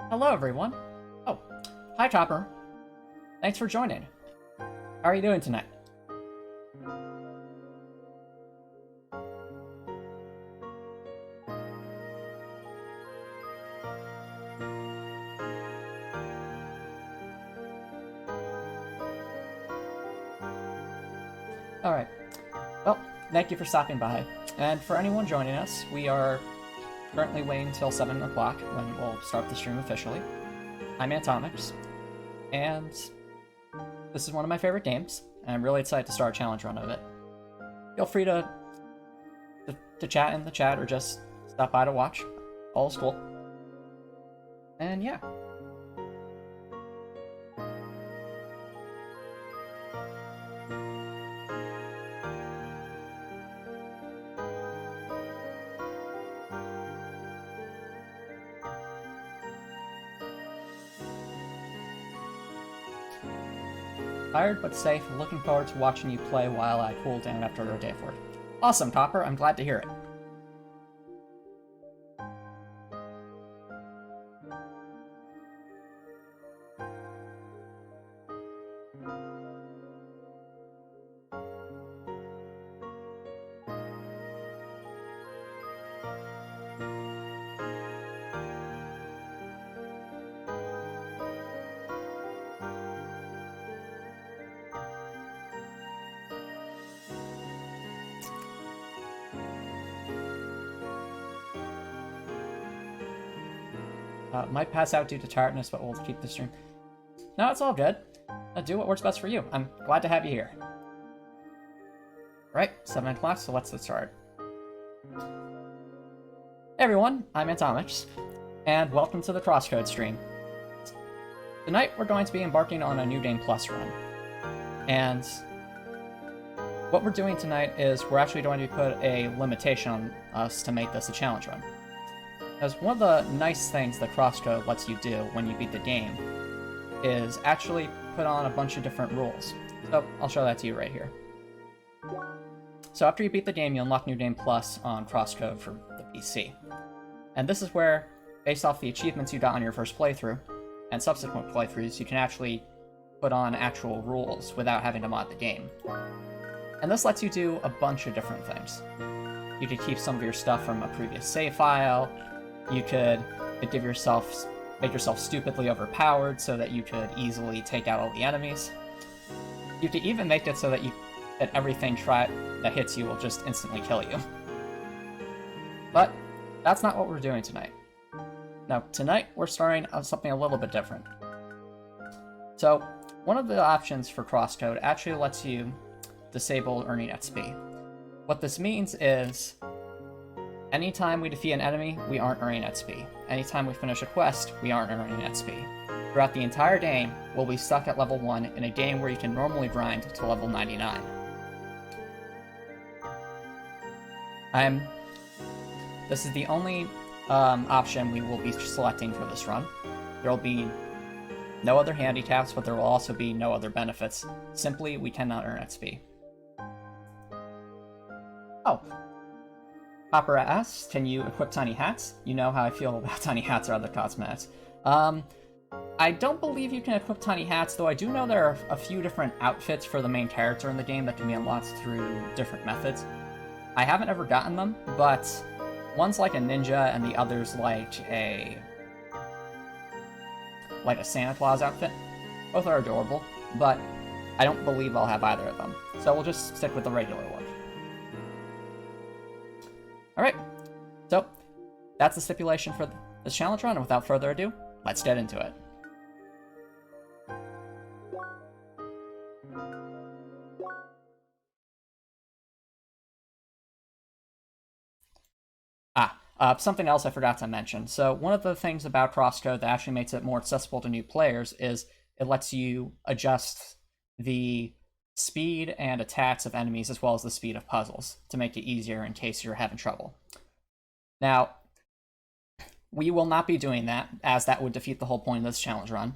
Hello, everyone. Oh, hi, Chopper. Thanks for joining. How are you doing tonight? Alright. Well, thank you for stopping by. And for anyone joining us, we are currently waiting until 7 o'clock when we'll start the stream officially. I'm Atomics, and this is one of my favorite games, and I'm really excited to start a challenge run of it. Feel free to chat in the chat or just stop by to watch. All is cool. And yeah. Tired but safe, looking forward to watching you play while I cool down after a day of work. Awesome, Topper. I'm glad to hear it. Might pass out due to tiredness, but we'll keep the stream. No, it's all good. Do what works best for you. I'm glad to have you here. Right, 7 o'clock, so let's get started. Hey everyone, I'm Atomics, and welcome to the CrossCode stream. Tonight we're going to be embarking on a New Game Plus run. And what we're doing tonight is we're actually going to put a limitation on us to make this a challenge run. Because one of the nice things that CrossCode lets you do when you beat the game is actually put on a bunch of different rules. So I'll show that to you right here. So after you beat the game, you unlock New Game Plus on CrossCode for the PC. And this is where, based off the achievements you got on your first playthrough, and subsequent playthroughs, you can actually put on actual rules without having to mod the game. And this lets you do a bunch of different things. You could keep some of your stuff from a previous save file, You could give yourself make yourself stupidly overpowered so that you could easily take out all the enemies. You could even make it so that everything that hits you will just instantly kill you. But that's not what we're doing tonight. Now, tonight we're starting on something a little bit different. So, one of the options for CrossCode actually lets you disable earning XP. What this means is, anytime we defeat an enemy, we aren't earning XP. Anytime we finish a quest, we aren't earning XP. Throughout the entire game, we'll be stuck at level 1 in a game where you can normally grind to level 99. This is the only option we will be selecting for this run. There will be no other handicaps, but there will also be no other benefits. Simply, we cannot earn XP. Oh. Opera asks, can you equip tiny hats? You know how I feel about tiny hats or other cosmetics. I don't believe you can equip tiny hats, though I do know there are a few different outfits for the main character in the game that can be unlocked through different methods. I haven't ever gotten them, but one's like a ninja and the other's like a Santa Claus outfit. Both are adorable, but I don't believe I'll have either of them. So we'll just stick with the regular look. Alright, so that's the stipulation for this challenge run, and without further ado, let's get into it. Something else I forgot to mention. So one of the things about CrossCode that actually makes it more accessible to new players is it lets you adjust the speed and attacks of enemies as well as the speed of puzzles to make it easier in case you're having trouble. Now, we will not be doing that, as that would defeat the whole point of this challenge run.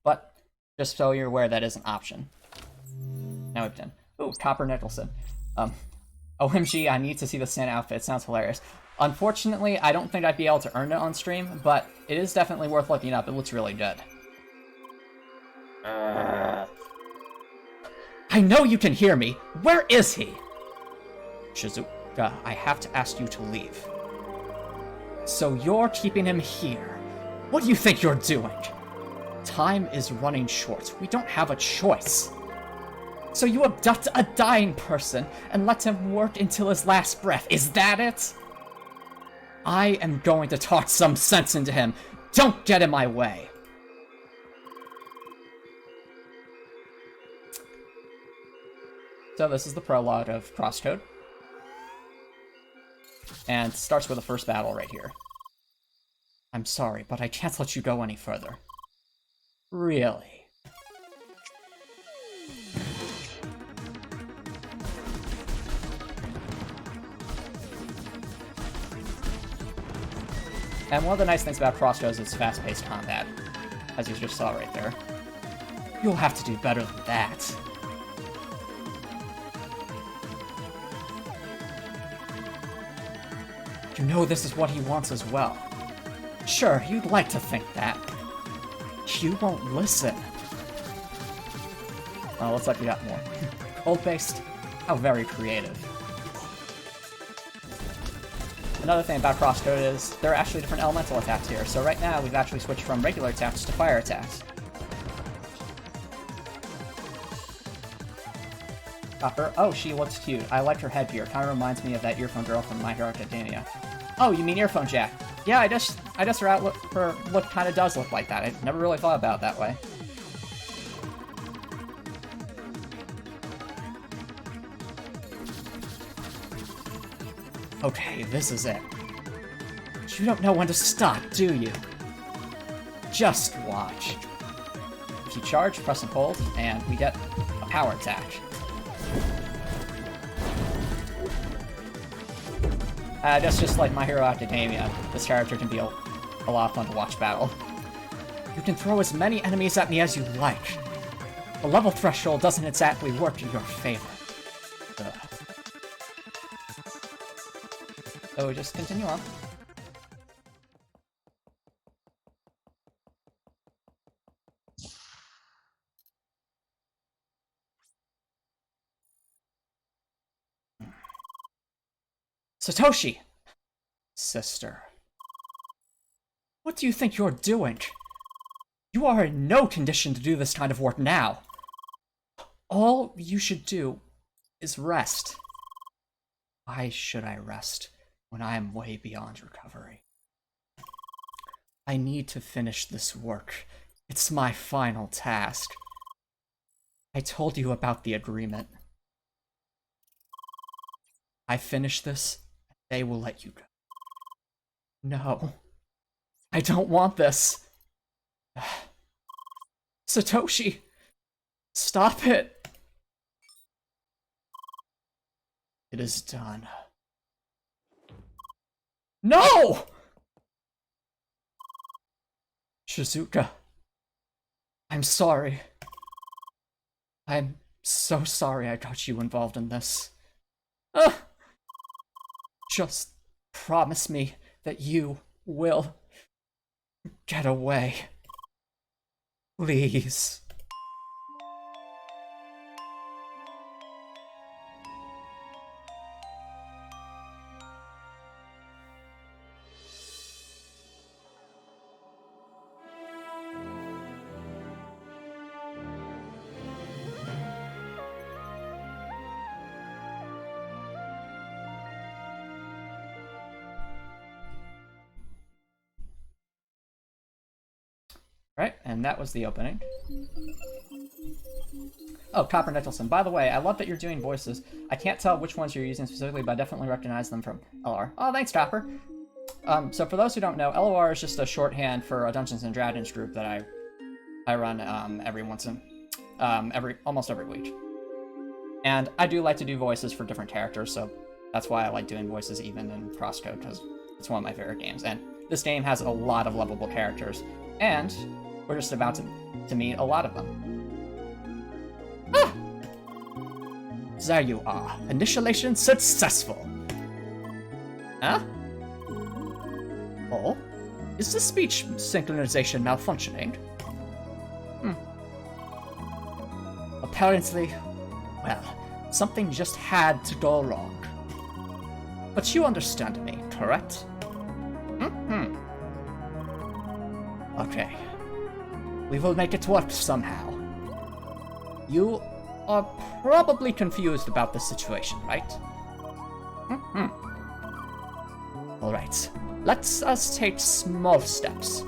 But just so you're aware, that is an option. Now we've done. Ooh, Copper Nicholson. OMG, I need to see the Santa outfit. It sounds hilarious. Unfortunately, I don't think I'd be able to earn it on stream, but it is definitely worth looking up. It looks really good. I know you can hear me. Where is he? Shizuka, I have to ask you to leave. So you're keeping him here. What do you think you're doing? Time is running short. We don't have a choice. So you abduct a dying person and let him work until his last breath. Is that it? I am going to talk some sense into him. Don't get in my way. So this is the prologue of CrossCode. And starts with the first battle right here. I'm sorry, but I can't let you go any further. Really? And one of the nice things about CrossCode is its fast-paced combat, as you just saw right there. You'll have to do better than that. You know this is what he wants as well. Sure, you'd like to think that. You won't listen. Oh, looks like we got more. Old-based? How very creative. Another thing about CrossCode is there are actually different elemental attacks here. So right now, we've actually switched from regular attacks to fire attacks. Copper. Oh, she looks cute. I like her headgear. Kind of reminds me of that earphone girl from My Hero Academia. Oh, you mean Earphone Jack? Yeah, I guess her outlook, her look kind of does look like that. I never really thought about it that way. Okay, this is it. You don't know when to stop, do you? Just watch. If you charge, press and hold, and we get a power attack. Just like My Hero Academia, this character can be a lot of fun to watch battle. You can throw as many enemies at me as you like. The level threshold doesn't exactly work in your favor. Ugh. So we just continue on. Satoshi! Sister. What do you think you're doing? You are in no condition to do this kind of work now. All you should do is rest. Why should I rest when I am way beyond recovery? I need to finish this work. It's my final task. I told you about the agreement. I finish this, they will let you go. No. I don't want this. Satoshi! Stop it! It is done. No! Shizuka. I'm sorry. I'm so sorry I got you involved in this. Just promise me that you will get away. Please. Right, and that was the opening. Oh, Copper Nicholson. By the way, I love that you're doing voices. I can't tell which ones you're using specifically, but I definitely recognize them from LOR. Oh, thanks, Copper. So for those who don't know, LOR is just a shorthand for a Dungeons and Dragons group that I run almost every week. And I do like to do voices for different characters, so that's why I like doing voices even in CrossCode, because it's one of my favorite games. And this game has a lot of lovable characters, and we're just about to meet a lot of them. Ah! There you are. Initialization successful. Huh? Oh? Is the speech synchronization malfunctioning? Apparently, well, something just had to go wrong. But you understand me, correct? Okay. We will make it work somehow. You are probably confused about the situation, right? Alright. Let's us take small steps.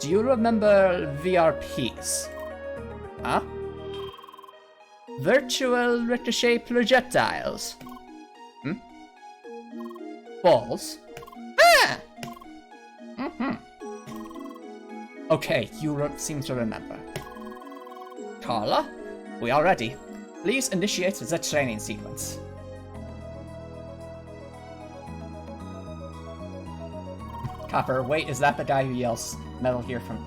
Do you remember VRPs? Huh? Virtual ricochet projectiles. Balls? Ah! Okay, you seem to remember. Carla, we are ready. Please initiate the training sequence. Copper, wait, is that the guy who yells Metal Gear from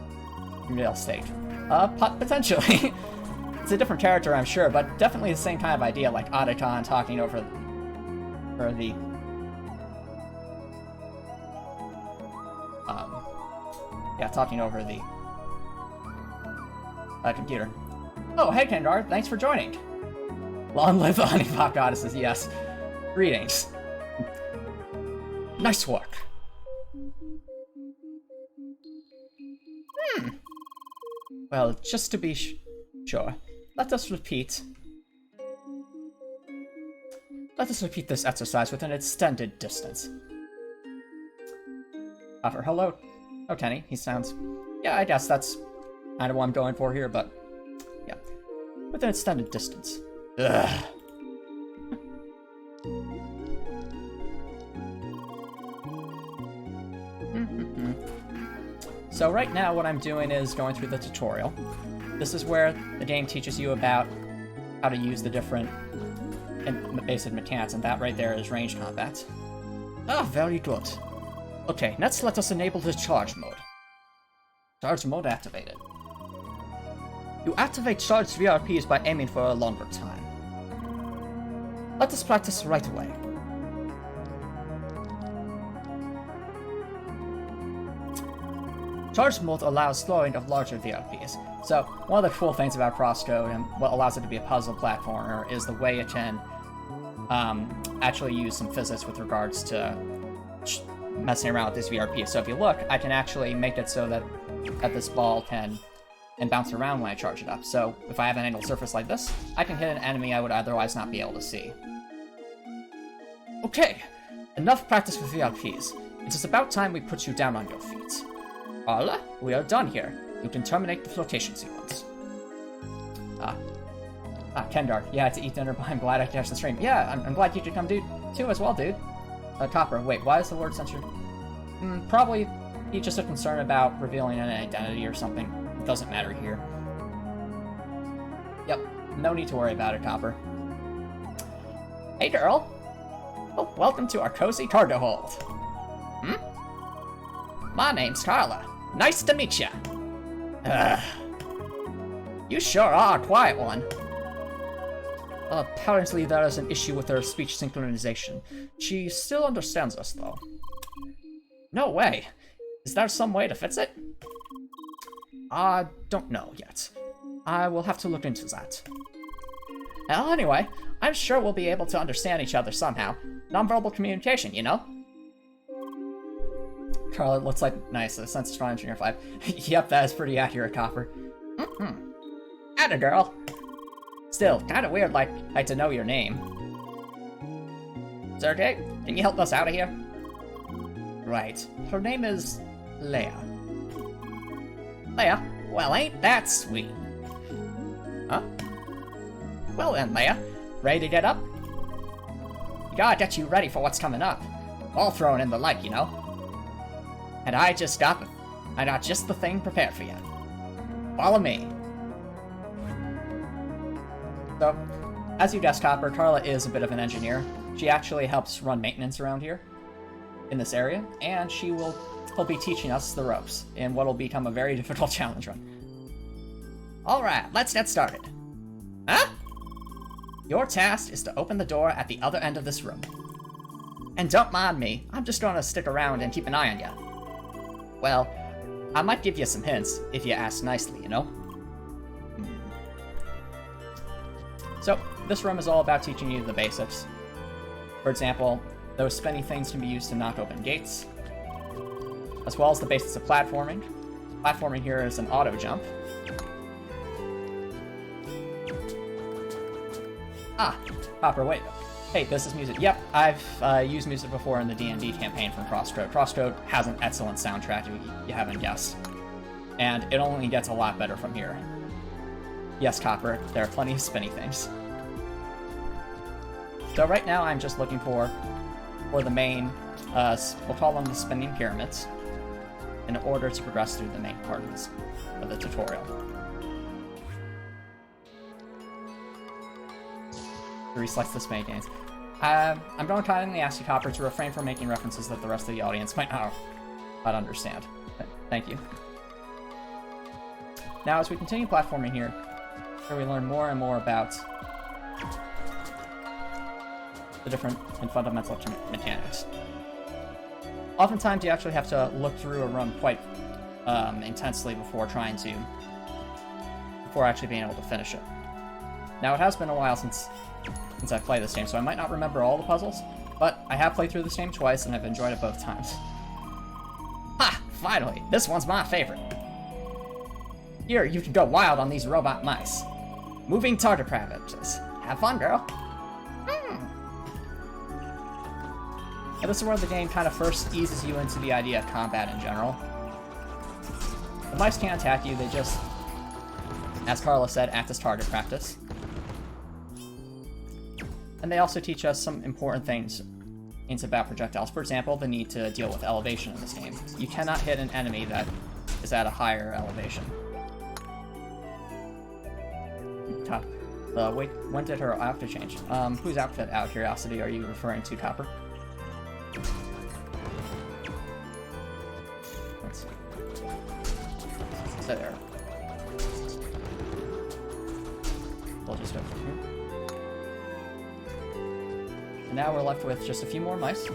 real estate? Potentially. It's a different character, I'm sure, but definitely the same kind of idea, like Otacon talking over the talking over the computer. Oh, hey, Kendar, thanks for joining. Long live the Honeypot Goddesses, yes. Greetings. Nice work. Well, just to be sure, let us repeat this exercise with an extended distance. Offer, hello. Oh, Kenny, he sounds... Yeah, I guess that's kind of what I'm going for here, but... Yeah. With an extended distance. Ugh. So right now what I'm doing is going through the tutorial. This is where the game teaches you about how to use the different basic mechanics, and that right there is range combat. Ah, very good. Okay, next let us enable the charge mode. Charge mode activated. You activate charged VRPs by aiming for a longer time. Let us practice right away. Charge mode allows slowing of larger VRPs. So, one of the cool things about CrossCode and what allows it to be a puzzle platformer is the way it can actually use some physics with regards to messing around with this VRP. So if you look, I can actually make it so that this ball can bounce around when I charge it up. So if I have an angled surface like this, I can hit an enemy I would otherwise not be able to see. Okay, enough practice with VRPs. It is about time we put you down on your feet. Carla, we are done here. You can terminate the flotation sequence. Kendar. Yeah, to eat dinner, but I'm glad I catch the stream. Yeah, I'm glad you could come too as well, dude. Copper, wait, why is the word censored? Probably just a concern about revealing an identity or something. It doesn't matter here. Yep, no need to worry about it, Copper. Hey, girl. Oh, welcome to our cozy cargo hold. My name's Carla. Nice to meet ya. You sure are a quiet one. Apparently there is an issue with her speech synchronization. She still understands us, though. No way. Is there some way to fix it? I don't know yet. I will have to look into that. Well, anyway, I'm sure we'll be able to understand each other somehow. Nonverbal communication, you know? Carla, it looks like nice. A sense strong engineer 5. Yep, that is pretty accurate, Copper. Atta girl. Still, kinda weird, like to know your name. Sergey, can you help us out of here? Right. Her name is Leia. Leia? Well, ain't that sweet. Huh? Well then, Leia. Ready to get up? We gotta get you ready for what's coming up. All thrown in the light, you know? And I got just the thing prepared for you. Follow me. So, as you guessed, Copper, Carla is a bit of an engineer. She actually helps run maintenance around here, in this area, and she'll be teaching us the ropes in what'll become a very difficult challenge run. Alright, let's get started. Huh? Your task is to open the door at the other end of this room. And don't mind me, I'm just gonna stick around and keep an eye on you. Well, I might give you some hints, if you ask nicely, you know? So, this room is all about teaching you the basics. For example, those spinny things can be used to knock open gates, as well as the basics of platforming. Platforming here is an auto jump. Copper, wait. Hey, this is music. Yep, I've used music before in the D&D campaign from CrossCode. CrossCode has an excellent soundtrack, if you haven't guessed. And it only gets a lot better from here. Yes, Copper, there are plenty of spinny things. So right now I'm just looking for the main, we'll call them the spinning pyramids, in order to progress through the main part of the tutorial. Reselect the spinning games. I'm going to kindly ask you, Copper, to refrain from making references that the rest of the audience might not understand. Thank you. Now, as we continue platforming here, we learn more and more about the different and fundamental mechanics. Oftentimes, you actually have to look through a run quite intensely before actually being able to finish it. Now, it has been a while since I played this game, so I might not remember all the puzzles, but I have played through this game twice, and I've enjoyed it both times. Ha! Finally! This one's my favorite! Here, you can go wild on these robot mice. Moving target practice. Have fun, girl! And this is where the game kind of first eases you into the idea of combat in general. The mice can't attack you, they just, as Carla said, act as target practice. And they also teach us some important things about projectiles. For example, the need to deal with elevation in this game. You cannot hit an enemy that is at a higher elevation. Wait, when did her outfit change? Whose outfit, out of curiosity, are you referring to, Copper? Let's see. There. We'll just go from here. And now we're left with just a few more mice.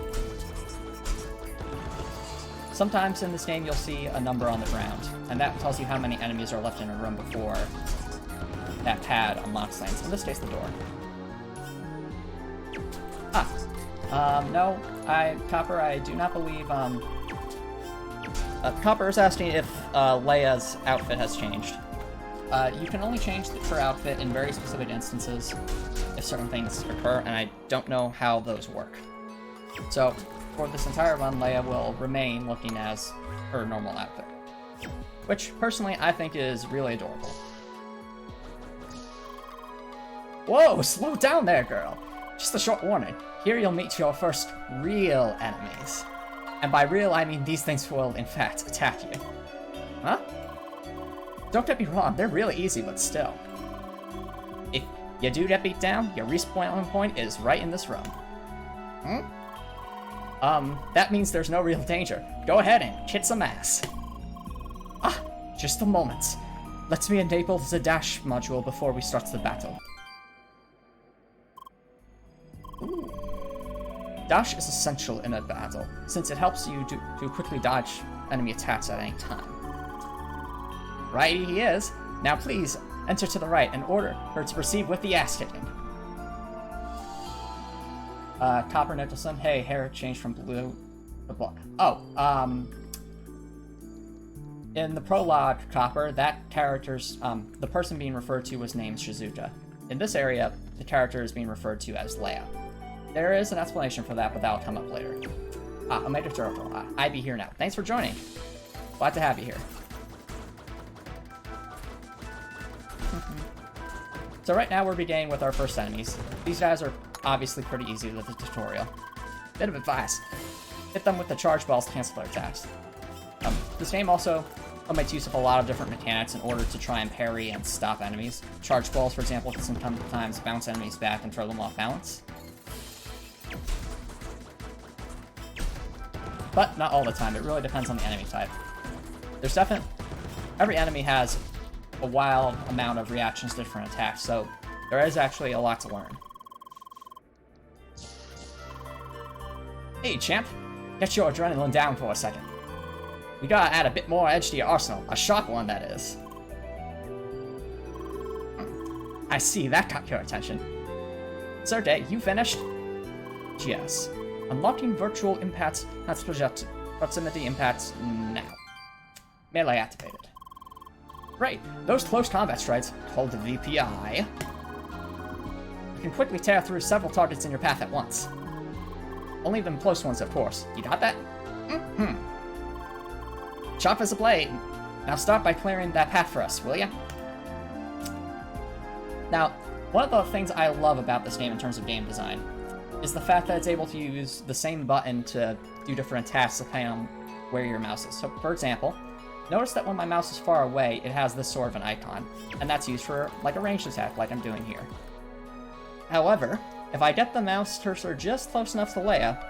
Sometimes in this game you'll see a number on the ground, and that tells you how many enemies are left in a room before that pad unlocks things. In this case, the door. No, Copper, I do not believe, Copper is asking if, Leia's outfit has changed. You can only change her outfit in very specific instances if certain things occur, and I don't know how those work. So, for this entire run, Leia will remain looking as her normal outfit. Which, personally, I think is really adorable. Whoa, slow down there, girl! Just a short warning. Here you'll meet your first real enemies. And by real, I mean these things will, in fact, attack you. Huh? Don't get me wrong, they're really easy, but still. If you do get beat down, your respawn point is right in this room. That means there's no real danger. Go ahead and kick some ass. Ah, just a moment. Let me enable the dash module before we start the battle. Ooh. Dash is essential in a battle, since it helps you to quickly dodge enemy attacks at any time. Righty he is. Now please, enter to the right and order her to proceed with the ass-kicking. Copper Nicholson, hey, hair changed from blue to black. Oh, in the prologue, Copper, that character's, the person being referred to was named Shizuka. In this area, the character is being referred to as Leia. There is an explanation for that, but that'll come up later. Omega Turtle, I be here now. Thanks for joining. Glad to have you here. So right now we're beginning with our first enemies. These guys are obviously pretty easy with the tutorial. Bit of advice. Hit them with the charge balls to cancel their attacks. This game also makes use of a lot of different mechanics in order to try and parry and stop enemies. Charge balls, for example, can sometimes bounce enemies back and throw them off balance. But not all the time, it really depends on the enemy type. Every enemy has a wild amount of reactions to different attacks, so there is actually a lot to learn. Hey, champ. Get your adrenaline down for a second. We gotta add a bit more edge to your arsenal. A sharp one, that is. I see, that caught your attention. Sergey, you finished? Yes. Unlocking virtual impacts has proximity impacts now. Melee activated. Right, those close combat strikes, called the VPI, you can quickly tear through several targets in your path at once. Only the close ones, of course. You got that? Sharp as a blade. Now start by clearing that path for us, will ya? Now, one of the things I love about this game in terms of game design is the fact that it's able to use the same button to do different attacks depending on where your mouse is. So, for example, notice that when my mouse is far away, it has this sort of an icon, and that's used for, like, a ranged attack, like I'm doing here. However, if I get the mouse cursor just close enough to Leia,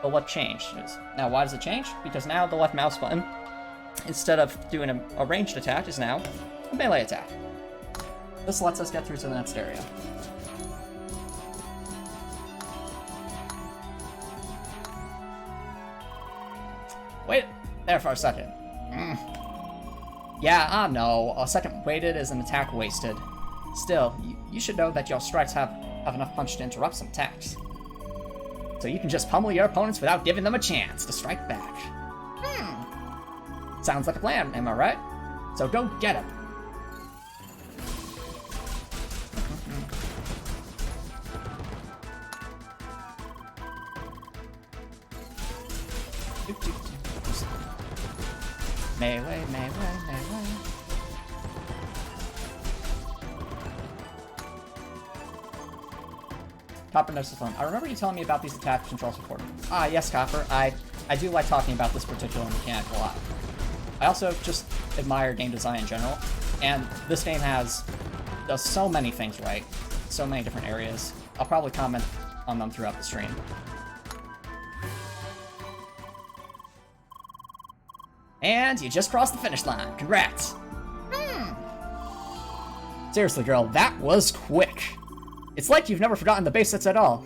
the look changes. Now, why does it change? Because now the left mouse button, instead of doing a ranged attack, is now a melee attack. This lets us get through to the next area. Wait there for a second. Yeah, I know. A second waited is an attack wasted. Still, you should know that your strikes have enough punch to interrupt some attacks. So you can just pummel your opponents without giving them a chance to strike back. Sounds like a plan, am I right? So go get him. Melee, melee, melee. Copper knows this one. I remember you telling me about these attack controls before. Ah, yes, Copper. I do like talking about this particular mechanic a lot. I also just admire game design in general, and this game does so many things right. So many different areas. I'll probably comment on them throughout the stream. And you just crossed the finish line. Congrats. Seriously, girl, that was quick. It's like you've never forgotten the basics at all.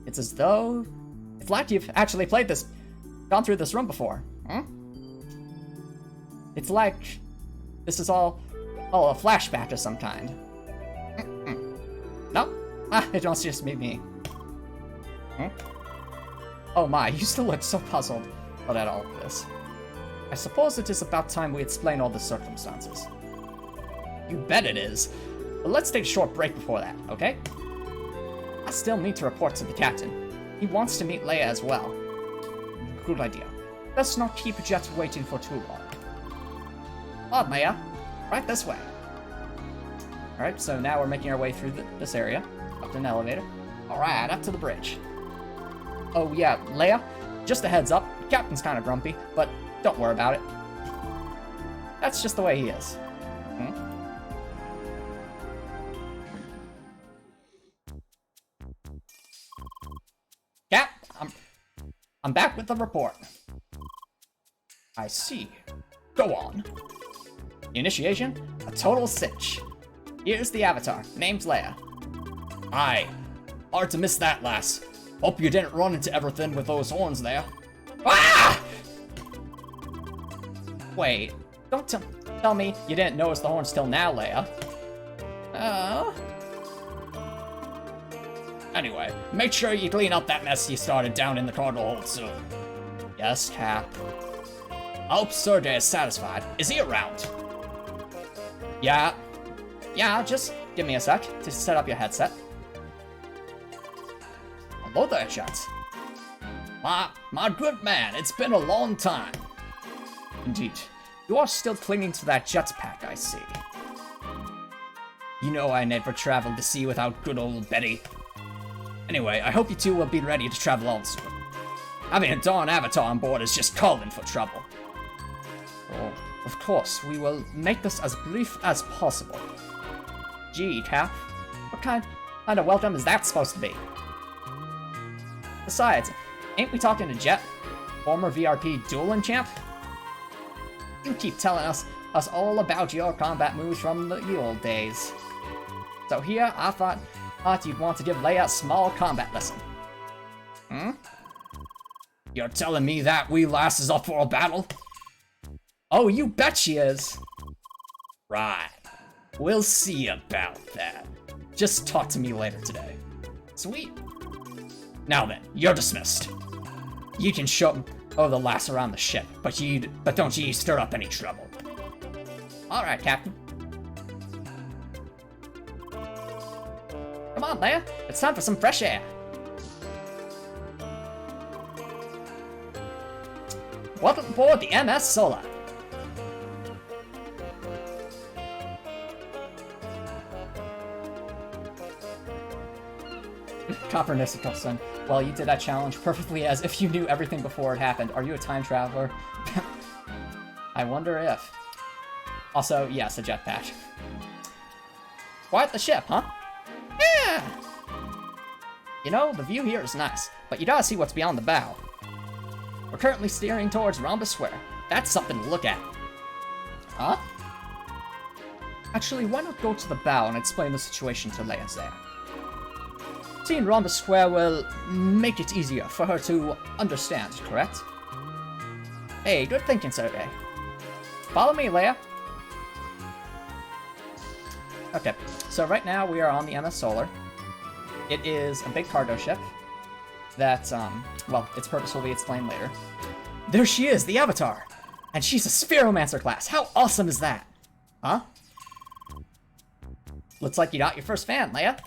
It's as though... It's like you've actually gone through this room before. It's like this is all a flashback of some kind. No? It must just be me. Oh my, you still look so puzzled about all of this. I suppose it is about time we explain all the circumstances. You bet it is. But let's take a short break before that, okay? I still need to report to the captain. He wants to meet Leia as well. Good idea. Let's not keep Jet waiting for too long. On, Leia. Right this way. Alright, so now we're making our way through this area. Up to an elevator. Alright, up to the bridge. Oh yeah, Leia, just a heads up. The captain's kind of grumpy, but don't worry about it. That's just the way he is. Cap, I'm back with the report. I see. Go on. Initiation, a total cinch. Here's the avatar, named Leia. Aye. Hard to miss that, lass. Hope you didn't run into everything with those horns there. Ah! Wait, don't tell me you didn't notice the horns till now, Leia. Anyway, make sure you clean up that mess you started down in the cargo hold soon. Yes, Cap. I hope Sergey is satisfied. Is he around? Yeah, just give me a sec to set up your headset. Hello there, Chat. My good man, it's been a long time. Indeed. You are still clinging to that jetpack, I see. You know I never traveled the sea without good old Betty. Anyway, I hope you two will be ready to travel on soon. Having a darn avatar on board is just calling for trouble. Oh, of course, we will make this as brief as possible. Gee, Cap, what kind of welcome is that supposed to be? Besides, ain't we talking to Jet, former VRP dueling champ? You keep telling us all about your combat moves from the old days. So here, I thought you'd want to give Leia a small combat lesson. You're telling me that wee lass is up for a battle? Oh, you bet she is. Right. We'll see about that. Just talk to me later today. Sweet. Now then, you're dismissed. You can show the lass around the ship, but don't you stir up any trouble. All right, Captain. Come on, Leia. It's time for some fresh air. Welcome aboard the MS Solar. Copernicus, well, you did that challenge perfectly as if you knew everything before it happened. Are you a time traveler? I wonder if. Also, yes, a jetpack. Quite the ship, huh? Yeah! You know, the view here is nice, but you gotta see what's beyond the bow. We're currently steering towards Rhombus Square. That's something to look at. Huh? Actually, why not go to the bow and explain the situation to Leia there? Seeing Rhombus Square will make it easier for her to understand, correct? Hey, good thinking, Sergey. Follow me, Leia. Okay, so right now we are on the MS Solar. It is a big cargo ship that, well, its purpose will be explained later. There she is, the Avatar! And she's a Spheromancer class! How awesome is that? Huh? Looks like you got your first fan, Leia.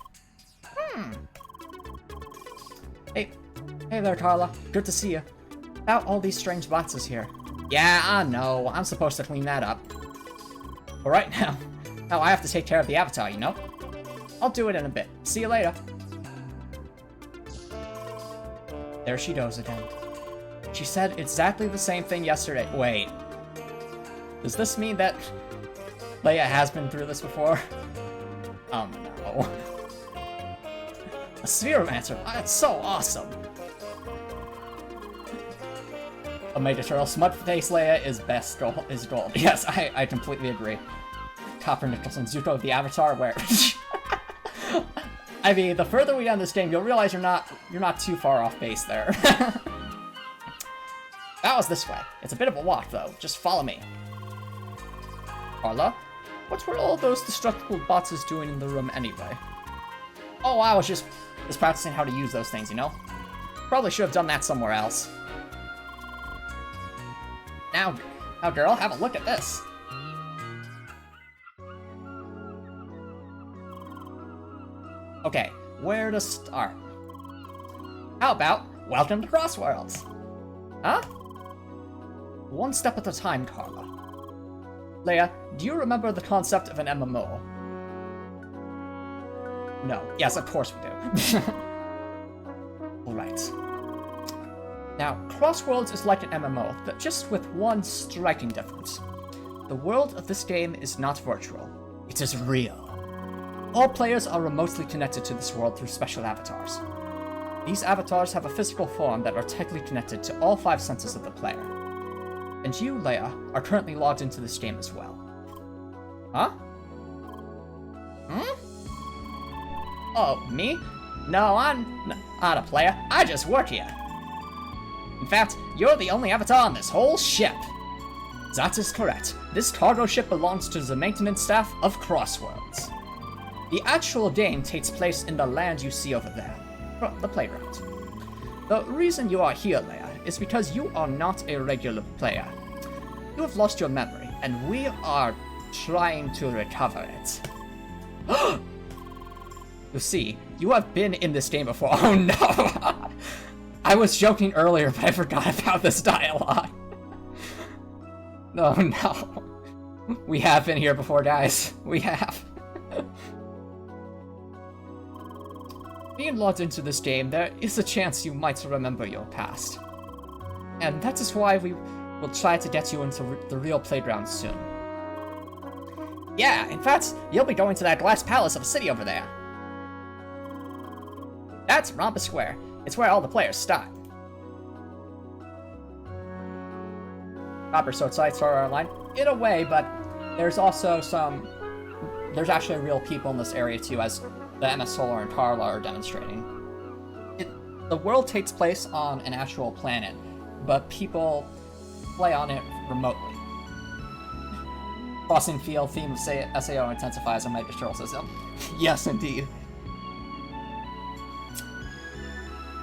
Hey there, Carla. Good to see you. About all these strange boxes here. Yeah, I know. I'm supposed to clean that up. But right now, I have to take care of the Avatar, you know? I'll do it in a bit. See you later. There she goes again. She said exactly the same thing yesterday. Wait. Does this mean that Leia has been through this before? Oh no. A Spheromancer. That's so awesome. A Mega Turtle Smut-Face Leia is best gold. Is gold. Yes, I completely agree. Copernicus and Zuko the Avatar, where I mean, the further we get in this game, you'll realize you're not too far off base there. That was this way. It's a bit of a walk though. Just follow me. Carla, what were all those destructible boxes doing in the room anyway? Oh, I was just practicing how to use those things, you know? Probably should have done that somewhere else. Now, girl, have a look at this. Okay, where to start? How about welcome to Crossworlds? Huh? One step at a time, Carla. Leia, do you remember the concept of an MMO? No. Yes, of course we do. Alright. Now, Crossworlds is like an MMO, but just with one striking difference. The world of this game is not virtual. It is real. All players are remotely connected to this world through special avatars. These avatars have a physical form that are tightly connected to all 5 senses of the player. And you, Leia, are currently logged into this game as well. Huh? Oh, me? No, I'm not a player. I just work here. In fact, you're the only avatar on this whole ship. That is correct. This cargo ship belongs to the maintenance staff of Crossworlds. The actual game takes place in the land you see over there, the playground. The reason you are here, Leia, is because you are not a regular player. You have lost your memory, and we are trying to recover it. You see, you have been in this game before. Oh no! I was joking earlier, but I forgot about this dialogue. Oh no. We have been here before, guys. We have. Being logged into this game, there is a chance you might remember your past. And that is why we will try to get you into the real playground soon. Yeah, in fact, you'll be going to that glass palace of a city over there. That's Rhombus Square. It's where all the players start. Proper sort sites are online. In a way, but there's also there's actually real people in this area too, as the MS Solar and Carla are demonstrating. The world takes place on an actual planet, but people play on it remotely. Crossing field theme SAO intensifies on my control system. Yes, indeed.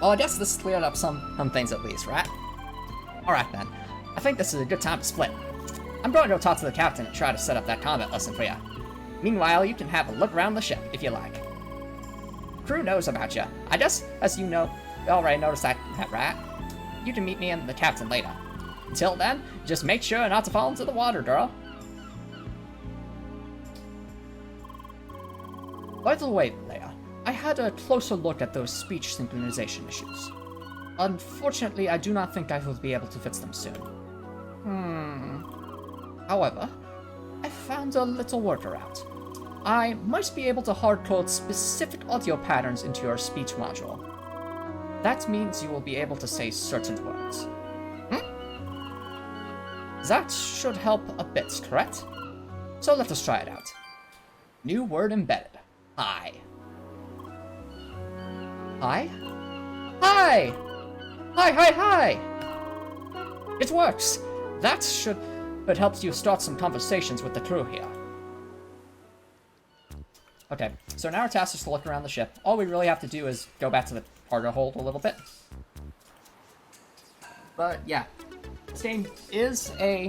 Well, I guess this cleared up some things at least, right? Alright then. I think this is a good time to split. I'm going to go talk to the captain and try to set up that combat lesson for you. Meanwhile, you can have a look around the ship, if you like. Crew knows about you. I guess, as you know, you already noticed that, right? You can meet me and the captain later. Until then, just make sure not to fall into the water, girl. By the way, Leia, I had a closer look at those speech synchronization issues. Unfortunately, I do not think I will be able to fix them soon. However, I found a little workaround. I might be able to hard-code specific audio patterns into your speech module. That means you will be able to say certain words. That should help a bit, correct? So let us try it out. New word embedded. Hi. Hi? Hi! Hi, hi, hi! It works! That should help you start some conversations with the crew here. Okay, so now our task is to look around the ship. All we really have to do is go back to the cargo hold a little bit. But yeah, this game is a...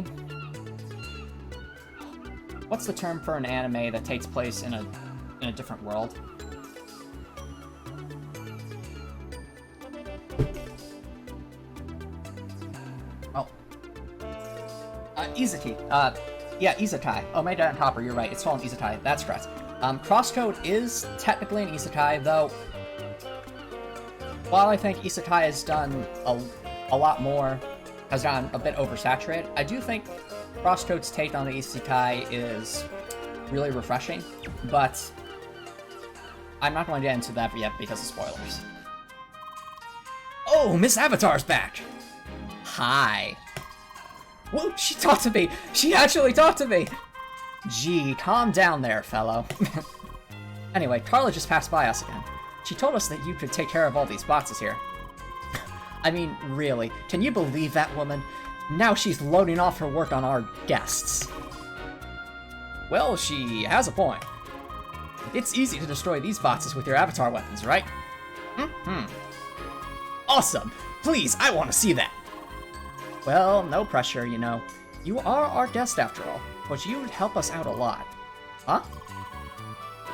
What's the term for an anime that takes place in a different world? Oh. Izuki. Yeah, isekai. Oh, my dad and Hopper, you're right. It's called isekai. That's correct. CrossCode is technically an isekai, though. While I think isekai has done a lot more, has gotten a bit oversaturated, I do think CrossCode's take on the isekai is really refreshing, but I'm not going to get into that yet because of spoilers. Oh, Miss Avatar's back! Hi. Whoa, she talked to me! She actually talked to me! Gee, calm down there, fellow. Anyway, Carla just passed by us again. She told us that you could take care of all these boxes here. I mean, really, can you believe that woman? Now she's loading off her work on our guests. Well, she has a point. It's easy to destroy these boxes with your avatar weapons, right? awesome! Please, I want to see that! Well, no pressure, you know. You are our guest after all, but you would help us out a lot. Huh?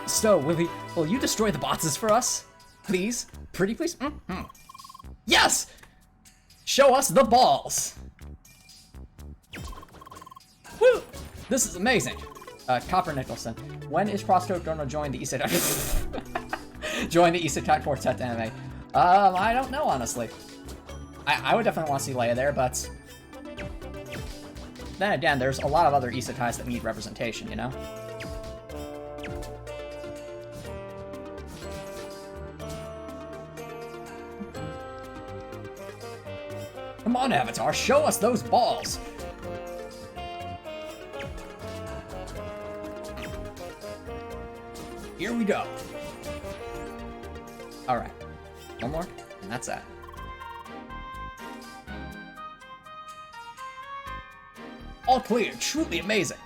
So, will you destroy the boxes for us? Please? Pretty please? Mm-hmm. Yes! Show us the balls! Woo! This is amazing. Copper Nicholson, when is CrossCode gonna join the Isekai join the Isekai Quartet anime? I don't know, honestly. I would definitely want to see Leia there, but then again, there's a lot of other isekais that need representation, you know? Come on, Avatar, show us those balls! Here we go. Alright. One more, and that's that. All clear, truly amazing.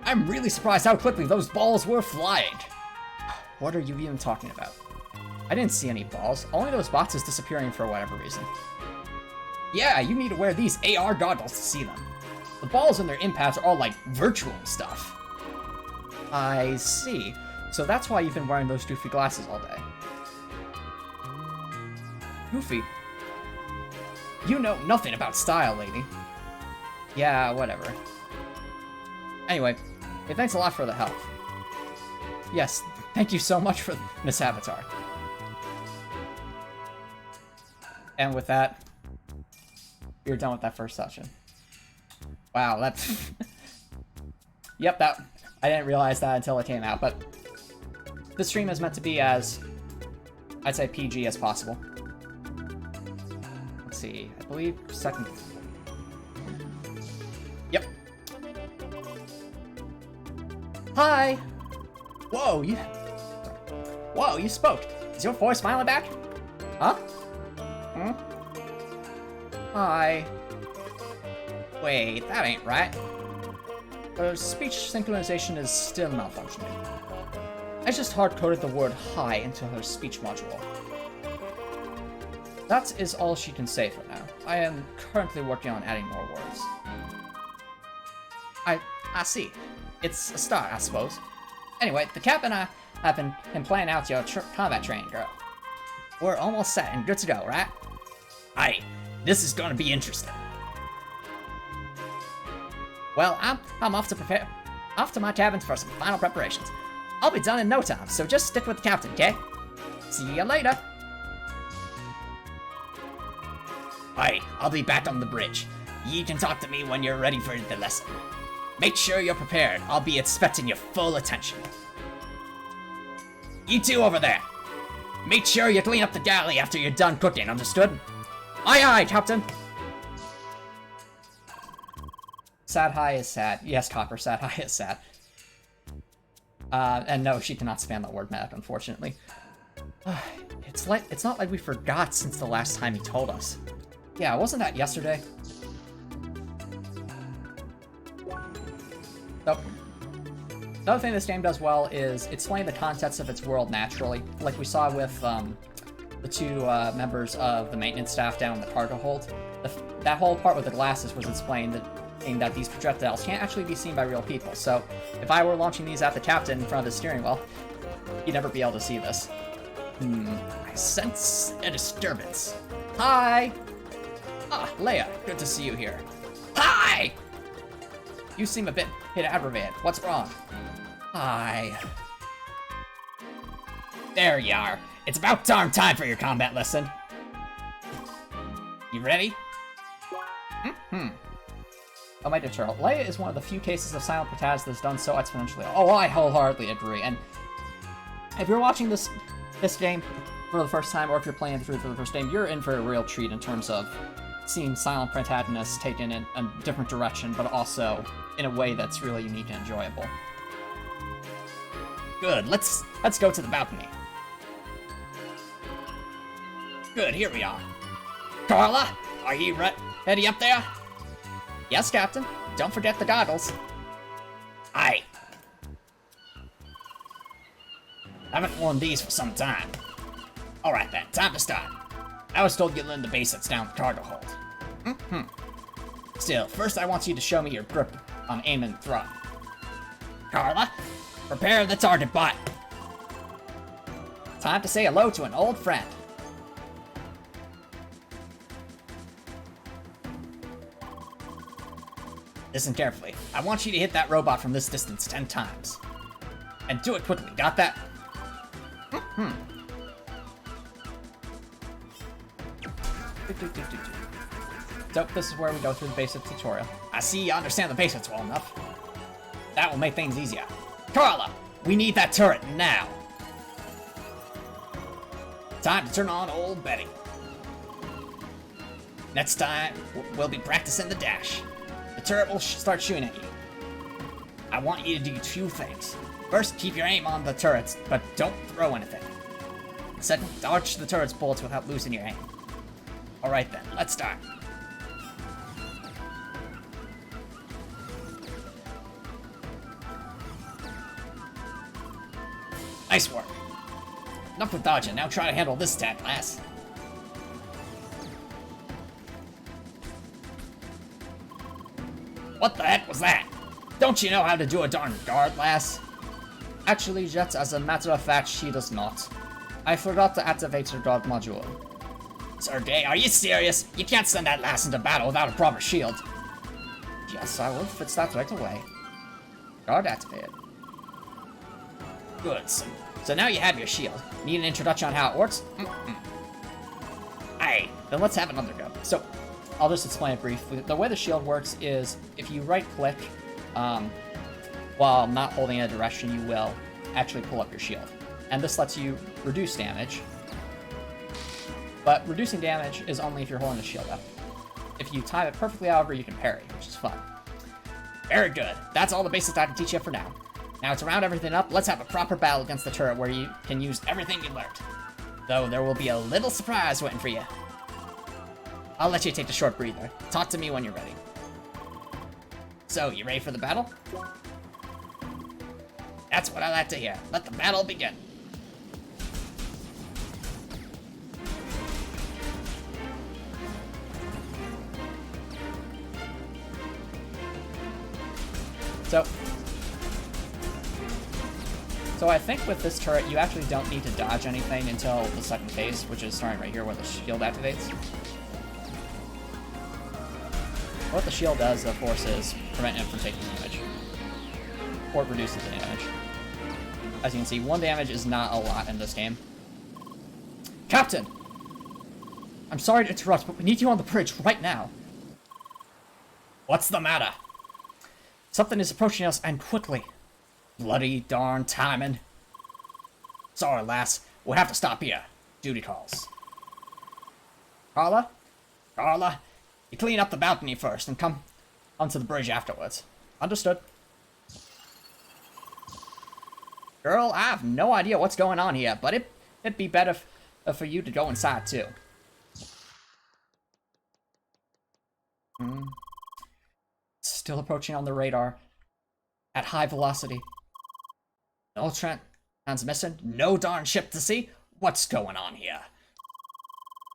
I'm really surprised how quickly those balls were flying. What are you even talking about? I didn't see any balls, only those boxes disappearing for whatever reason. Yeah, you need to wear these AR goggles to see them. The balls and their impacts are all like virtual stuff. I see. So that's why you've been wearing those goofy glasses all day. Goofy? You know nothing about style, lady. Yeah, whatever. Anyway, hey, thanks a lot for the help. Yes, thank you so much for Miss Avatar. And with that, you're done with that first session. Wow, that's... Yep, I didn't realize that until it came out, but this stream is meant to be as, I'd say, PG as possible. Let's see, I believe second... Yep. Hi! Whoa, you spoke. Is your voice smiling back? Huh? Hmm? Hi. Wait, that ain't right. The speech synchronization is still malfunctioning. I just hard-coded the word hi into her speech module. That is all she can say for now. I am currently working on adding more words. I see. It's a start, I suppose. Anyway, the Cap and I have been planning out your combat training, girl. We're almost set and good to go, right? Aye, this is gonna be interesting. Well, I'm off to my cabin for some final preparations. I'll be done in no time, so just stick with the captain, okay? See ya later. Aye, I'll be back on the bridge. You can talk to me when you're ready for the lesson. Make sure you're prepared. I'll be expecting your full attention. You two over there. Make sure you clean up the galley after you're done cooking, understood? Aye, aye, Captain. Sad hi is sad. Yes, Copper, sad hi is sad. And no, she cannot spam that word map, unfortunately. It's not like we forgot since the last time he told us. Yeah, wasn't that yesterday? So, the other thing this game does well is explain the context of its world naturally, like we saw with the two members of the maintenance staff down in the cargo hold. That whole part with the glasses was explained that these projectiles can't actually be seen by real people, so if I were launching these at the captain in front of his steering wheel, he'd never be able to see this. I sense a disturbance. Hi! Ah, Leia, good to see you here. Hi! You seem a bit aggravated. What's wrong? Hi. There you are. It's about darn time for your combat lesson. You ready? Oh, my dear Turtle, Leia is one of the few cases of silent protagonist that's done so exponentially. Oh, I wholeheartedly agree. And if you're watching this game for the first time, or if you're playing it through for the first time, you're in for a real treat in terms of seeing silent protagonists taken in a different direction, but also in a way that's really unique and enjoyable. Good, let's go to the balcony. Good, here we are. Carla, are you ready up there? Yes, Captain. Don't forget the goggles. Aye. Haven't worn these for some time. Alright then, time to start. I was told you learned the basics down the cargo hold. Still, first I want you to show me your grip on aim and throw. Carla, prepare the target bot. Time to say hello to an old friend. Listen carefully. I want you to hit that robot from this distance 10 times. And do it quickly, got that? So this is where we go through the basic tutorial. I see you understand the basics well enough. That will make things easier. Carla, we need that turret now. Time to turn on old Betty. Next time, we'll be practicing the dash. The turret will start shooting at you. I want you to do two things. First, keep your aim on the turrets, but don't throw anything. Second, dodge the turret's bullets without losing your aim. Alright then, let's start. Nice work. Enough with dodging, now try to handle this attack, lass. What the heck was that? Don't you know how to do a darn guard, lass? Actually, Jet, as a matter of fact, she does not. I forgot to activate her guard module. Sergey, are you serious? You can't send that lass into battle without a proper shield. Yes, I will fix that right away. Guard activated. Good. So now you have your shield. Need an introduction on how it works? Aye. Then let's have another go. So, I'll just explain it briefly. The way the shield works is if you right-click while not holding a direction, you will actually pull up your shield. And this lets you reduce damage. But reducing damage is only if you're holding the shield up. If you time it perfectly, however, you can parry, which is fun. Very good. That's all the basics I can teach you for now. Now to round everything up, let's have a proper battle against the turret where you can use everything you learned. Though there will be a little surprise waiting for you. I'll let you take a short breather. Talk to me when you're ready. So, you ready for the battle? That's what I like to hear. Let the battle begin. So I think with this turret, you actually don't need to dodge anything until the second phase, which is starting right here where the shield activates. What the shield does, of course, is prevent it from taking damage. Or it reduces the damage. As you can see, 1 damage is not a lot in this game. Captain! I'm sorry to interrupt, but we need you on the bridge right now. What's the matter? Something is approaching us, and quickly. Bloody darn timing. Sorry, lass. We'll have to stop here. Duty calls. Carla? Carla, you clean up the balcony first and come onto the bridge afterwards. Understood. Girl, I have no idea what's going on here, but it'd be better for you to go inside, too. Still approaching on the radar. At high velocity. No transmission? No darn ship to see? What's going on here?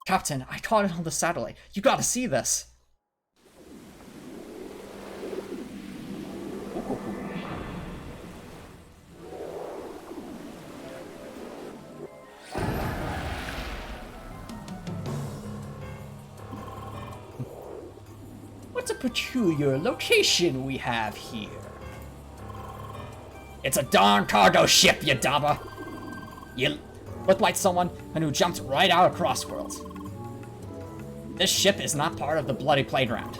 Captain, I caught it on the satellite. You gotta see this. What a peculiar location we have here. It's a darn cargo ship, you dauber. You look like someone who jumped right out of Crossworlds. This ship is not part of the bloody playground.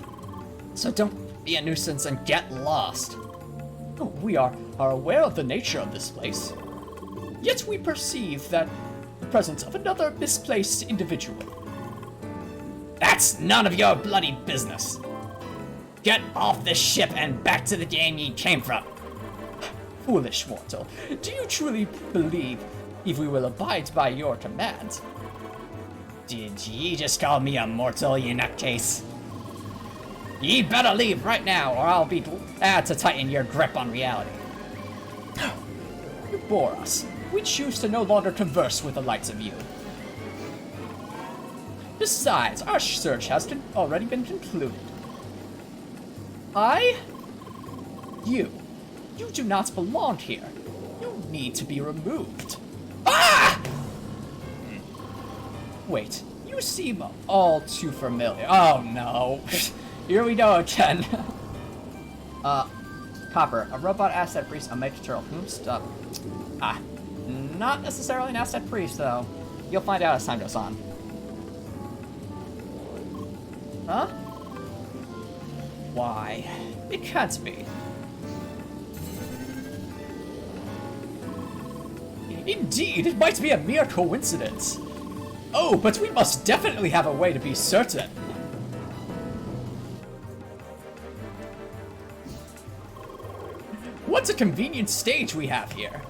So don't be a nuisance and get lost. Oh, we are aware of the nature of this place. Yet we perceive that the presence of another misplaced individual. That's none of your bloody business. Get off this ship and back to the game you came from. Foolish mortal, do you truly believe if we will abide by your commands? Did ye just call me a mortal, you nutcase? Ye better leave right now, or I'll be glad to tighten your grip on reality. You bore us. We choose to no longer converse with the likes of you. Besides, our search has already been concluded. You do not belong here. You need to be removed. Ah! Wait, you seem all too familiar. Oh no. Here we go again. Copper, a robot asset priest, a mage turtle. Stop. Not necessarily an asset priest, though. You'll find out as time goes on. Huh? Why? It can't be. Indeed, it might be a mere coincidence. Oh, but we must definitely have a way to be certain. What a convenient stage we have here.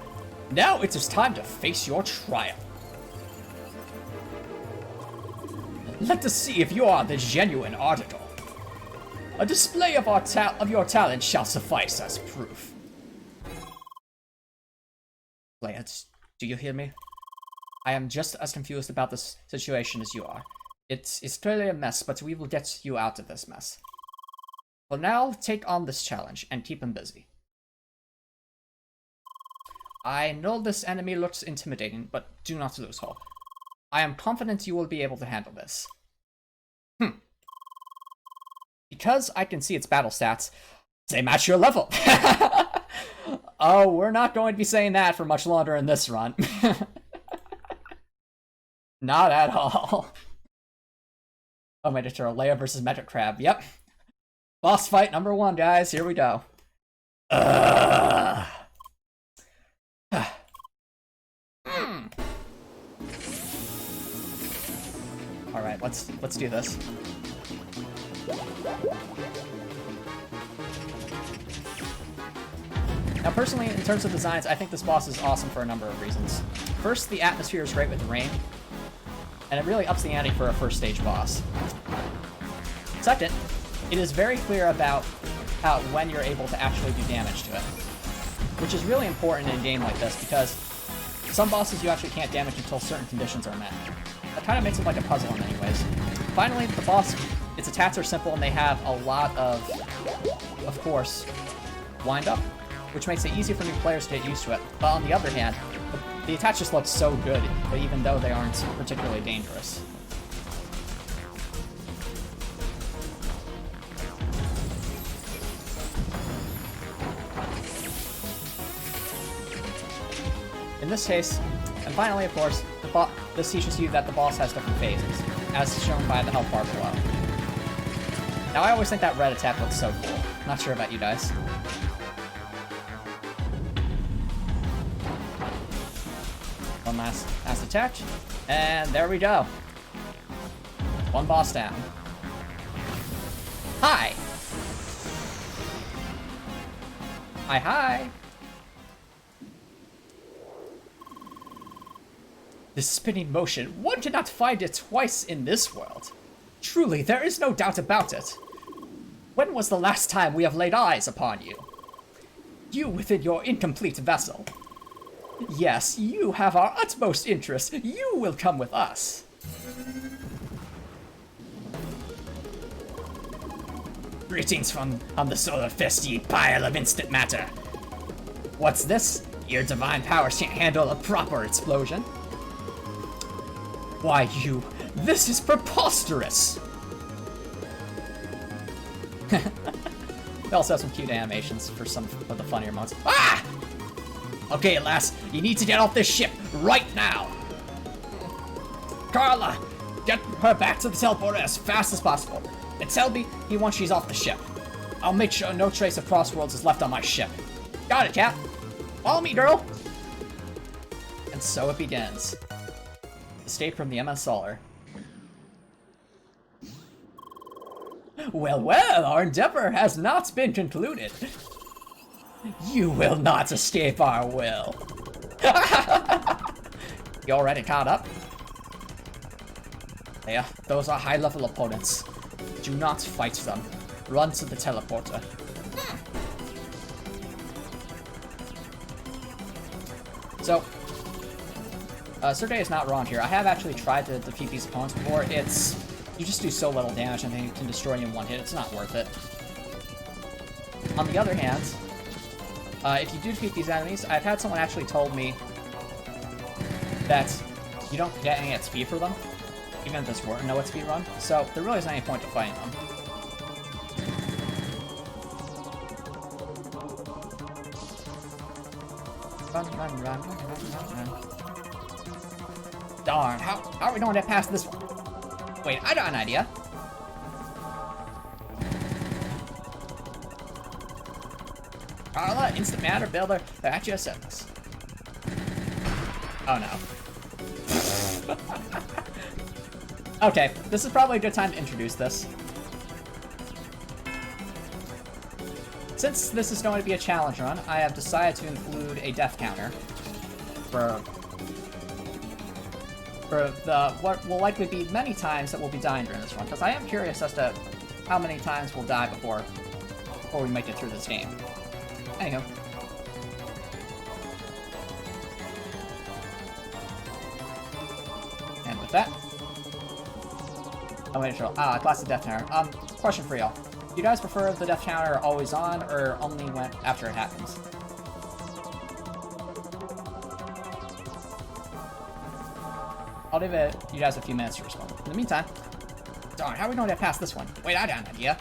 Now it is time to face your trial. Let us see if you are the genuine article. A display of your talent shall suffice as proof. Players, do you hear me? I am just as confused about this situation as you are. It's clearly a mess, but we will get you out of this mess. For now, take on this challenge and keep him busy. I know this enemy looks intimidating, but do not lose hope. I am confident you will be able to handle this. Because I can see its battle stats, they match your level. Oh, we're not going to be saying that for much longer in this run. Not at all. Oh, Minotaur, Leia versus Magic Crab. Yep. Boss fight number 1, guys. Here we go. Alright, let's do this. Now, personally, in terms of designs, I think this boss is awesome for a number of reasons. First, the atmosphere is great with the rain, and it really ups the ante for a first stage boss. Second, it is very clear about when you're able to actually do damage to it, which is really important in a game like this, because some bosses you actually can't damage until certain conditions are met. That kind of makes it like a puzzle in many ways. Finally, the boss, its attacks are simple, and they have a lot of course, wind-up, which makes it easy for new players to get used to it. But on the other hand, the attacks just look so good, even though they aren't particularly dangerous. In this case, and finally, of course, this teaches you that the boss has different phases, as shown by the health bar below. Now, I always think that red attack looks so cool. Not sure about you guys. One last attack, and there we go. One boss down. Hi! Hi! This spinning motion, one cannot find it twice in this world. Truly, there is no doubt about it. When was the last time we have laid eyes upon you? You within your incomplete vessel. Yes, you have our utmost interest. You will come with us. Greetings from the solar fist, ye pile of instant matter. What's this? Your divine powers can't handle a proper explosion. Why, this is preposterous! They also have some cute animations for some of the funnier moments. Ah! Okay, lass, you need to get off this ship right now! Carla, get her back to the teleporter as fast as possible. And tell me once she's off the ship. I'll make sure no trace of Crossworlds is left on my ship. Got it, Cap. Follow me, girl! And so it begins. Escape from the MS Solar. Well, our endeavor has not been concluded. You will not escape our will. You already caught up? Yeah, those are high-level opponents. Do not fight them. Run to the teleporter. So, Sergei is not wrong here. I have actually tried to defeat these opponents before. It's you just do so little damage and they can destroy you in one hit. It's not worth it. On the other hand, if you do defeat these enemies, I've had someone actually told me that you don't get any XP for them, even if this were a no XP run, so there really isn't any point to fighting them. Run, run, run, run, run, run. Darn, how are we going to get past this one? Wait, I got an idea. Carla, instant matter builder, they're at your service. Oh no. Okay, this is probably a good time to introduce this. Since this is going to be a challenge run, I have decided to include a death counter for what will likely be many times that we'll be dying during this run, because I am curious as to how many times we'll die before we make it through this game. Anywho. And with that, classic death counter. Question for y'all. Do you guys prefer the death counter always on, or only when after it happens? I'll give you guys a few minutes to respond. In the meantime, darn, how are we going to get past this one? Wait, I got an idea.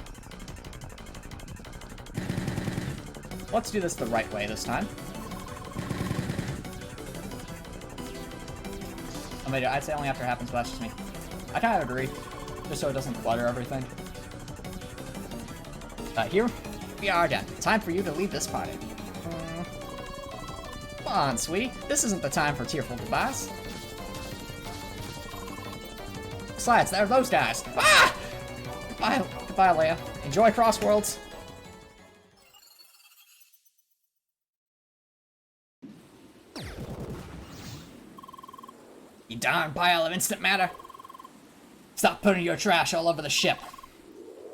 Let's do this the right way this time. I'd say only after it happens, but that's just me. I kind of agree, just so it doesn't clutter everything. Here we are again. Time for you to leave this party. Come on, sweetie. This isn't the time for tearful goodbyes. Besides, there are those guys. Ah! Goodbye, Leia. Enjoy Crossworlds. You darn pile of instant matter. Stop putting your trash all over the ship.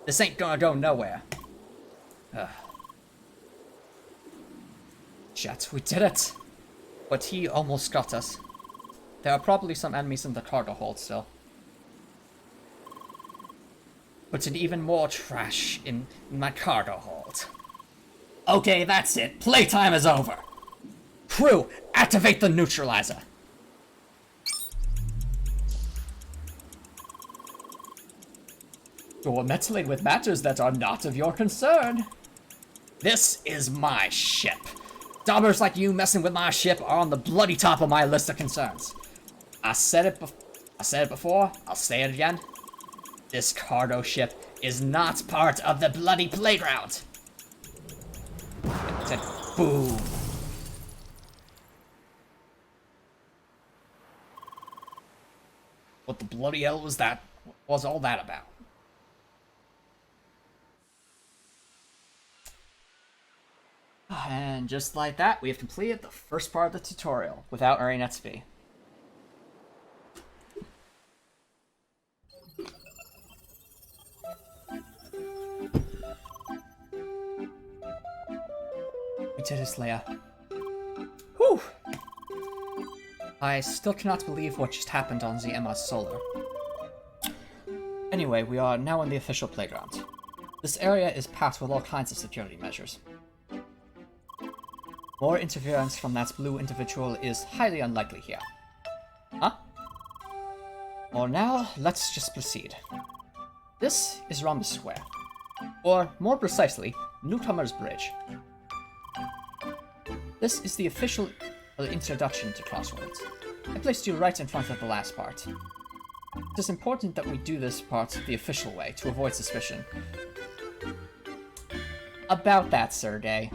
This ain't gonna go nowhere. Shit, we did it. But he almost got us. There are probably some enemies in the cargo hold still. But an even more trash in my cargo hold. Okay, that's it. Playtime is over. Crew, activate the neutralizer. You're meddling with matters that are not of your concern. This is my ship. Daubers like you messing with my ship are on the bloody top of my list of concerns. I said it before, I'll say it again. This cargo ship is not part of the bloody playground. It said boom. What the bloody hell was that? What was all that about? And just like that, we have completed the first part of the tutorial without earning XP. We did this, Leia. Whew! I still cannot believe what just happened on the Emma Solar. Anyway, we are now in the official playground. This area is packed with all kinds of security measures. More interference from that blue individual is highly unlikely here. Huh? Well, now, let's just proceed. This is Rhombus Square. Or, more precisely, Newcomer's Bridge. This is the official introduction to Crossworlds. I placed you right in front of the last part. It is important that we do this part the official way to avoid suspicion. About that, Sergey.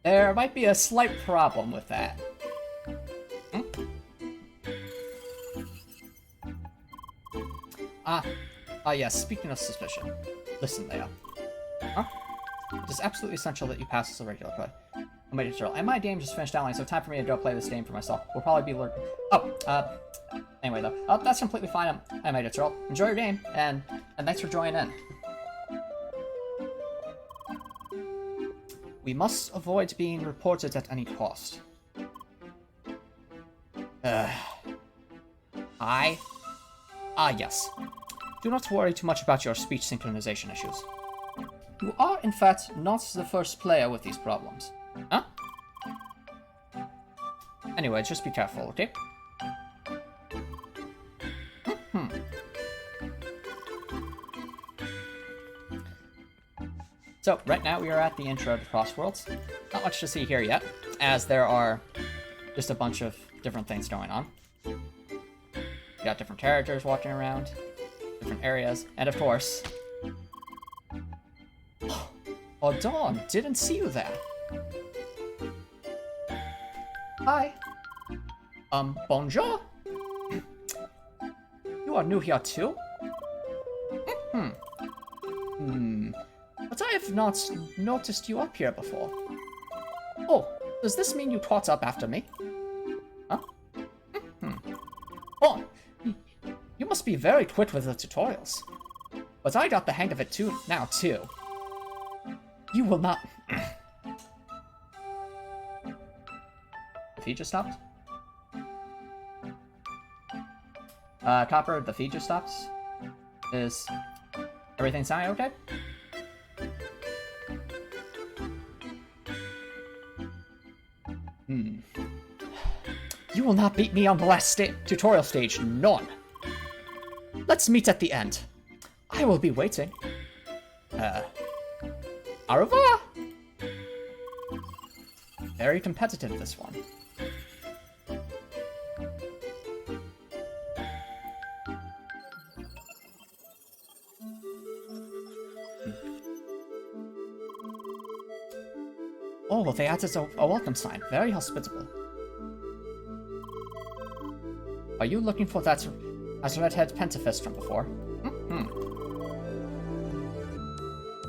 There might be a slight problem with that. Yes, speaking of suspicion. Listen, Leia. Huh? It is absolutely essential that you pass this a regular play. And my game just finished outlining, so time for me to go play this game for myself. We'll probably be anyway though. That's completely fine. I'm Major Turtle. Enjoy your game, and thanks for joining in. We must avoid being reported at any cost. Yes. do not worry too much about your speech synchronization issues. You are, in fact, not the first player with these problems. Huh? Anyway, just be careful, okay? So, right now we are at the intro to Crossworlds. Not much to see here yet, as there are just a bunch of different things going on. You got different characters walking around, different areas, and of course... Oh, Dawn! Didn't see you there! Hi! Bonjour? You are new here too? But I have not noticed you up here before. Oh, does this mean you caught up after me? Huh? Oh, you must be very quick with the tutorials. But I got the hang of it too too. You will not... The feed just stopped? Copper, the feed just stops? Is everything sounding okay? You will not beat me on the last tutorial stage, none. Let's meet at the end. I will be waiting. Au revoir! Very competitive, this one. Oh, well, they added a welcome sign. Very hospitable. Are you looking for that redhead pentafist from before?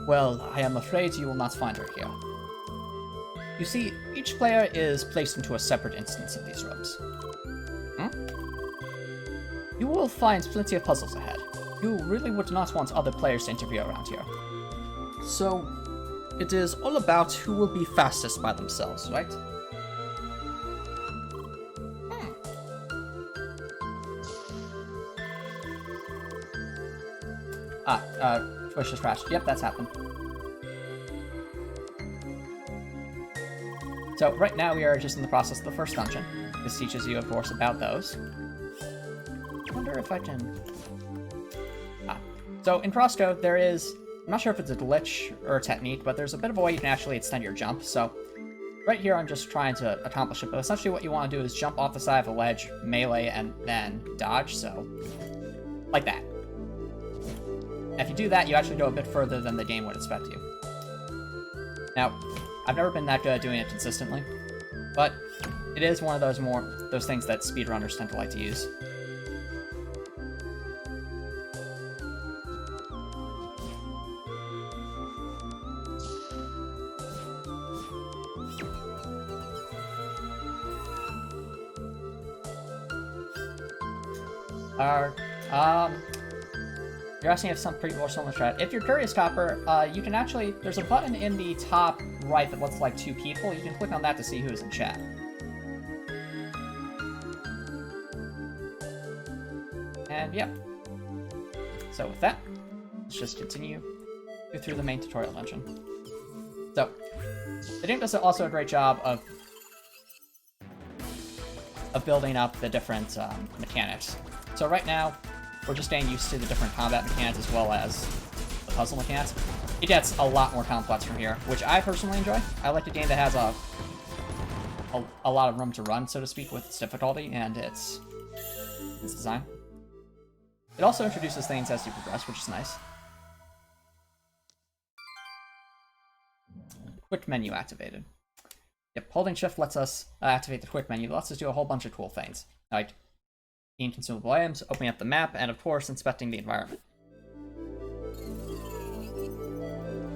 Well, I am afraid you will not find her here. You see, each player is placed into a separate instance of these rooms. You will find plenty of puzzles ahead. You really would not want other players to interview around here. So, it is all about who will be fastest by themselves, right? Twitch just crashed. Yep, that's happened. So, right now we are just in the process of the first dungeon. This teaches you, of course, about those. I wonder if I can... So, in CrossCode, there is... I'm not sure if it's a glitch or a technique, but there's a bit of a way you can actually extend your jump. So, right here I'm just trying to accomplish it, but essentially what you want to do is jump off the side of a ledge, melee, and then dodge, so... like that. If you do that, you actually go a bit further than the game would expect you. Now, I've never been that good at doing it consistently, but it is one of those things that speedrunners tend to like to use. You're asking if some people are still in the chat. If you're curious, Copper, you can actually... There's a button in the top right that looks like two people. You can click on that to see who's in chat. And, yep. So with that, let's just continue through the main tutorial dungeon. So, the game does also a great job of building up the different mechanics. So right now, we're just getting used to the different combat mechanics as well as the puzzle mechanics. It gets a lot more complex from here, which I personally enjoy. I like a game that has a lot of room to run, so to speak, with its difficulty and its design. It also introduces things as you progress, which is nice. Quick menu activated. Yep, holding shift lets us activate the quick menu. It lets us do a whole bunch of cool things, like gain consumable items, opening up the map, and of course, inspecting the environment.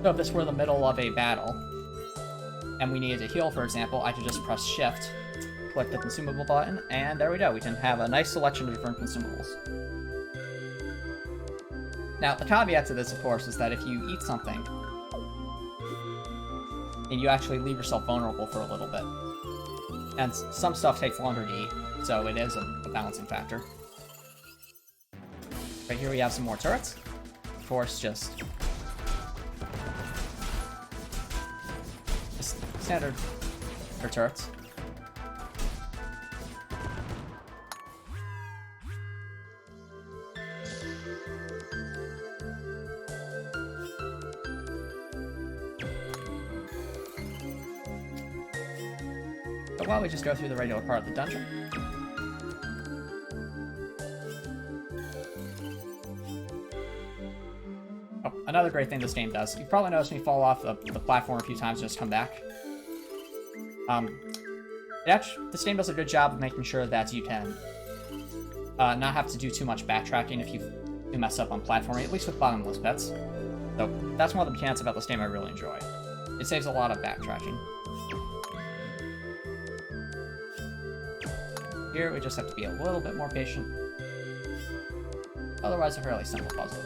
So if this were the middle of a battle, and we needed to heal, for example, I could just press shift, click the consumable button, and there we go. We can have a nice selection of different consumables. Now, the caveat to this, of course, is that if you eat something, and you actually leave yourself vulnerable for a little bit. And some stuff takes longer to eat, so it is a balancing factor. Right here we have some more turrets. Of course, just standard for turrets. So while we just go through the regular part of the dungeon. Oh, another great thing this game does. You've probably noticed me fall off the platform a few times and just come back. This game does a good job of making sure that you can not have to do too much backtracking if you mess up on platforming, at least with bottomless pits. So that's one of the mechanics about this game I really enjoy. It saves a lot of backtracking. Here, we just have to be a little bit more patient. Otherwise, a fairly simple puzzle.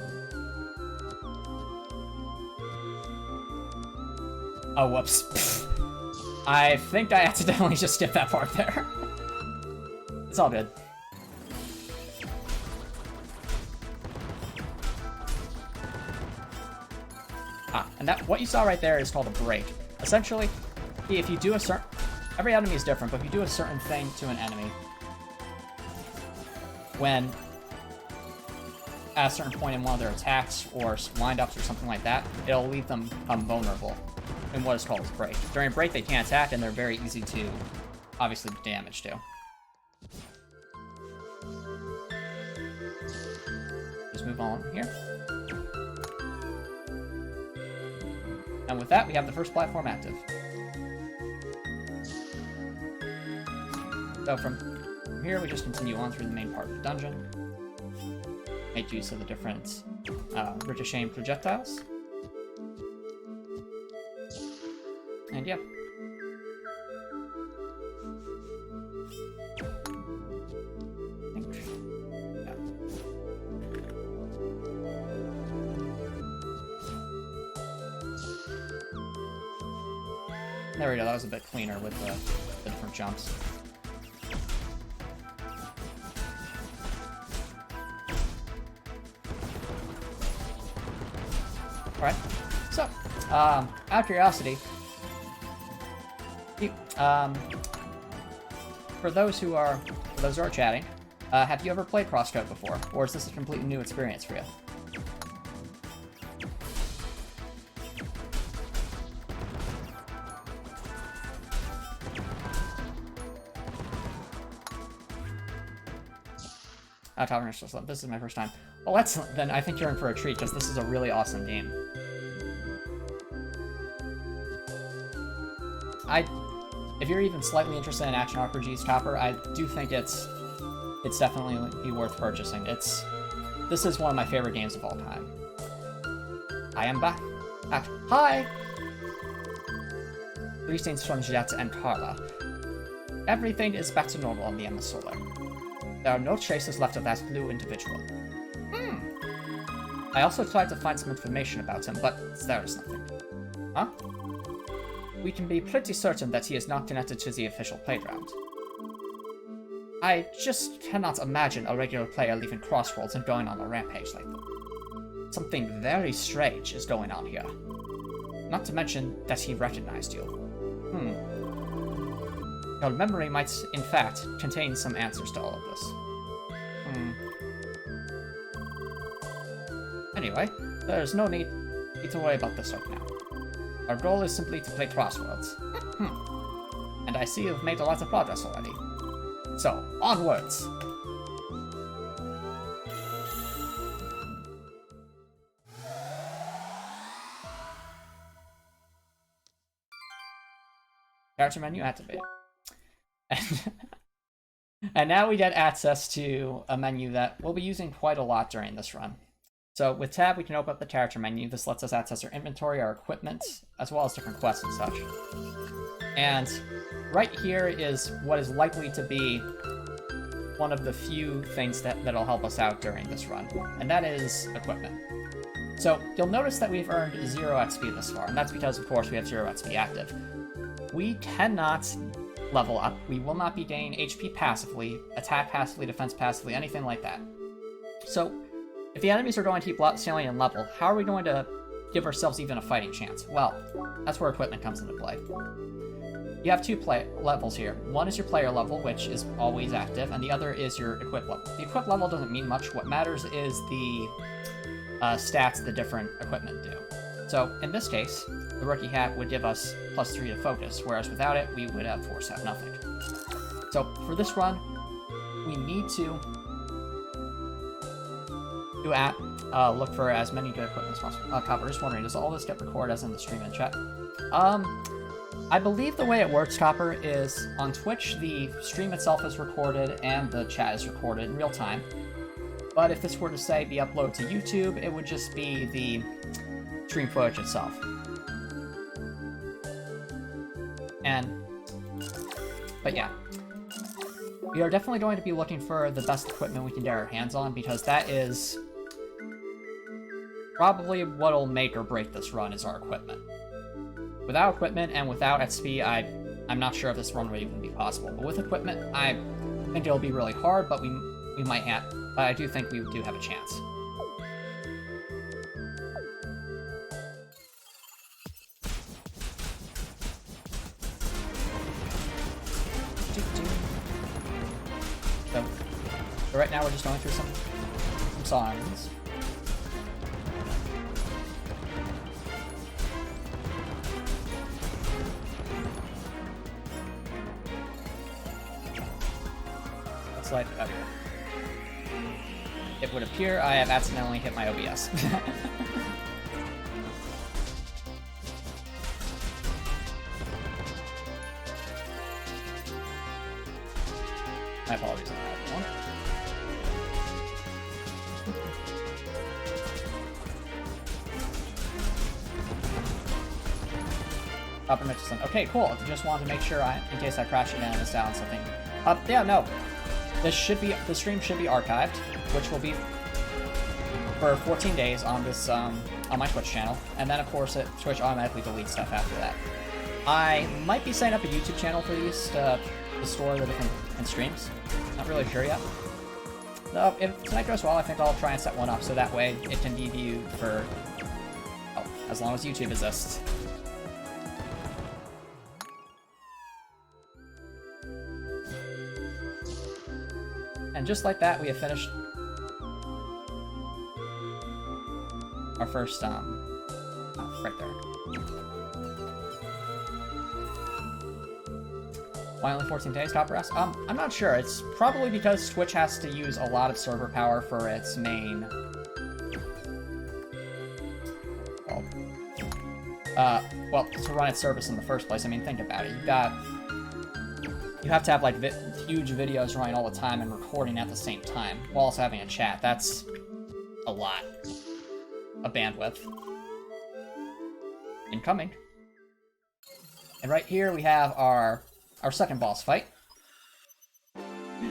Oh, whoops. I think I accidentally just skipped that part there. It's all good. And what you saw right there is called a break. Essentially, if you do a certain... Every enemy is different, but if you do a certain thing to an enemy, when at a certain point in one of their attacks or wind-ups or something like that, it'll leave them vulnerable in what is called a break. During a break, they can't attack, and they're very easy to, obviously, damage to. Just move on here. And with that, we have the first platform active. So from here, we just continue on through the main part of the dungeon. Make use of the different ricocheting projectiles. And yeah. There we go, that was a bit cleaner with the different jumps. Alright, so, out of curiosity, for those who are chatting, have you ever played CrossCode before, or is this a completely new experience for you? This is my first time. Well, then I think you're in for a treat, because this is a really awesome game. If you're even slightly interested in action RPGs, Copper, I do think it's definitely worth purchasing. This is one of my favorite games of all time. I am back. Hi! Greetings from Jet and Carla. Everything is back to normal on the Emma Solar. There are no traces left of that blue individual. I also tried to find some information about him, but there is nothing. Huh? We can be pretty certain that he is not connected to the official playground. I just cannot imagine a regular player leaving Crossroads and going on a rampage like that. Something very strange is going on here. Not to mention that he recognized you. Your memory might, in fact, contain some answers to all of this. Anyway, there's no need to worry about this right now. Our goal is simply to play Crossroads. And I see you've made a lot of progress already. So, onwards! Character menu activated. And now we get access to a menu that we'll be using quite a lot during this run. So with tab, we can open up the character menu. This lets us access our inventory, our equipment, as well as different quests and such. And right here is what is likely to be one of the few things that'll help us out during this run, and that is equipment. So you'll notice that we've earned 0 XP this far, and that's because, of course, we have 0 XP active. We cannot level up. We will not be gaining HP passively, attack passively, defense passively, anything like that. So if the enemies are going to keep scaling in level, how are we going to give ourselves even a fighting chance? Well, that's where equipment comes into play. You have two levels here. One is your player level, which is always active, and the other is your equip level. The equip level doesn't mean much. What matters is the stats the different equipment do. So, in this case, the rookie hat would give us +3 to focus, whereas without it, we would have force have nothing. So, for this run, we need to look for as many good equipment as possible. Copper, just wondering, does all this get recorded as in the stream and chat? I believe the way it works, Copper, is on Twitch, the stream itself is recorded and the chat is recorded in real time. But if this were to, say, be uploaded to YouTube, it would just be the stream footage itself. But yeah. We are definitely going to be looking for the best equipment we can get our hands on, because that is probably what'll make or break this run, is our equipment. Without equipment and without XP, I'm not sure if this run would even be possible. But with equipment, I think it'll be really hard, but we might have. But I do think we do have a chance. So right now we're just going through some songs. Slide up here. It would appear I have accidentally hit my OBS. My apologies on that one. Upper Mitchison. Okay, cool. Just wanted to make sure in case I crash again and missed out on something. Yeah, no. The stream should be archived, which will be for 14 days on this on my Twitch channel, and then of course Twitch automatically deletes stuff after that. I might be setting up a YouTube channel for these to store the different streams. Not really sure yet. So if tonight goes well, I think I'll try and set one up so that way it can be viewed for as long as YouTube exists. And just like that, we have finished our first, right there. Why only 14 days, Copper asks? I'm not sure. It's probably because Twitch has to use a lot of server power for its main... well, to run its service in the first place. I mean, think about it. You have to have, like, huge videos running all the time and recording at the same time, while also having a chat. That's a lot of bandwidth. Incoming. And right here we have our second boss fight.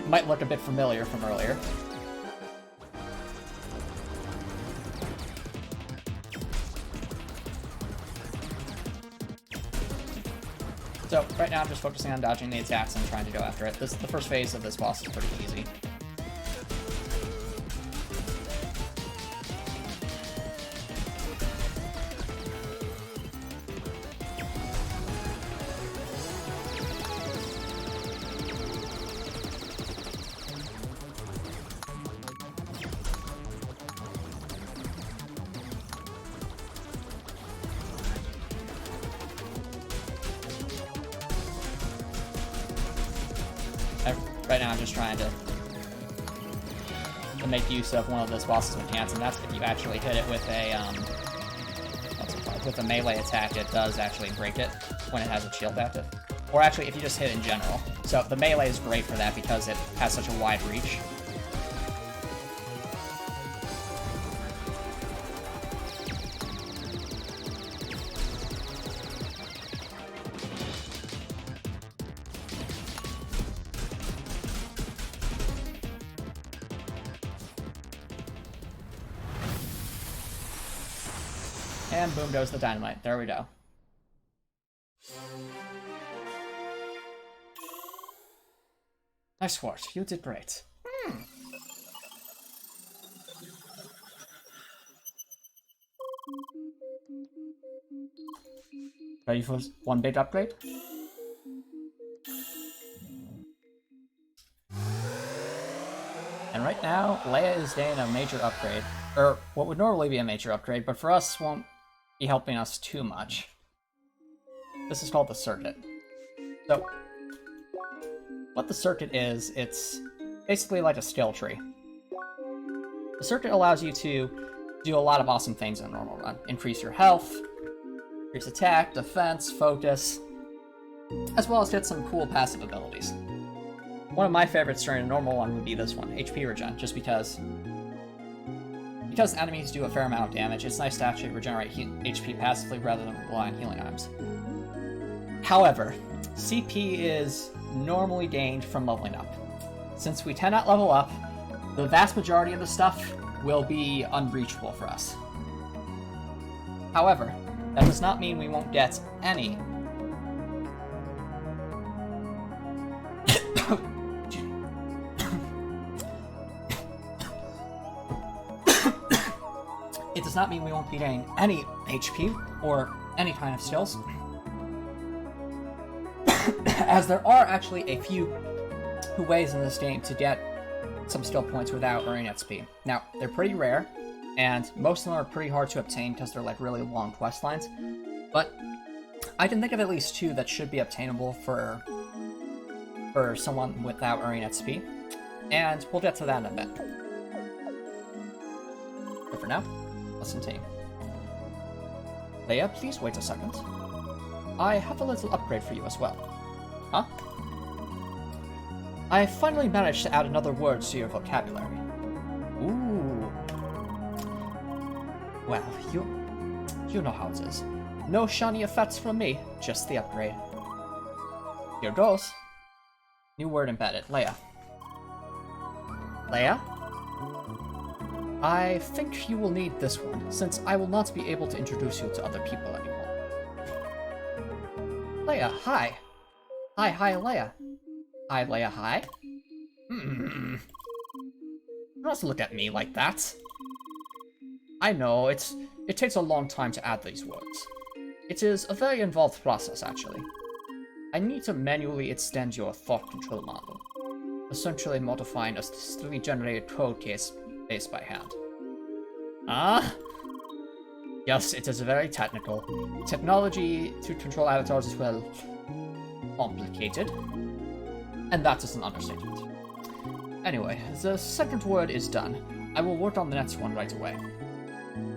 Might look a bit familiar from earlier. So, right now I'm just focusing on dodging the attacks and trying to go after it. The first phase of this boss is pretty easy. Right now I'm just trying to make use of one of this boss's mechanics, and that's if you actually hit it with a with a melee attack, it does actually break it when it has a shield active. Or actually, if you just hit in general. So the melee is great for that because it has such a wide reach. And boom goes the dynamite. There we go. Nice work. You did great. Ready for one big upgrade? And right now, Leia is getting a major upgrade. Or what would normally be a major upgrade, but for us won't be helping us too much. This is called the circuit. So, what the circuit is, it's basically like a skill tree. The circuit allows you to do a lot of awesome things in a normal run. Increase your health, increase attack, defense, focus, as well as get some cool passive abilities. One of my favorites during a normal one would be this one, HP regen, just because enemies do a fair amount of damage, it's nice to actually regenerate HP passively rather than rely on healing items. However, CP is normally gained from leveling up. Since we cannot level up, the vast majority of the stuff will be unreachable for us. However, that does not mean we won't get any it does not mean we won't be getting any HP or any kind of skills, as there are actually a few ways in this game to get some skill points without earning XP. Now, they're pretty rare, and most of them are pretty hard to obtain because they're like really long quest lines, but I can think of at least two that should be obtainable for someone without earning XP, and we'll get to that in a bit. But for now, let's continue. Leia, please wait a second. I have a little upgrade for you as well. Huh? I finally managed to add another word to your vocabulary. Ooh. Well, you know how it is. No shiny effects from me, just the upgrade. Here goes. New word embedded. Leia. Leia? I think you will need this one, since I will not be able to introduce you to other people anymore. Leia, hi. Hi, Leia. Hi, Leia, hi. Don't look at me like that. I know, it takes a long time to add these words. It is a very involved process, actually. I need to manually extend your thought control model, essentially modifying a still generated code case base by hand. Ah? Yes, it is very technical. Technology to control avatars is, well, complicated. And that is an understatement. Anyway, the second word is done. I will work on the next one right away.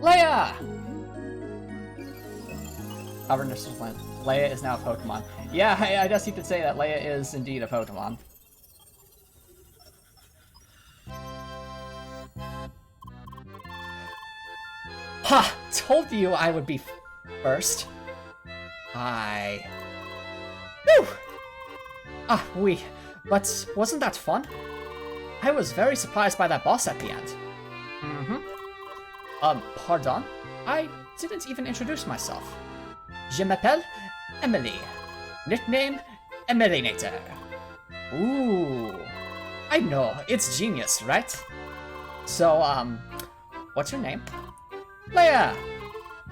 Leia! Leia is now a Pokemon. Yeah, I guess you could say that Leia is indeed a Pokemon. Ha! Told you I would be first. Whew! But wasn't that fun? I was very surprised by that boss at the end. Pardon? I didn't even introduce myself. Je m'appelle Emily. Nickname, Emilinator. Ooh. I know, it's genius, right? So, what's your name? Leia!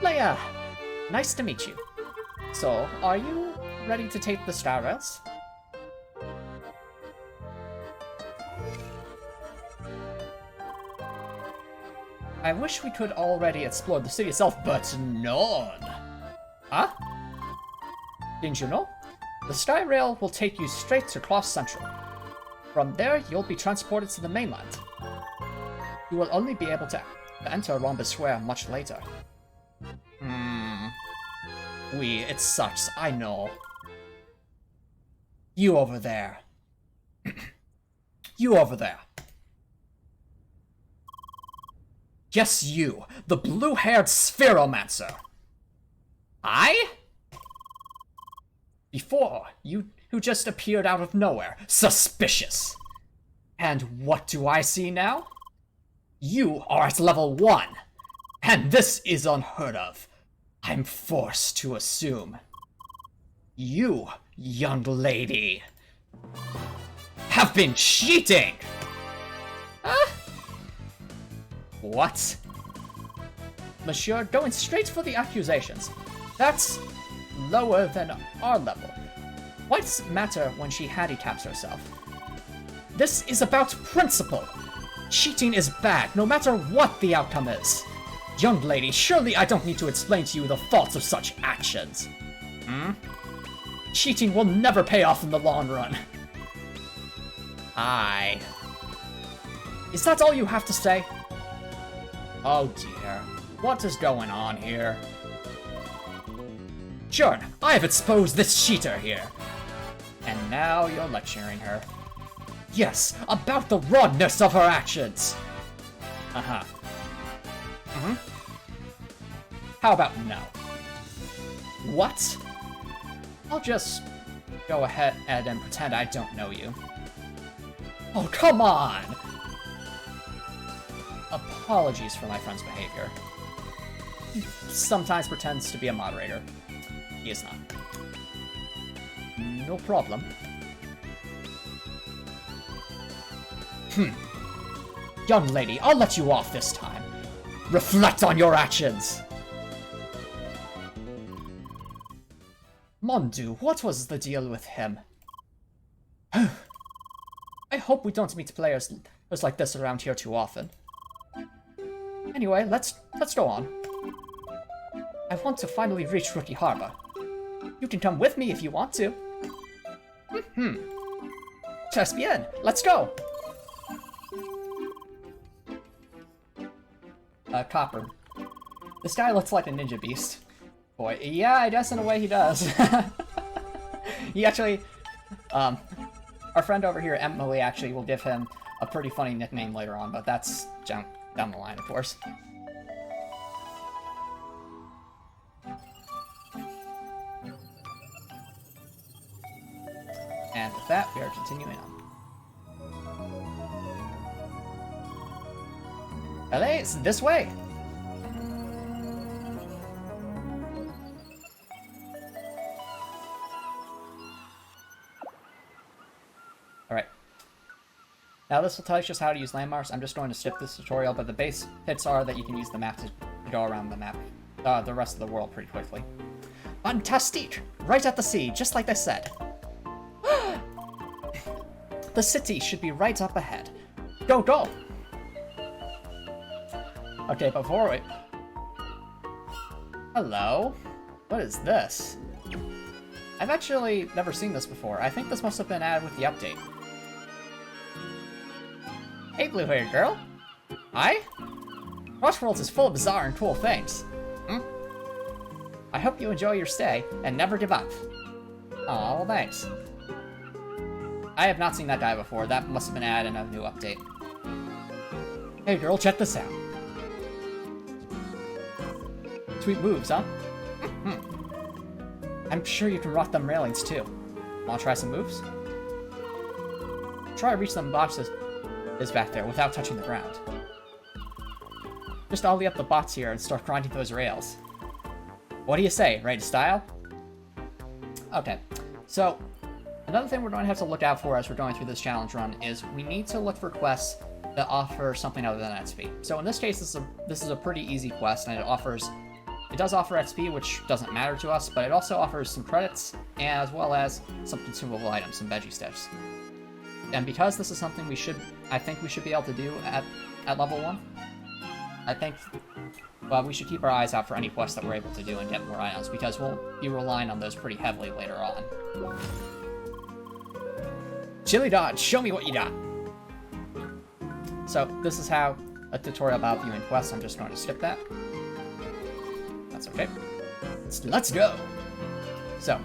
Leia! Nice to meet you. So, are you ready to take the Star Rails? I wish we could already explore the city itself, but none. Huh? Didn't you know? The Sky Rail will take you straight to Cross Central. From there, you'll be transported to the mainland. You will only be able to enter Rhombus Square much later. It sucks, I know. You over there. You over there. Yes, you, the blue-haired Spheromancer. I? Before, you who just appeared out of nowhere. Suspicious. And what do I see now? You are at level 1. And this is unheard of. I'm forced to assume. You, young lady, have been cheating! Huh? What? monsieur, going straight for the accusations. That's lower than our level. Why does it matter when she handicaps herself? This is about principle. Cheating is bad, no matter what the outcome is. Young lady, surely I don't need to explain to you the faults of such actions. Cheating will never pay off in the long run. Aye. Is that all you have to say? Oh dear, what is going on here? Sure, I have exposed this cheater here. And now you're lecturing her. Yes, about the rawness of her actions. Uh-huh. How about no? What? I'll just go ahead and pretend I don't know you. Oh, come on! Apologies for my friend's behavior. He sometimes pretends to be a moderator. He is not. No problem. Young lady, I'll let you off this time. Reflect on your actions! Mondu, what was the deal with him? I hope we don't meet players like this around here too often. Anyway, let's go on. I want to finally reach Rookie Harbor. You can come with me if you want to. Très bien, let's go! Copper. This guy looks like a ninja beast. Boy, yeah, I guess in a way he does. He actually, our friend over here, Emily, actually will give him a pretty funny nickname later on, but that's down the line, of course. And with that, we are continuing on. LA, it's this way! Alright. Now this will tell you just how to use landmarks. I'm just going to skip this tutorial, but the base hits are that you can use the map to go around the map, the rest of the world pretty quickly. Fantastic! Right at the sea, just like they said. The city should be right up ahead. Go, go! Okay, before we... Hello? What is this? I've actually never seen this before. I think this must have been added with the update. Hey, blue-haired girl. Hi? Crossworlds is full of bizarre and cool things. I hope you enjoy your stay and never give up. Aw, well thanks. I have not seen that guy before. That must have been added in a new update. Hey girl, check this out. Sweet moves, huh? I'm sure you can rock them railings too. Wanna try some moves? Try to reach them boxes is back there without touching the ground. Just ollie up the box here and start grinding those rails. What do you say? Ready to style? Okay, so another thing we're going to have to look out for as we're going through this challenge run is we need to look for quests that offer something other than XP. So in this case, this is a pretty easy quest, and it does offer XP, which doesn't matter to us, but it also offers some credits, as well as some consumable items, some veggie sticks. And because this is something I think we should be able to do at level 1, I think we should keep our eyes out for any quests that we're able to do and get more items, because we'll be relying on those pretty heavily later on. Chili Dodge, show me what you got! So, this is how a tutorial about viewing quests. I'm just going to skip that. That's okay. Let's go! So.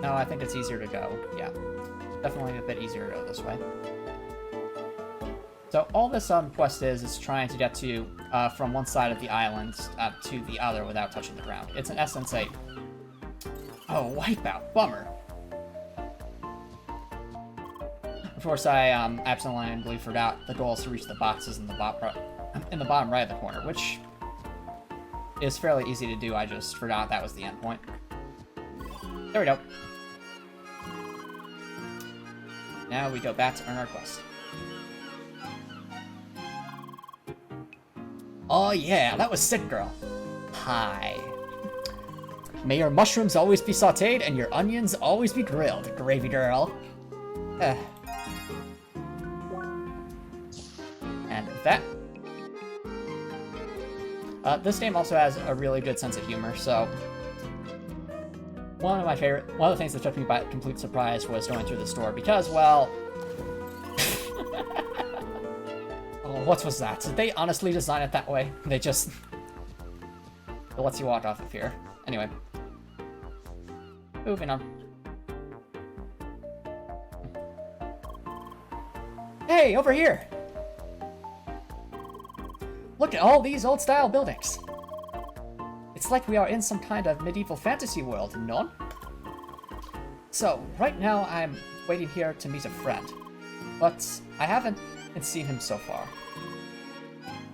I think it's easier to go. Yeah. Definitely a bit easier to go this way. So, all this quest is trying to get to, from one side of the island to the other without touching the ground. It's in essence a... Oh, wipeout. Bummer. Of course, I absolutely forgot the goal is to reach the boxes in the bottom right of the corner, which is fairly easy to do. I just forgot that was the end point. There we go. Now we go back to earn our quest. Oh yeah, that was sick, girl. Hi. May your mushrooms always be sauteed and your onions always be grilled, gravy girl. And that. This game also has a really good sense of humor, so one of the things that took me by complete surprise was going through the store because, well, oh, what was that? Did they honestly design it that way? They just, it lets you walk off of here. Anyway, moving on. Hey, over here! Look at all these old-style buildings. It's like we are in some kind of medieval fantasy world, non? So, right now I'm waiting here to meet a friend, but I haven't seen him so far.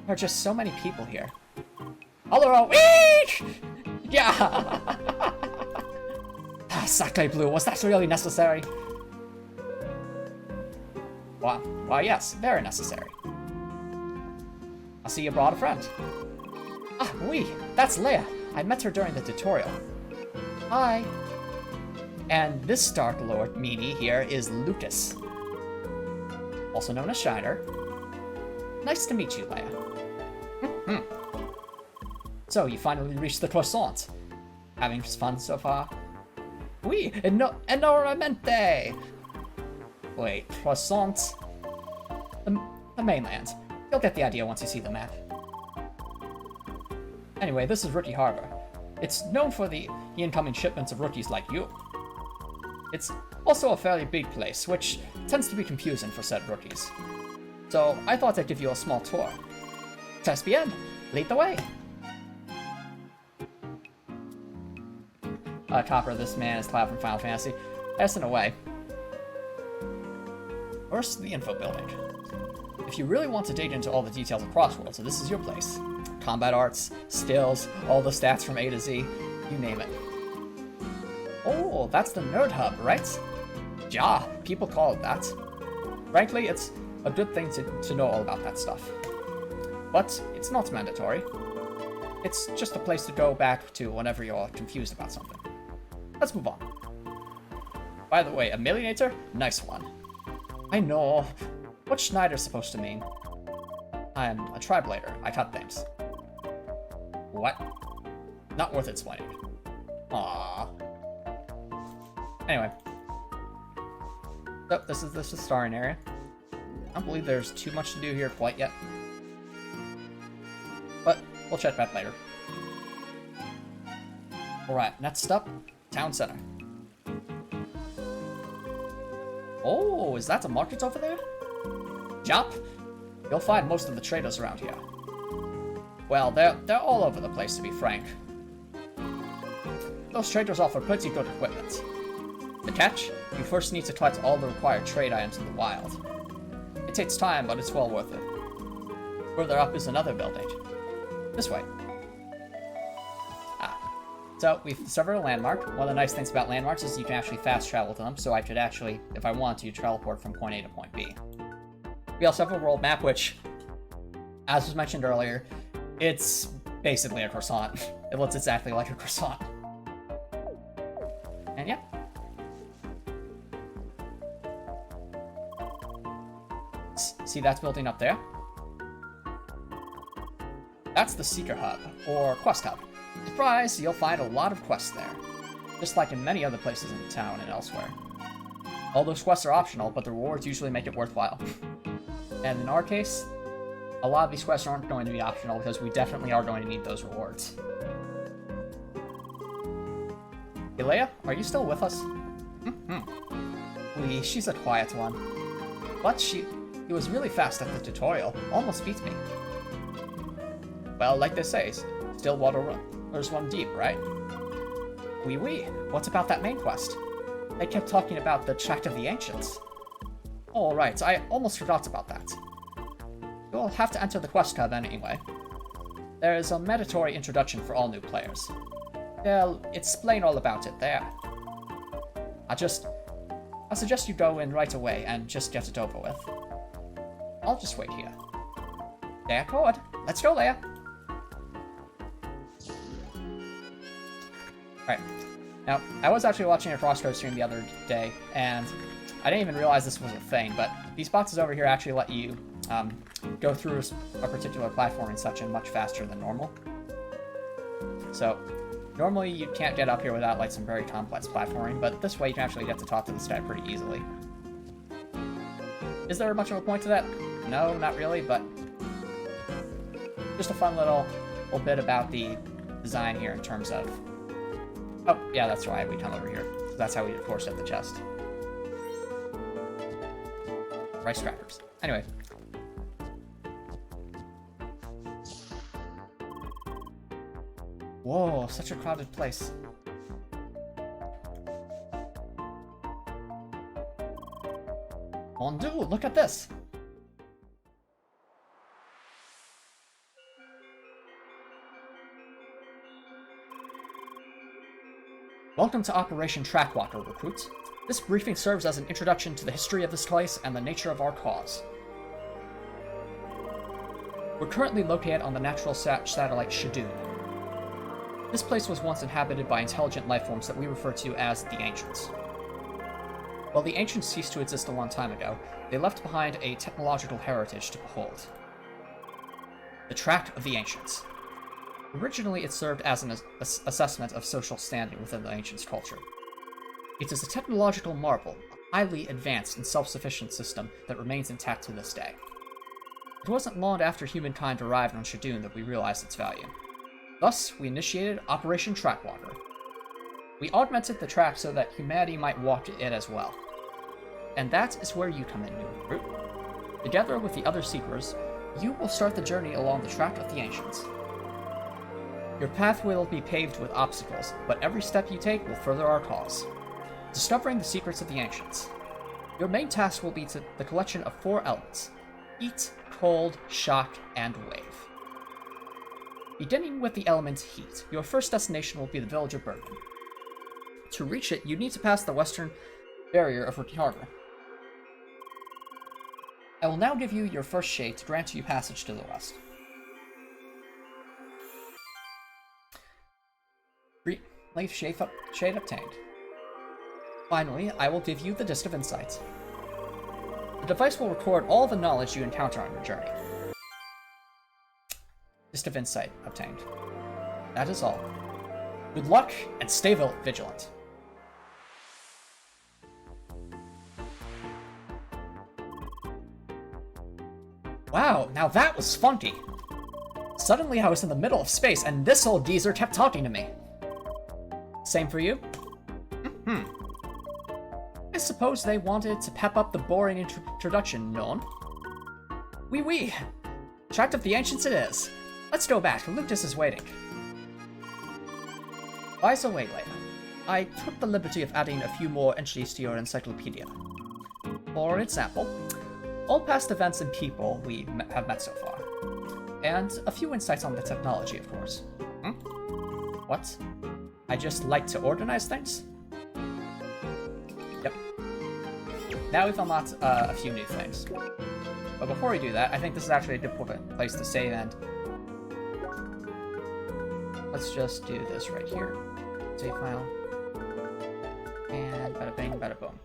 There are just so many people here. Hello, yeah! Sacre bleu, was that really necessary? Why yes, very necessary. I see you brought a friend. Ah, oui, that's Leia. I met her during the tutorial. Hi. And this Dark Lord meanie here is Lucas, also known as Shiner. Nice to meet you, Leia. So, you finally reached the croissant. Having fun so far? Oui, enormemente! Wait, croissant? The mainland. You'll get the idea once you see the map. Anyway, this is Rookie Harbor. It's known for the incoming shipments of rookies like you. It's also a fairly big place, which tends to be confusing for said rookies. So I thought I'd give you a small tour. Test bien, lead the way. Copper, this man is Cloud from Final Fantasy. Yes, in a way. First, the info building. If you really want to dig into all the details of Crossworld, so this is your place. Combat arts, stills, all the stats from A to Z, you name it. Oh, that's the Nerd Hub, right? Yeah, people call it that. Frankly, it's a good thing to know all about that stuff. But it's not mandatory. It's just a place to go back to whenever you're confused about something. Let's move on. By the way, a millionator? Nice one. I know. What's Schneider supposed to mean? I'm a tri-blader. I cut things. What? Not worth explaining. Aww. Anyway. So, this is the starring area. I don't believe there's too much to do here quite yet. But, we'll check back later. Alright, next up, Town Center. Oh, is that the market over there? Jump! You'll find most of the traders around here. Well, they're all over the place, to be frank. Those traders offer pretty good equipment. The catch? You first need to collect all the required trade items in the wild. It takes time, but it's well worth it. Further up is another building. This way. So, we've discovered a landmark. One of the nice things about landmarks is you can actually fast travel to them, so I could actually, if I want to, teleport from point A to point B. We also have a world map, which, as was mentioned earlier, it's basically a croissant. It looks exactly like a croissant. And yeah. See that building up there? That's the Seeker Hub, or Quest Hub. Surprise, you'll find a lot of quests there, just like in many other places in town and elsewhere. All those quests are optional, but the rewards usually make it worthwhile. And in our case, a lot of these quests aren't going to be optional because we definitely are going to need those rewards. Hey, Leia, are you still with us? She's a quiet one. But she was really fast at the tutorial, almost beat me. Well, like they say, still water runners run deep, right? Oui. What about that main quest? They kept talking about the Tract of the Ancients. Oh, right, I almost forgot about that. You'll have to enter the quest hub anyway. There is a mandatory introduction for all new players. They'll explain all about it there. I suggest you go in right away and just get it over with. I'll just wait here. There, Cord. Let's go, Leia. Alright. Now, I was actually watching a CrossCode stream the other day, and I didn't even realize this was a thing, but these boxes over here actually let you go through a particular platforming section much faster than normal. So, normally you can't get up here without like some very complex platforming, but this way you can actually get to talk to this guy pretty easily. Is there much of a point to that? No, not really, but just a fun little bit about the design here in terms of... Oh, yeah, that's why we come over here. That's how we, of course, set the chest. Rice crackers. Anyway. Whoa, such a crowded place. Mon Dieu, look at this! Welcome to Operation Trackwalker, recruits. This briefing serves as an introduction to the history of this place and the nature of our cause. We're currently located on the natural satellite Shadoon. This place was once inhabited by intelligent lifeforms that we refer to as the Ancients. While the Ancients ceased to exist a long time ago, they left behind a technological heritage to behold. The Tract of the Ancients. Originally, it served as an assessment of social standing within the Ancients' culture. It is a technological marvel, a highly advanced and self-sufficient system that remains intact to this day. It wasn't long after humankind arrived on Shadoon that we realized its value. Thus, we initiated Operation Trackwalker. We augmented the track so that humanity might walk it as well. And that is where you come in, new recruit. Together with the other Seekers, you will start the journey along the Tract of the Ancients. Your path will be paved with obstacles, but every step you take will further our cause. Discovering the secrets of the Ancients. Your main task will be the collection of 4 elements: heat, cold, shock, and wave. Beginning with the element heat, your first destination will be the village of Bergen. To reach it, you need to pass the western barrier of Rookie Harbor. I will now give you your first shade to grant you passage to the west. Leaf shade obtained. Finally, I will give you the Disc of Insight. The device will record all the knowledge you encounter on your journey. Disc of Insight obtained. That is all. Good luck, and stay vigilant. Wow, now that was funky! Suddenly I was in the middle of space, and this old geezer kept talking to me. Same for you? I suppose they wanted to pep up the boring introduction, non? Oui. Tract of the Ancients it is. Let's go back, Lucas is waiting. By the way, Leia, I took the liberty of adding a few more entries to your encyclopedia. For example, all past events and people we have met so far. And a few insights on the technology, of course. What? I just like to organize things? Yep. Now we've unlocked a few new things. But before we do that, I think this is actually a good place to save, and let's just do this right here. Save file. And bada bing, bada boom.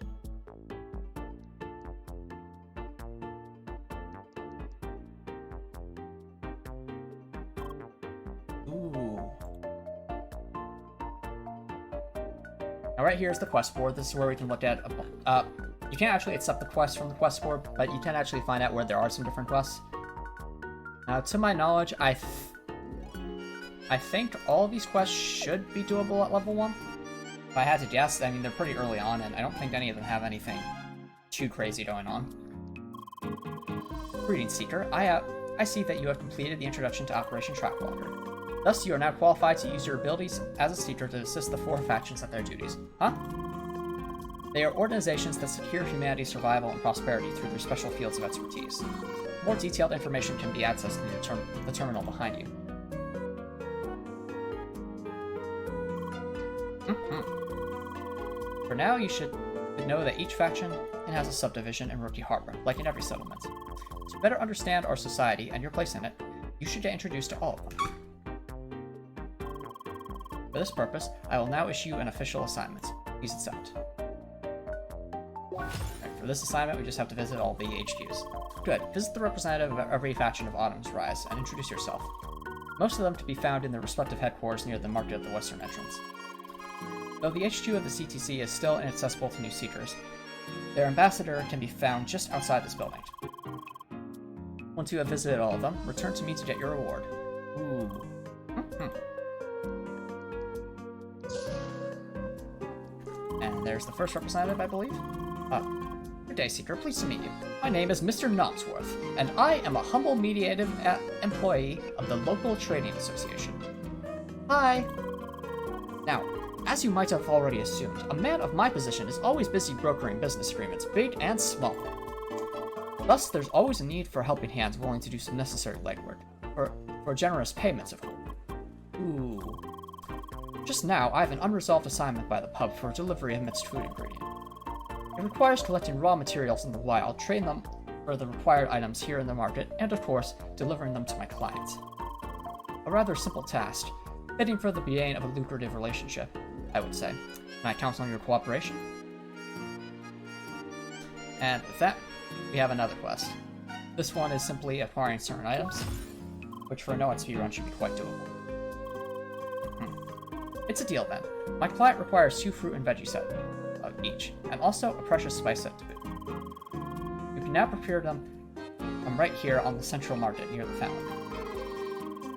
Now right here is the quest board. This is where we can look at, you can't actually accept the quest from the quest board, but you can actually find out where there are some different quests. Now, to my knowledge, I think all of these quests should be doable at level 1. If I had to guess, I mean, they're pretty early on, and I don't think any of them have anything too crazy going on. Greetings, Seeker. I see that you have completed the introduction to Operation Trackwalker. Thus, you are now qualified to use your abilities as a Seeker to assist the 4 factions at their duties. Huh? They are organizations that secure humanity's survival and prosperity through their special fields of expertise. More detailed information can be accessed in the terminal behind you. For now, you should know that each faction has a subdivision in Rookie Harbor, like in every settlement. To better understand our society and your place in it, you should get introduced to all of them. For this purpose, I will now issue an official assignment. Please accept. Right, for this assignment, we just have to visit all the HQs. Good. Visit the representative of every faction of Autumn's Rise and introduce yourself. Most of them to be found in their respective headquarters near the market at the western entrance. Though the HQ of the CTC is still inaccessible to new seekers, their ambassador can be found just outside this building. Once you have visited all of them, return to me to get your reward. Ooh. And there's the first representative, I believe. Good day, Seeker. Pleased to meet you. My name is Mr. Knobsworth, and I am a humble mediative employee of the local trading association. Hi! Now, as you might have already assumed, a man of my position is always busy brokering business agreements, big and small. Thus, there's always a need for helping hands willing to do some necessary legwork, for generous payments, of course. Ooh. Just now, I have an unresolved assignment by the pub for delivery of mixed food ingredient. It requires collecting raw materials in the wild, trading them for the required items here in the market, and of course, delivering them to my client. A rather simple task, fitting for the beginning of a lucrative relationship, I would say. Can I count on your cooperation? And with that, we have another quest. This one is simply acquiring certain items, which for a no speedrun should be quite doable. It's a deal then. My client requires 2 fruit and veggie sets each, and also a precious spice set to boot. You can now procure them from right here on the central market near the fountain.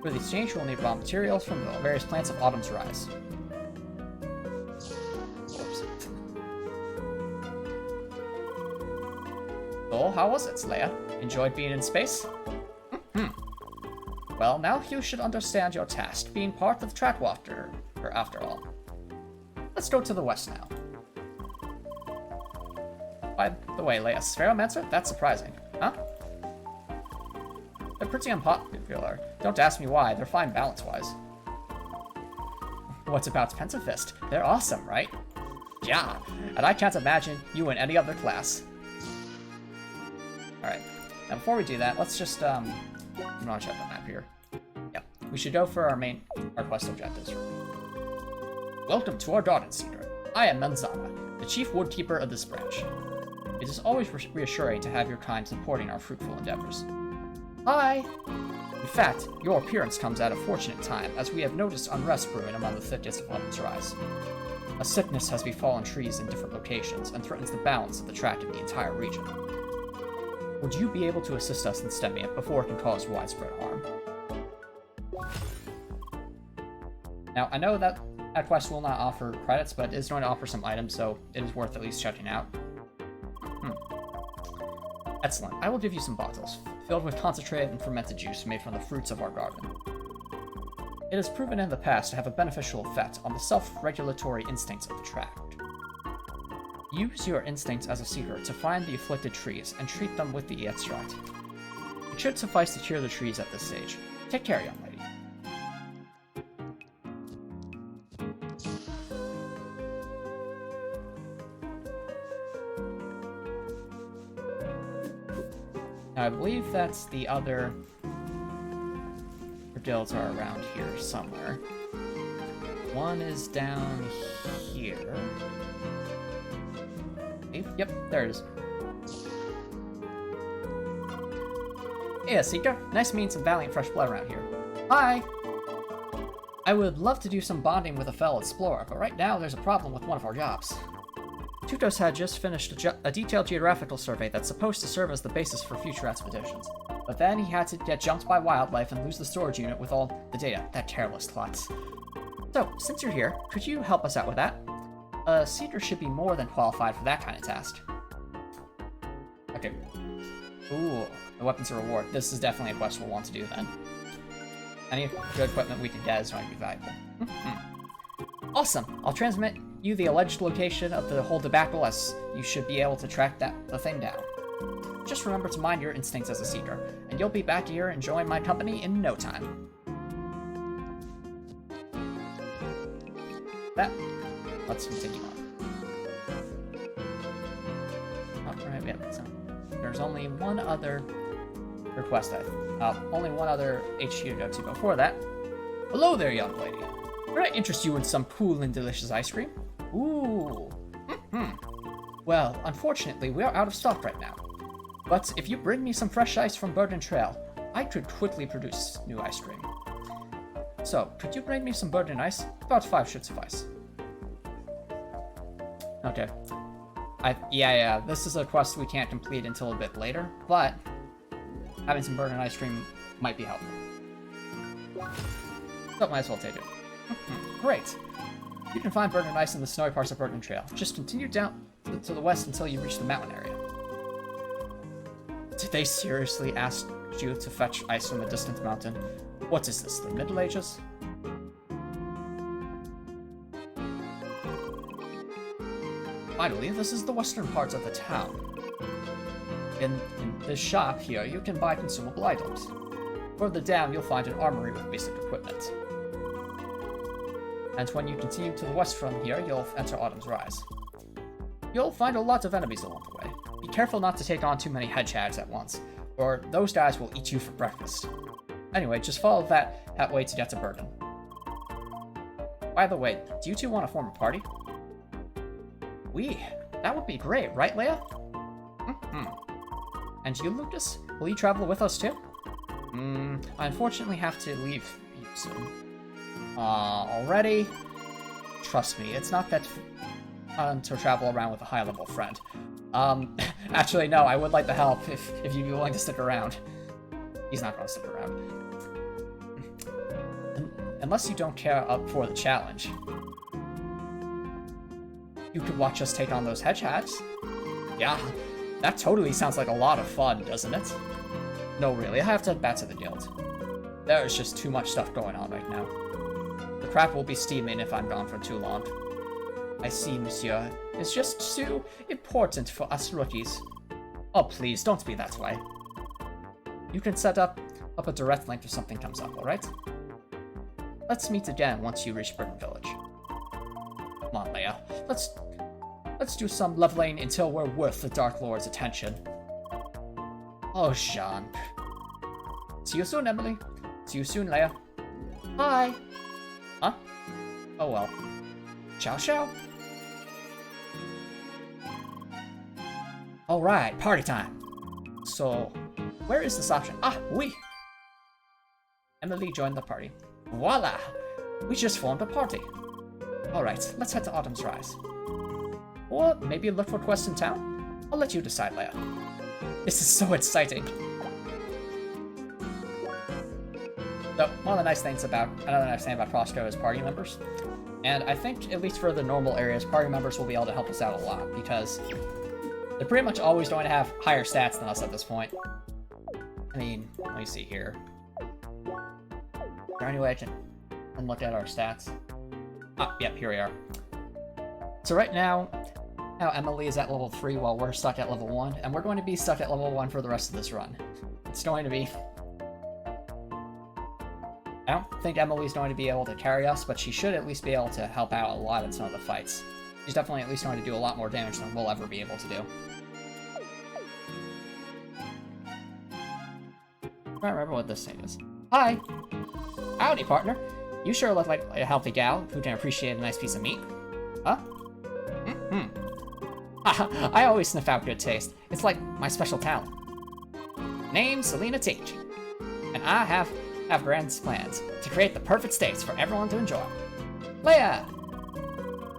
For the exchange, we'll need raw materials from the various plants of Autumn's Rise. Whoops. So, how was it, Leia? Enjoyed being in space? Well, now you should understand your task, being part of Tratwater, after all. Let's go to the west now. By the way, Leia, Spheromancer? That's surprising. Huh? They're pretty unpopular. Don't ask me why, they're fine balance-wise. What's about Pentafist? They're awesome, right? Yeah, and I can't imagine you in any other class. Alright, now before we do that, let's just, I'm gonna check the map here. Yeah, we should go for our quest objectives. Welcome to our garden, Seeker. I am Manzana, the chief woodkeeper of this branch. It is always reassuring to have your kind supporting our fruitful endeavors. Hi! In fact, your appearance comes at a fortunate time, as we have noticed unrest brewing among the thickets of Autumn's Rise. A sickness has befallen trees in different locations and threatens the balance of the tract of the entire region. Would you be able to assist us in stemming it before it can cause widespread harm? Now, I know that quest will not offer credits, but it is going to offer some items, so it is worth at least checking out. Excellent. I will give you some bottles, filled with concentrated and fermented juice made from the fruits of our garden. It has proven in the past to have a beneficial effect on the self-regulatory instincts of the tract. Use your instincts as a seeker to find the afflicted trees and treat them with the extract. It should suffice to cure the trees at this stage. Take care, young lady. Now, I believe that's the other guilds are around here somewhere. One is down here. Yep, there it is. Hey, Seeker. Nice meeting some valiant fresh blood around here. Hi! I would love to do some bonding with a fellow explorer, but right now there's a problem with one of our jobs. Tutos had just finished a detailed geographical survey that's supposed to serve as the basis for future expeditions. But then he had to get jumped by wildlife and lose the storage unit with all the data. That careless klutz. So, since you're here, could you help us out with that? A seeker should be more than qualified for that kind of task. Okay. Ooh, the weapons are reward. This is definitely a quest we'll want to do then. Any good equipment we can get is going to be valuable. Awesome! I'll transmit you the alleged location of the whole debacle, as you should be able to track the thing down. Just remember to mind your instincts as a seeker, and you'll be back here enjoying my company in no time. Let's continue on. Alright, yeah, so there's only one other request only one other HQ to go to. Before that, hello there, young lady. Could I interest you in some cool and delicious ice cream? Ooh. Well, unfortunately, we are out of stock right now. But if you bring me some fresh ice from Burden Trail, I could quickly produce new ice cream. So, could you bring me some Burden ice? About 5 should suffice. Okay. Yeah, this is a quest we can't complete until a bit later, but having some Burden ice cream might be helpful. So, might as well take it. Great. You can find Burden ice in the snowy parts of Burden Trail. Just continue down to the west until you reach the mountain area. Did they seriously ask you to fetch ice from a distant mountain? What is this, the Middle Ages? Finally, this is the western part of the town. In this shop here, you can buy consumable items. Further down, you'll find an armory with basic equipment. And when you continue to the west from here, you'll enter Autumn's Rise. You'll find a lot of enemies along the way. Be careful not to take on too many hedgehogs at once, or those guys will eat you for breakfast. Anyway, just follow that way to get to Burden. By the way, do you two want to form a party? That would be great, right, Leia? And you, Lucas? Will you travel with us too? I unfortunately have to leave you soon. Already? Trust me, it's not that fun to travel around with a high-level friend. Actually, no, I would like the help if you'd be willing to stick around. He's not going to stick around. Unless you don't care up for the challenge. You could watch us take on those hedgehogs. Yeah, that totally sounds like a lot of fun, doesn't it? No, really, I have to head back to the guild. There is just too much stuff going on right now. The crap will be steaming if I'm gone for too long. I see, monsieur. It's just too important for us rookies. Oh, please, don't be that way. You can set up a direct link if something comes up, alright? Let's meet again once you reach Burden Village. Come on, Leia. Let's do some leveling until we're worth the Dark Lord's attention. Oh, Jean. See you soon, Emily. See you soon, Leia. Bye. Huh? Oh well. Ciao, ciao. Alright, party time. So, where is this option? Ah, oui. Emily joined the party. Voila! We just formed a party. Alright, let's head to Autumn's Rise. Or maybe look for quests in town? I'll let you decide, Leia. This is so exciting. So, another nice thing about CrossCode is party members. And I think, at least for the normal areas, party members will be able to help us out a lot, because they're pretty much always going to have higher stats than us at this point. I mean, let me see here. Is there any way I can look at our stats? Ah, yep, here we are. So right now Emily is at level 3 while we're stuck at level 1, and we're going to be stuck at level 1 for the rest of this run. It's going to be... I don't think Emily's going to be able to carry us, but she should at least be able to help out a lot in some of the fights. She's definitely at least going to do a lot more damage than we'll ever be able to do. I don't remember what this thing is. Hi! Howdy, partner! You sure look like a healthy gal who can appreciate a nice piece of meat. Huh? I always sniff out good taste. It's like my special talent. Name's Selena Teach, and I have grand plans to create the perfect steaks for everyone to enjoy. Leia!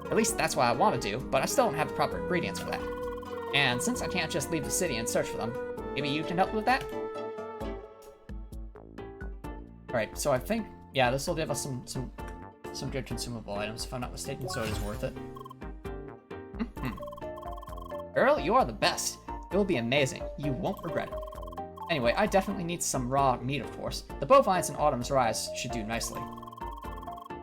At least that's what I want to do, but I still don't have the proper ingredients for that. And since I can't just leave the city and search for them, maybe you can help with that? Alright, so I think, yeah, this will give us some good consumable items. If I'm not mistaken, so it is worth it. Girl, you are the best. It will be amazing. You won't regret it. Anyway, I definitely need some raw meat, of course. The bovines in Autumn's Rise should do nicely.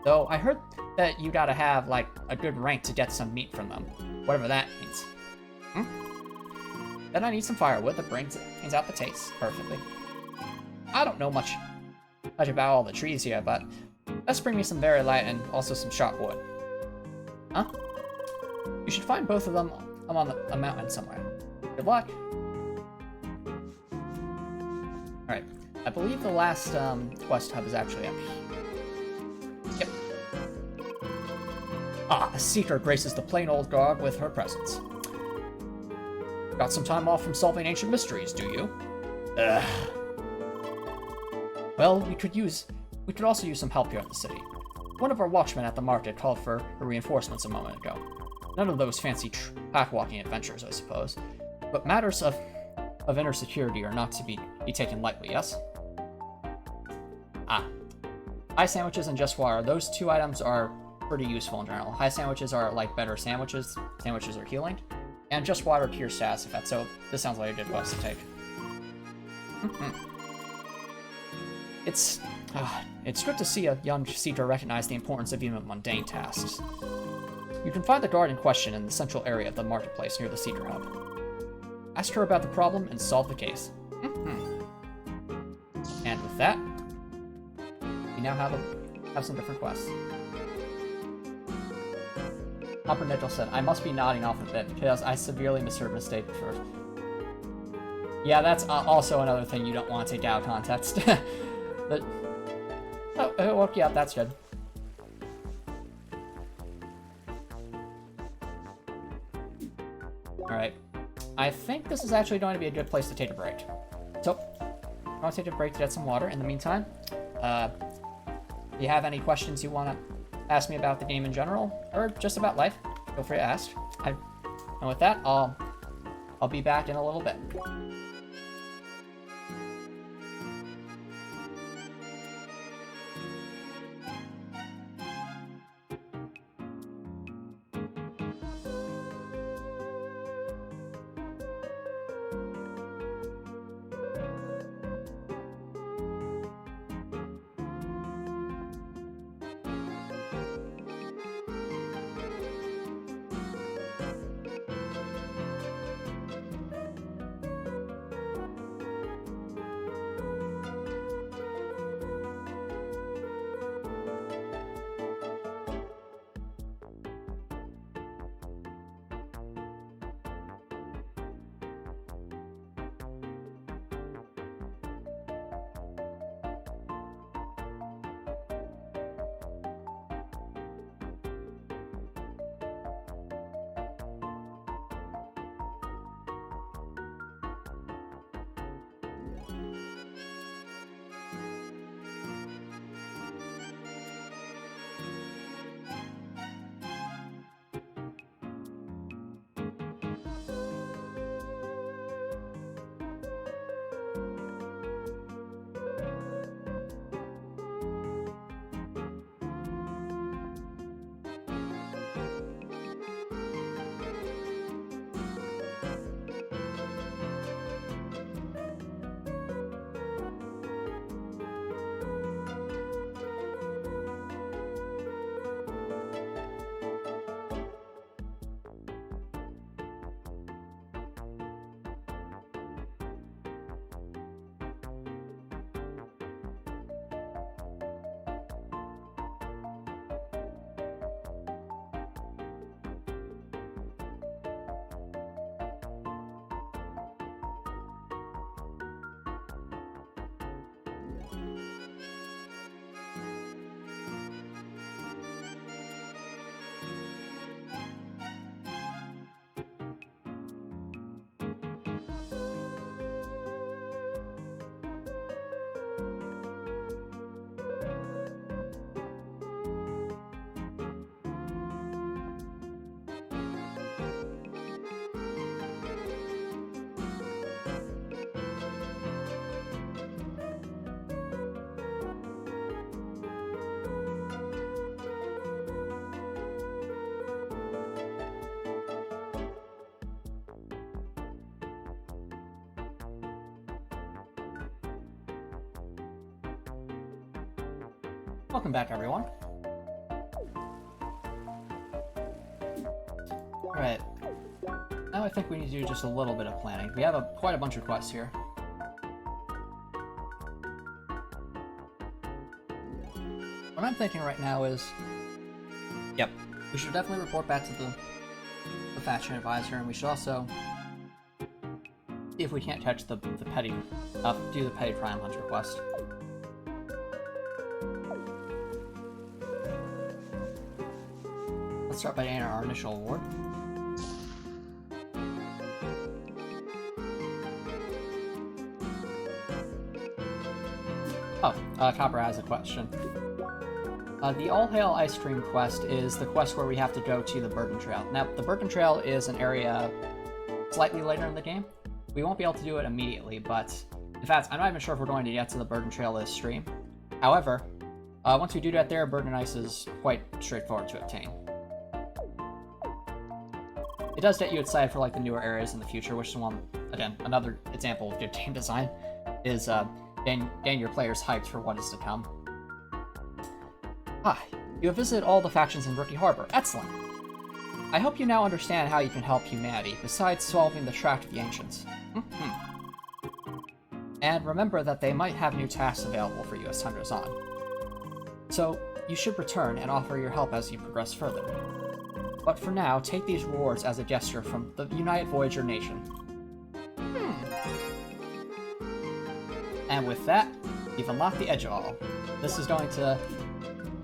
Though, I heard that you gotta have, like, a good rank to get some meat from them. Whatever that means. Then I need some firewood that brings out the taste perfectly. I don't know much about all the trees here, but let's bring me some very light and also some sharp wood. Huh? You should find both of them on a mountain somewhere. Good luck! Alright, I believe the last quest hub is actually up here. Yep. Ah, a seeker graces the plain old guard with her presence. Got some time off from solving ancient mysteries, do you? Ugh. Well, we could also use some help here in the city. One of our watchmen at the market called for reinforcements a moment ago. None of those fancy pack-walking adventures, I suppose. But matters of inner security are not to be taken lightly, yes? Ah. High sandwiches and just water. Those two items are pretty useful in general. High sandwiches are like better sandwiches. Sandwiches are healing. And just water cures status effect, so this sounds like a good quest to take. It's good to see a young seeker recognize the importance of even mundane tasks. You can find the guard in question in the central area of the marketplace near the Seeker Hub. Ask her about the problem and solve the case. And with that, we now have some different quests. Hopper Mitchell said, I must be nodding off a bit because I severely misheard mistake first. Yeah, that's also another thing you don't want to take out of context. But, oh, it woke you up, that's good. Alright. I think this is actually going to be a good place to take a break. So, I'm going to take a break to get some water. In the meantime, if you have any questions you want to ask me about the game in general, or just about life, feel free to ask. And with that, I'll be back in a little bit. Welcome back, everyone. Alright. Now I think we need to do just a little bit of planning. We have quite a bunch of quests here. What I'm thinking right now is... Yep. We should definitely report back to the faction advisor, and we should also see if we can't catch the petty... do the petty crime hunter quest. Let's start by getting our initial award. Oh, Copper has a question. The All Hail Ice Cream quest is the quest where we have to go to the Burden Trail. Now, the Burden Trail is an area slightly later in the game. We won't be able to do it immediately, but in fact, I'm not even sure if we're going to get to the Burden Trail this stream. However, once we do that there, Burden Ice is quite straightforward to obtain. It does get you excited for like the newer areas in the future, which is one, again, another example of good game design, is getting your players hyped for what is to come. Hi, you have visited all the factions in Rookie Harbor. Excellent! I hope you now understand how you can help humanity, besides solving the Tract of the Ancients. And remember that they might have new tasks available for you as time goes on. So, you should return and offer your help as you progress further. But for now, take these rewards as a gesture from the United Voyager Nation. And with that, you've unlocked the Edge of All. This is going to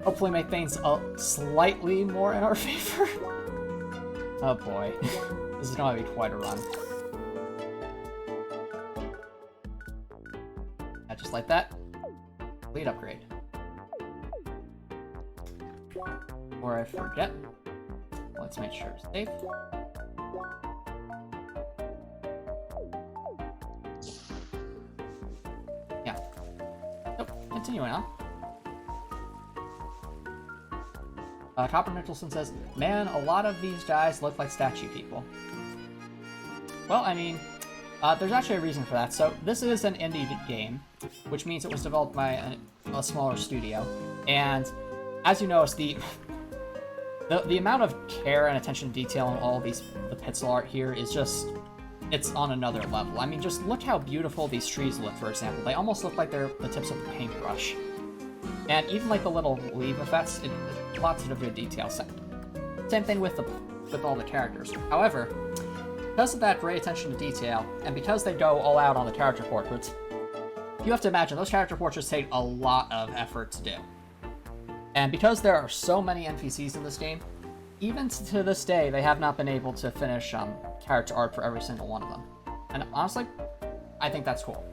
hopefully make things slightly more in our favor. Oh boy, this is going to be quite a run. And just like that, complete upgrade. Before I forget, let's make sure it's safe. Yeah. Nope, continuing on. Copper Nicholson says, man, a lot of these guys look like statue people. Well, I mean, there's actually a reason for that. So, this is an indie game, which means it was developed by a smaller studio. And, as you notice, the amount of care and attention to detail in all the pixel art here is just, it's on another level. I mean, just look how beautiful these trees look, for example. They almost look like they're the tips of a paintbrush. And even like the little leaf effects, lots of good detail. Same thing with all the characters. However, because of that great attention to detail, and because they go all out on the character portraits, you have to imagine those character portraits take a lot of effort to do. And because there are so many NPCs in this game, even to this day, they have not been able to finish character art for every single one of them. And honestly, I think that's cool.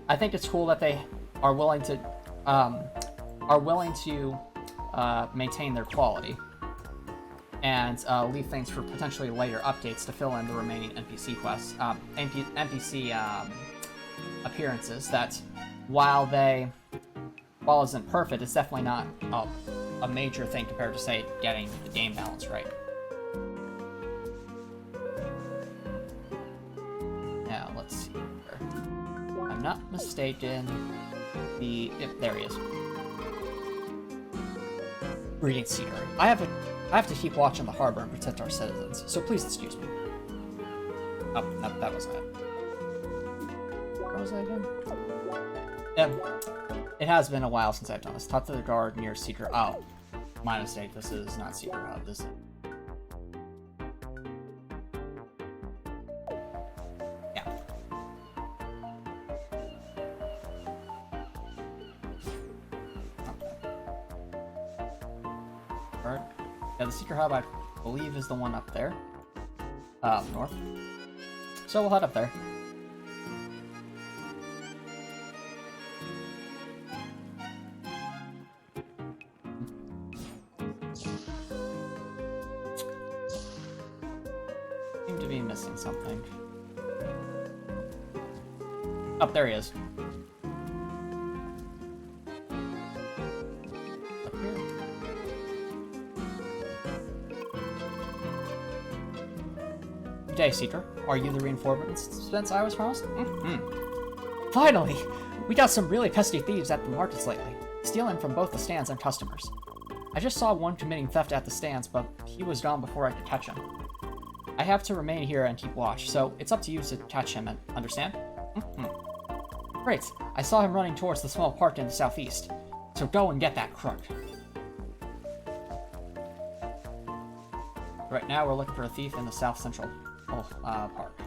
I think it's cool that they are willing to maintain their quality and leave things for potentially later updates to fill in the remaining NPC quests, NPC appearances. That while isn't perfect, it's definitely not a major thing compared to, say, getting the game balance right. Now let's see here. If I'm not mistaken. There he is. Greetings, Cedar. I have to keep watch on the harbor and protect our citizens, so please excuse me. Oh, no, that wasn't it. Where was I again? It has been a while since I've done this. Talk to the guard near Cedar. Oh, my mistake. This is not Cedar Hub. This is... Yeah, the Secret Hub, I believe, is the one up there. North. So we'll head up there. Seem to be missing something. Oh, there he is. Good day, Seeker. Are you the reinforcements I was promised? Finally! We got some really pesky thieves at the markets lately, stealing from both the stands and customers. I just saw one committing theft at the stands, but he was gone before I could catch him. I have to remain here and keep watch, so it's up to you to catch him, understand? Great. I saw him running towards the small park in the southeast, so go and get that crook. Right now, we're looking for a thief in the south central park.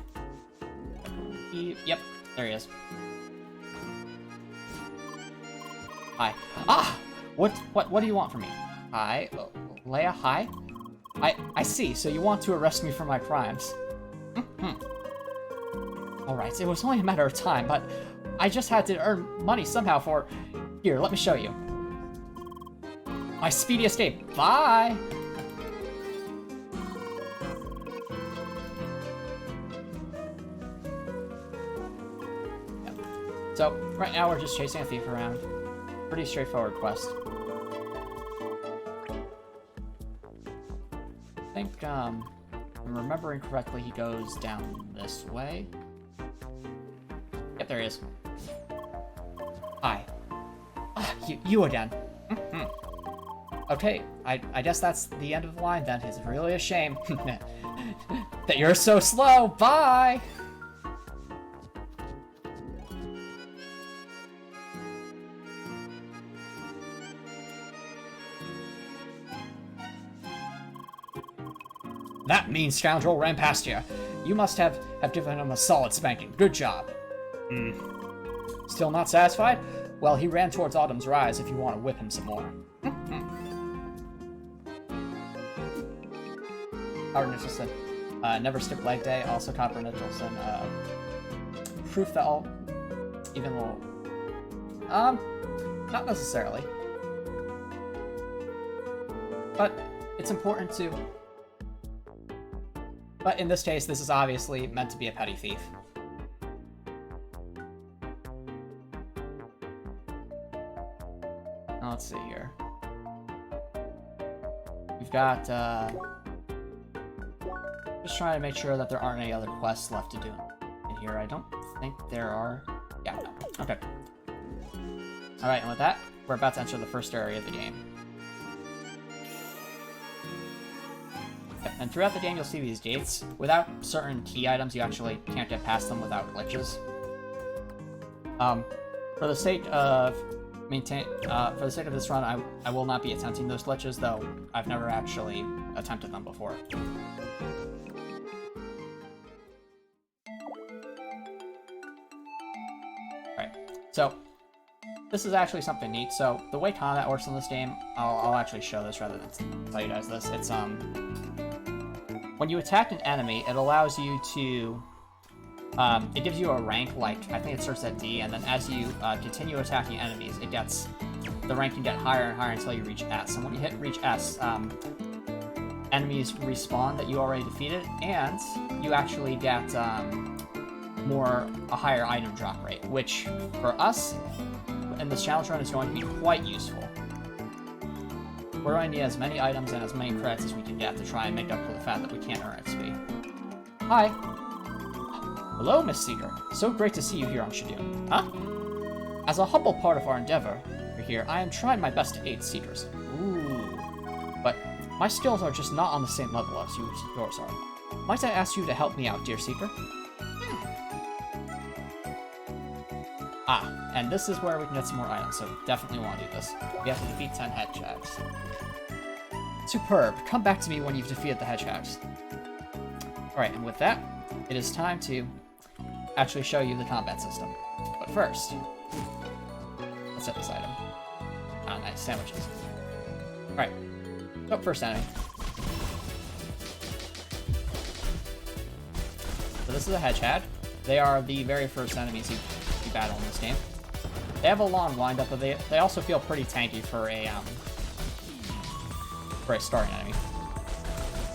Yep, there he is. Hi. Ah! What do you want from me? Hi. Leia, hi? I see, so you want to arrest me for my crimes. Alright, it was only a matter of time, but I just had to earn money somehow for... Here, let me show you. My speedy escape. Bye! Yeah. So, right now we're just chasing a thief around. Pretty straightforward quest. I think, if I'm remembering correctly, he goes down this way. Yep, there he is. Hi. You again. Okay, I guess that's the end of the line then. It's really a shame that you're so slow. Bye! That mean scoundrel ran past you. You must have given him a solid spanking. Good job. Still not satisfied? Well, he ran towards Autumn's Rise if you want to whip him some more. Copper Nicholson. Never skip leg day. Also Copper Nicholson. Proof that all... Even though... Not necessarily. But it's important to... But in this case, this is obviously meant to be a petty thief. Now, let's see here. We've got, just trying to make sure that there aren't any other quests left to do in here. I don't think there are. Yeah, no. Okay. Alright, and with that, we're about to enter the first area of the game. And throughout the game, you'll see these gates. Without certain key items, you actually can't get past them without glitches. For the sake of this run, I will not be attempting those glitches, though I've never actually attempted them before. Alright, so this is actually something neat. So the way combat works in this game, I'll actually show this rather than tell you guys this. It's when you attack an enemy, it allows you to, it gives you a rank, like, I think it starts at D, and then as you continue attacking enemies, the rank can get higher and higher until you reach S. And when you reach S, enemies respawn that you already defeated, and you actually get a higher item drop rate, which, for us, in this challenge run, is going to be quite useful. We're going to need as many items and as many credits as we can get to try and make up for the fact that we can't earn XP. Hi! Hello, Miss Seeker. So great to see you here on Shadun. Huh? As a humble part of our endeavor here, I am trying my best to aid Seekers. Ooh. But my skills are just not on the same level as yours are. Might I ask you to help me out, dear Seeker? Ah, and this is where we can get some more items, so definitely want to do this. We have to defeat 10 hedgehogs. Superb. Come back to me when you've defeated the hedgehogs. Alright, and with that, it is time to actually show you the combat system. But first, let's set this item. Ah, nice. Sandwiches. Alright. Oh, first enemy. So this is a hedgehog. They are the very first enemies you battle in this game. They have a long windup, but they also feel pretty tanky for a starting enemy.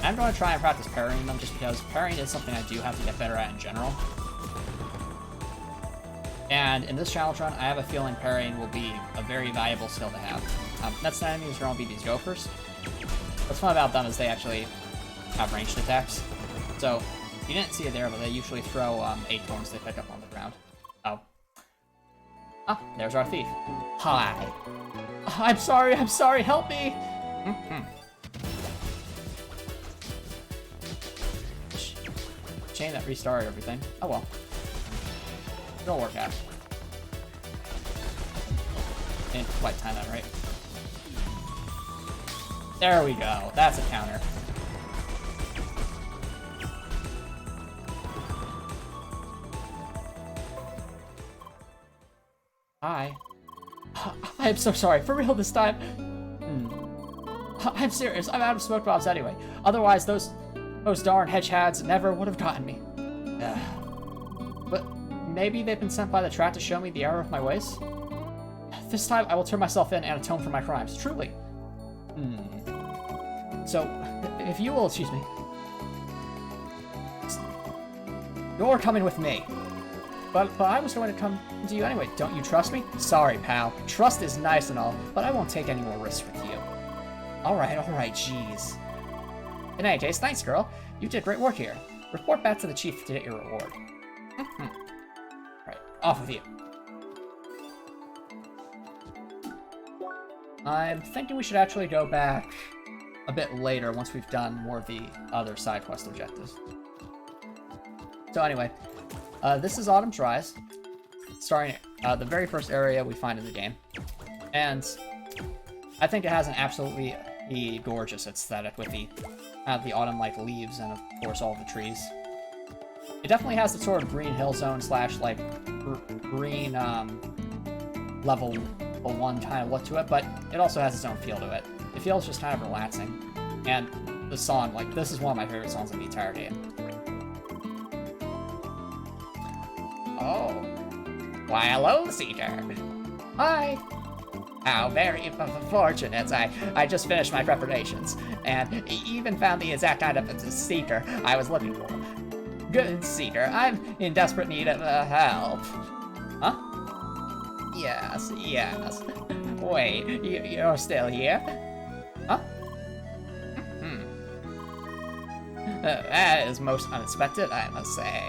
I'm going to try and practice parrying them just because parrying is something I do have to get better at in general. And in this challenge run, I have a feeling parrying will be a very valuable skill to have. Next enemies are going to be these gophers. What's fun about them is they actually have ranged attacks. So, you didn't see it there, but they usually throw acorns they pick up on the ground. Oh. Ah, there's our thief. Hi. I'm sorry, help me! Chain that restarted everything. Oh well. It'll work out. Didn't quite time that right. There we go. That's a counter. Hi. I am so sorry. For real this time. I'm serious. I'm out of smoke bombs anyway. Otherwise, those darn hedgehogs never would have gotten me. But maybe they've been sent by the Trat to show me the error of my ways? This time, I will turn myself in and atone for my crimes. Truly. So, if you will excuse me, you're coming with me. But I was going to come to you anyway. Don't you trust me? Sorry, pal. Trust is nice and all, but I won't take any more risks with you. All right, jeez. In any case, thanks, girl. You did great work here. Report back to the chief to get your reward. Right, off with you. I'm thinking we should actually go back a bit later once we've done more of the other side quest objectives. So anyway, this is Autumn's Rise, starting the very first area we find in the game. And I think it has an absolutely gorgeous aesthetic with the autumn-like leaves and, of course, all the trees. It definitely has the sort of green hill zone slash, like, green level 1 kind of look to it, but it also has its own feel to it. It feels just kind of relaxing. And the song, like, this is one of my favorite songs of the entire game. Oh. Why, hello, Seeker. Hi. How very fortunate. I just finished my preparations, and even found the exact kind of seeker I was looking for. Good Seeker, I'm in desperate need of help. Huh? Yes. Wait, you're still here? Huh? That is most unexpected, I must say.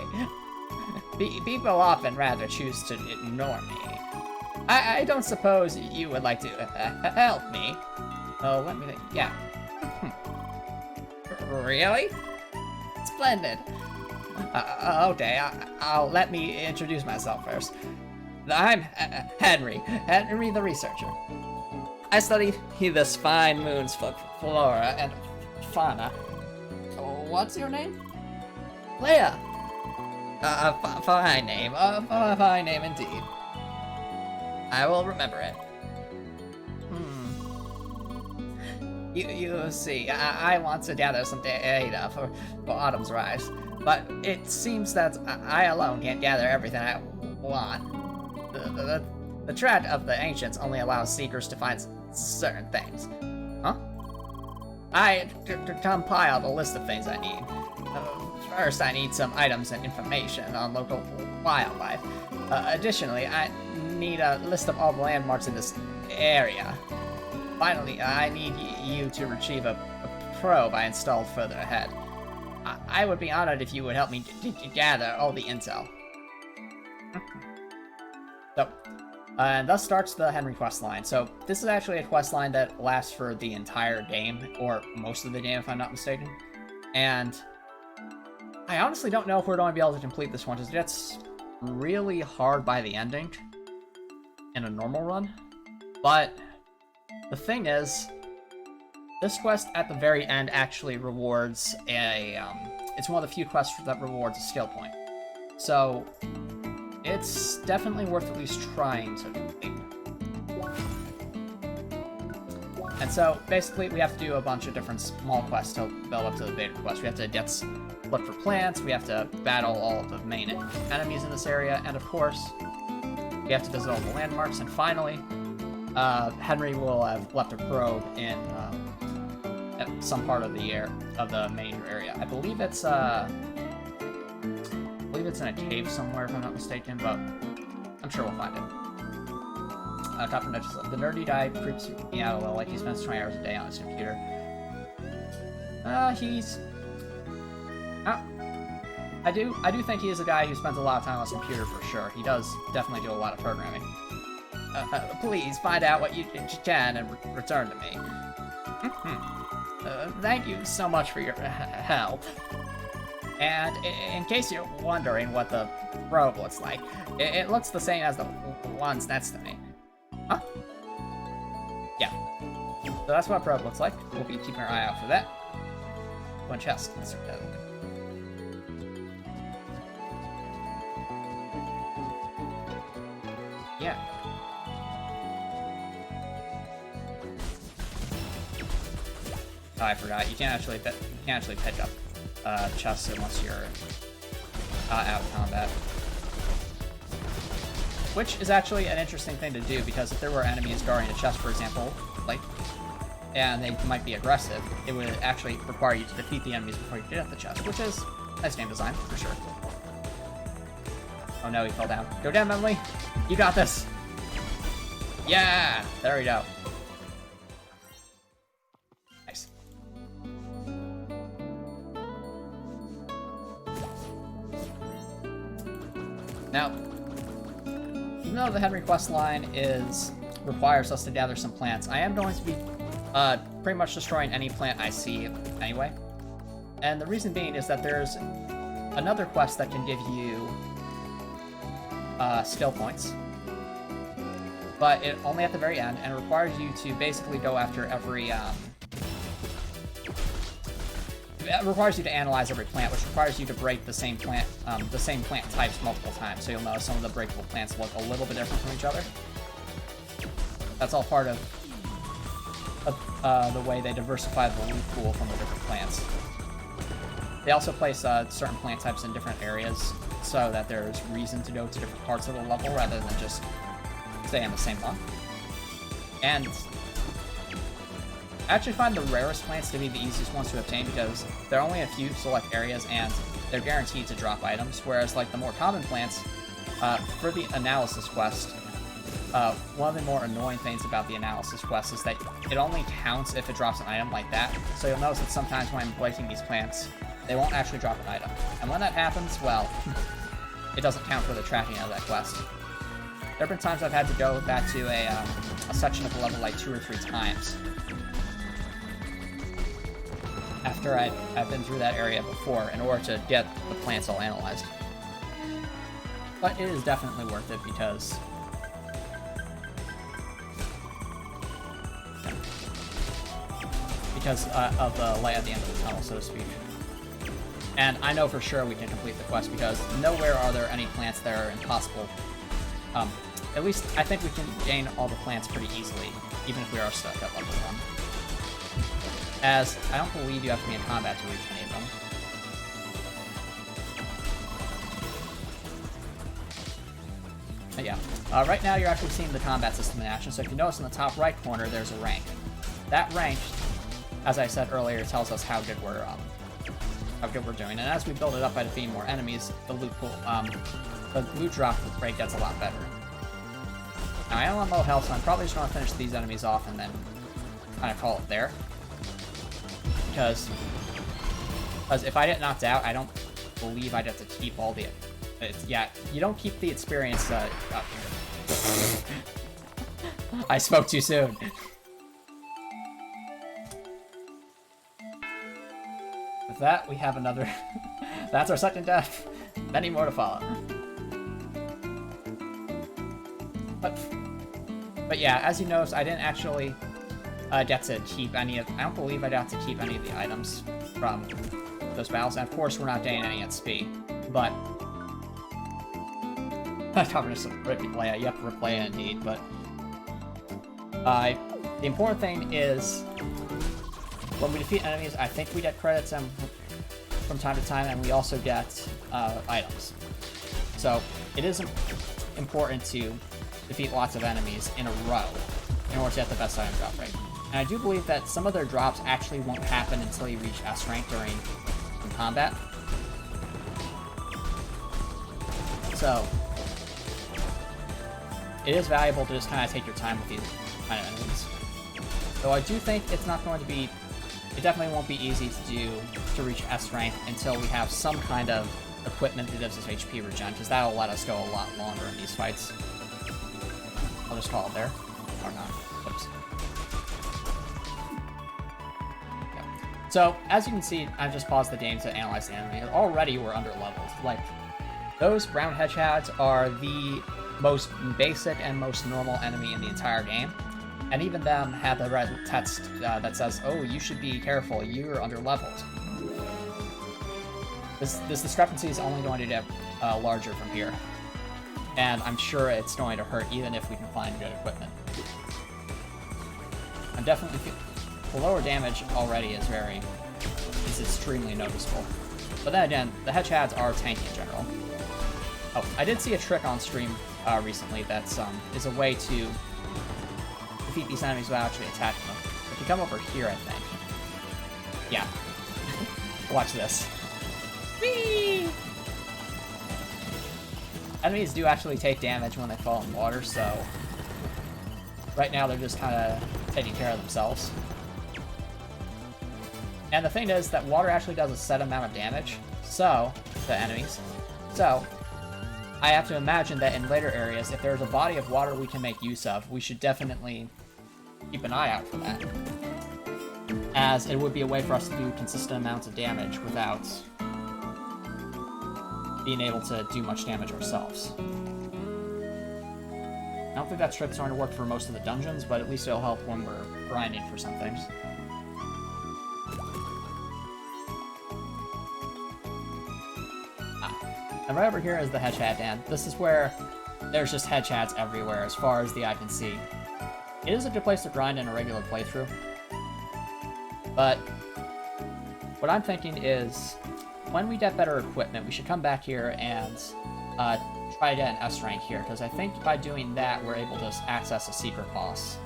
People often rather choose to ignore me. I don't suppose you would like to help me. Oh, let me think. Yeah. Really? Splendid. Okay, I'll let me introduce myself first. I'm Henry the researcher. I study this fine moon's flora and fauna. What's your name? Leia. Fine name. Fine name indeed. I will remember it. You see, I want to gather some data for Autumn's Rise, but it seems that I alone can't gather everything I want. The Trat of the Ancients only allows seekers to find certain things. Huh? I compiled a list of things I need. First, I need some items and information on local wildlife. Additionally, I need a list of all the landmarks in this area. Finally, I need you to retrieve a probe I installed further ahead. I would be honored if you would help me gather all the intel. So, and thus starts the Henry quest line. So, this is actually a quest line that lasts for the entire game, or most of the game if I'm not mistaken. And I honestly don't know if we're going to be able to complete this one, because it gets really hard by the ending in a normal run. But the thing is, this quest at the very end actually rewards it's one of the few quests that rewards a skill point. So, it's definitely worth at least trying to complete. And so, basically, we have to do a bunch of different small quests to build up to the bigger quest. We have to look for plants, we have to battle all of the main enemies in this area, and of course, we have to visit all the landmarks, and finally, Henry will have left a probe in at some part of the main area. I believe it's in a cave somewhere, if I'm not mistaken, but I'm sure we'll find it. Copper Nudges, the nerdy guy creeps me out a little, like he spends 20 hours a day on his computer. I do think he is a guy who spends a lot of time on his computer for sure. He does definitely do a lot of programming. Please find out what you can and return to me. Thank you so much for your help. And in case you're wondering what the probe looks like, it looks the same as the ones next to me. Huh? Yeah. So that's what a probe looks like. We'll be keeping our eye out for that. One chest. Let's start that open. Yeah. I forgot. You can't actually pick up chests unless you're out of combat. Which is actually an interesting thing to do, because if there were enemies guarding a chest, for example, like, and they might be aggressive, it would actually require you to defeat the enemies before you get at the chest, which is nice game design, for sure. Oh no, he fell down. Go down, Emily! You got this! Yeah! There we go. Nice. Now, even though the Henry quest line requires us to gather some plants, I am going to be pretty much destroying any plant I see anyway. And the reason being is that there's another quest that can give you skill points, but it only at the very end, and it requires you to basically go after every it requires you to analyze every plant, which requires you to break the same plant types multiple times. So you'll notice some of the breakable plants look a little bit different from each other. That's all part of the way they diversify the loot pool from the different plants. They also place certain plant types in different areas so that there's reason to go to different parts of the level rather than just stay in the same one. And I actually find the rarest plants to be the easiest ones to obtain, because there are only a few select areas and they're guaranteed to drop items, whereas like the more common plants, for the analysis quest, one of the more annoying things about the analysis quest is that it only counts if it drops an item like that. So you'll notice that sometimes when I'm breaking these plants, they won't actually drop an item. And when that happens, well, it doesn't count for the tracking of that quest. There have been times I've had to go back to a section of the level like 2 or 3 times after I've been through that area before in order to get the plants all analyzed. But it is definitely worth it because of the light at the end of the tunnel, so to speak. And I know for sure we can complete the quest because nowhere are there any plants that are impossible. At least I think we can gain all the plants pretty easily, even if we are stuck at level 1. As I don't believe you have to be in combat to reach any of them. But yeah, right now you're actually seeing the combat system in action, so if you notice in the top right corner there's a rank. That rank, as I said earlier, tells us how good we're doing, and as we build it up by defeating more enemies, the loot pool, the loot drop rate gets a lot better. Now I am on low health, so I'm probably just going to finish these enemies off and then kind of call it there. Because if I get knocked out, I don't believe I'd have to keep all the... yeah, you don't keep the experience up here. I spoke too soon. With that, we have another... That's our second death. Many more to follow. But yeah, as you notice, I didn't actually get to keep any of... I don't believe I got to keep any of the items from those battles. And of course, we're not getting any at speed. But... I'm talking to some replay. You have to replay it indeed, but... the important thing is... When we defeat enemies, I think we get credits from time to time, and we also get items. So it is important to defeat lots of enemies in a row in order to get the best item drop rate. And I do believe that some of their drops actually won't happen until you reach S rank during combat. So it is valuable to just kind of take your time with these kind of enemies. Though I do think it's not going to be... It definitely won't be easy to reach S rank until we have some kind of equipment that gives us HP regen, because that'll let us go a lot longer in these fights. I'll just call it there. Or not. Oops. Yep. So, as you can see, I've just paused the game to analyze the enemy. Already we're under leveled. Like, those brown hedgehogs are the most basic and most normal enemy in the entire game. And even them have the red text that says, oh, you should be careful, you're under-leveled. This discrepancy is only going to get larger from here. And I'm sure it's going to hurt even if we can find good equipment. I'm definitely the lower damage already is extremely noticeable. But then again, the hedgehogs are tanky in general. Oh, I did see a trick on stream recently that's is a way to defeat these enemies without actually attacking them. If you come over here, I think. Yeah. Watch this. Whee! Enemies do actually take damage when they fall in water, so right now they're just kind of taking care of themselves. And the thing is that water actually does a set amount of damage, so, to enemies. So, I have to imagine that in later areas, if there's a body of water we can make use of, we should definitely keep an eye out for that. As it would be a way for us to do consistent amounts of damage without being able to do much damage ourselves. I don't think that trick's going to work for most of the dungeons, but at least it'll help when we're grinding for some things. And right over here is the hedgehog den. This is where there's just hedgehogs everywhere as far as the eye can see. It is a good place to grind in a regular playthrough. But what I'm thinking is when we get better equipment, we should come back here and try to get an S rank here, because I think by doing that we're able to access a secret boss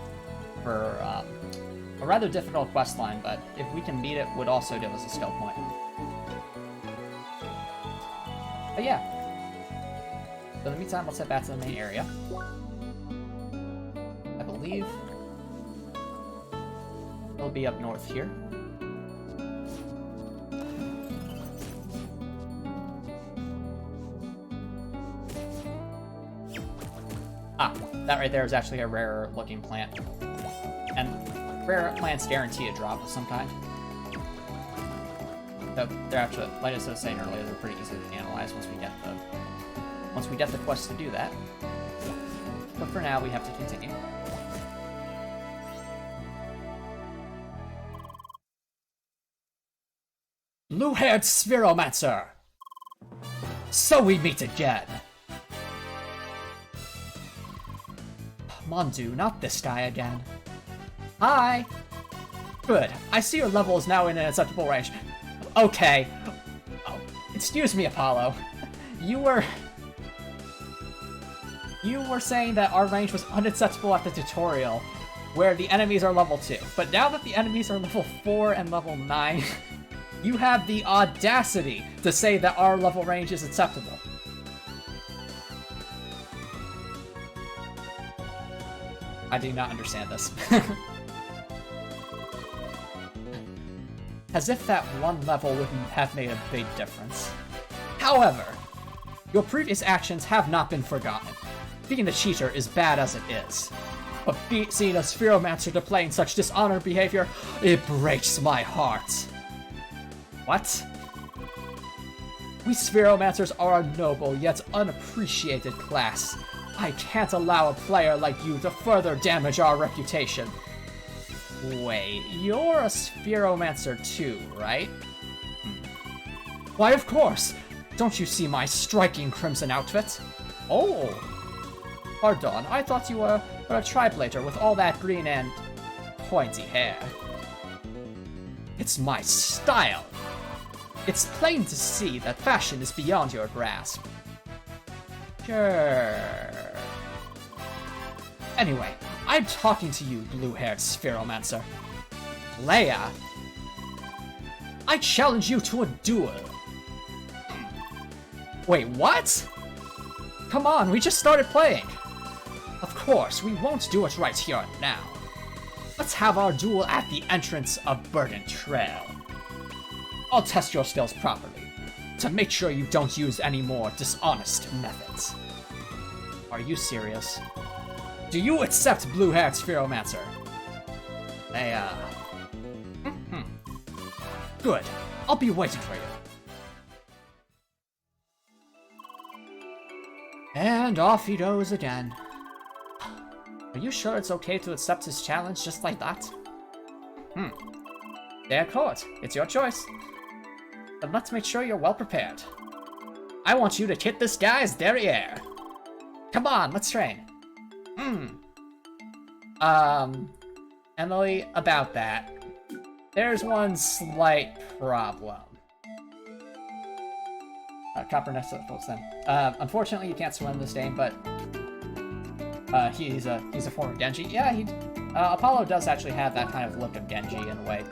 for a rather difficult quest line, but if we can beat it, would also give us a skill point. But yeah. So in the meantime, let's head back to the main area. I believe it'll be up north here. Ah, that right there is actually a rarer looking plant. And rare plants guarantee a drop of some kind. So they're actually, like I was saying earlier, they're pretty easy to analyze once we get the quest to do that. But for now, we have to continue. Blue-haired Spheromancer! So we meet again! Mondu, not this guy again. Hi! Good, I see your level is now in an acceptable range. Okay. Oh, excuse me, Apollo. You were saying that our range was unacceptable at the tutorial, where the enemies are level 2. But now that the enemies are level 4 and level 9, you have the audacity to say that our level range is acceptable. I do not understand this. As if that one level wouldn't have made a big difference. However, your previous actions have not been forgotten. Being a cheater is bad as it is. But seeing a Spheromancer displaying such dishonored behavior, it breaks my heart. What? We Spheromancers are a noble yet unappreciated class. I can't allow a player like you to further damage our reputation. Wait, you're a Spheromancer too, right? Why, of course! Don't you see my striking crimson outfit? Oh! Pardon, I thought you were a triplater with all that green and pointy hair. It's my style! It's plain to see that fashion is beyond your grasp. Sure. Anyway, I'm talking to you, blue-haired Spheromancer. Leia, I challenge you to a duel. Wait, what? Come on, we just started playing. Of course, we won't do it right here and now. Let's have our duel at the entrance of Burden Trail. I'll test your skills properly, to make sure you don't use any more dishonest methods. Are you serious? Do you accept blue-haired Spheromancer? Good. I'll be waiting for you. And off he goes again. Are you sure it's okay to accept his challenge just like that? Fair court. It's your choice. But let's make sure you're well prepared. I want you to hit this guy's derriere. Come on, let's train. Emily, about that. There's one slight problem. Copper next to the then. Unfortunately, you can't swim this game, but he's a form of Genji. Yeah, Apollo does actually have that kind of look of Genji in a way,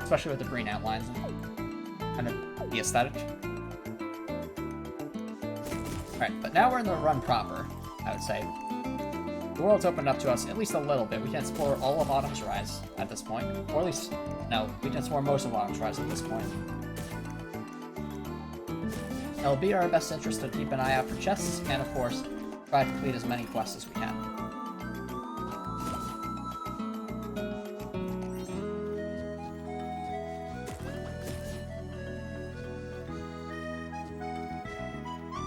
especially with the green outlines and kind of the aesthetic. Alright, but now we're in the run proper, I would say. The world's opened up to us at least a little bit. We can explore all of Autumn's Rise at this point. Or at least, no, we can explore most of Autumn's Rise at this point. It'll be our best interest to keep an eye out for chests, and of course, try to complete as many quests as we can.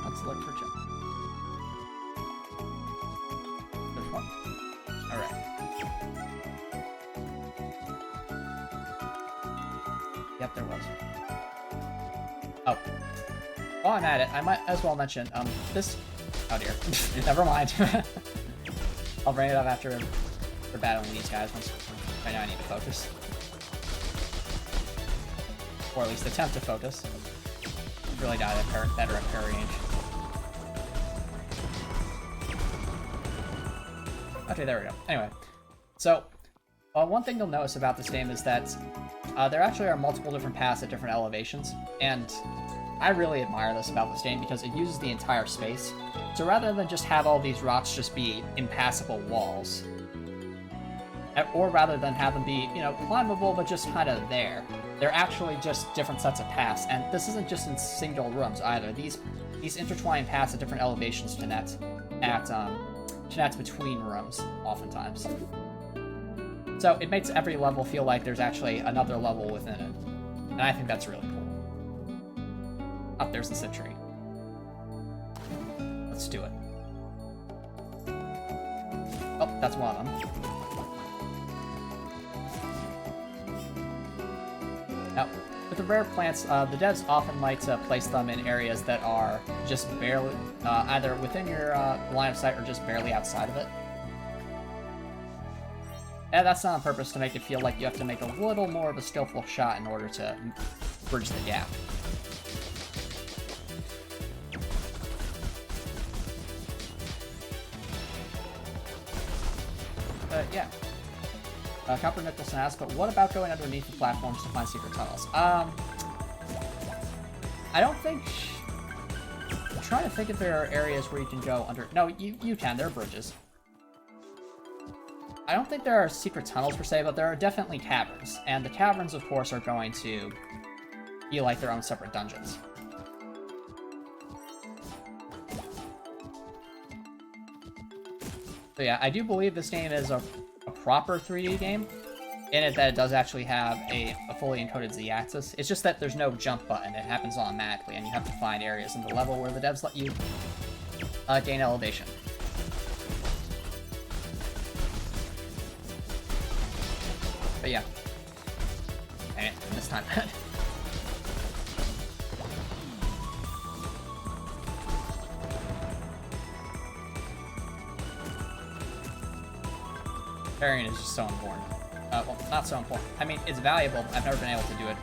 Let's look for chests. There's one. Alright. Yep, there was. Oh. While I'm at it, I might as well mention, this... Oh dear. Never mind. I'll bring it up after we're battling these guys. Right now I need to focus. Or at least attempt to focus. Really got it better at parry range. Okay, there we go. Anyway. So, one thing you'll notice about this game is that there actually are multiple different paths at different elevations, and I really admire this about this game because it uses the entire space. So rather than just have all these rocks just be impassable walls, or rather than have them be, you know, climbable but just kind of there, they're actually just different sets of paths. And this isn't just in single rooms either. These intertwined paths at different elevations connect between rooms oftentimes. So it makes every level feel like there's actually another level within it, and I think that's really cool. Oh, there's the sentry. Let's do it. Oh, that's one of them. Now, with the rare plants, the devs often like to place them in areas that are just barely, either within your line of sight or just barely outside of it. And that's not on purpose to make it feel like you have to make a little more of a skillful shot in order to bridge the gap. Yeah. Copper Nicholson asks, but what about going underneath the platforms to find secret tunnels? I don't think... I'm trying to think if there are areas where you can go under... No, you can. There are bridges. I don't think there are secret tunnels per se, but there are definitely caverns. And the caverns, of course, are going to be like their own separate dungeons. So yeah, I do believe this game is a proper 3D game, in it that it does actually have a fully encoded Z-axis. It's just that there's no jump button. It happens automatically, and you have to find areas in the level where the devs let you gain elevation. But yeah. Dang it, this time. Parrying is just so important. Well, not so important. I mean, it's valuable. I've never been able to do it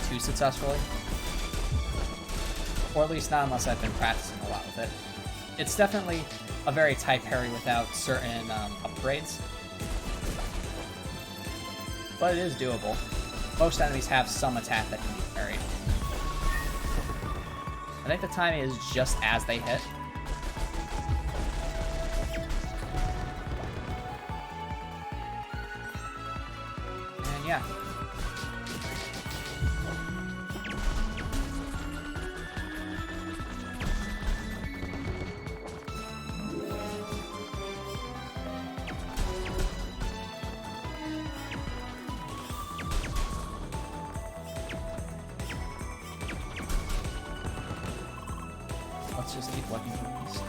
too successfully. Or at least not unless I've been practicing a lot with it. It's definitely a very tight parry without certain upgrades. But it is doable. Most enemies have some attack that can be parried. I think the timing is just as they hit. And yeah. Let's just keep looking for these.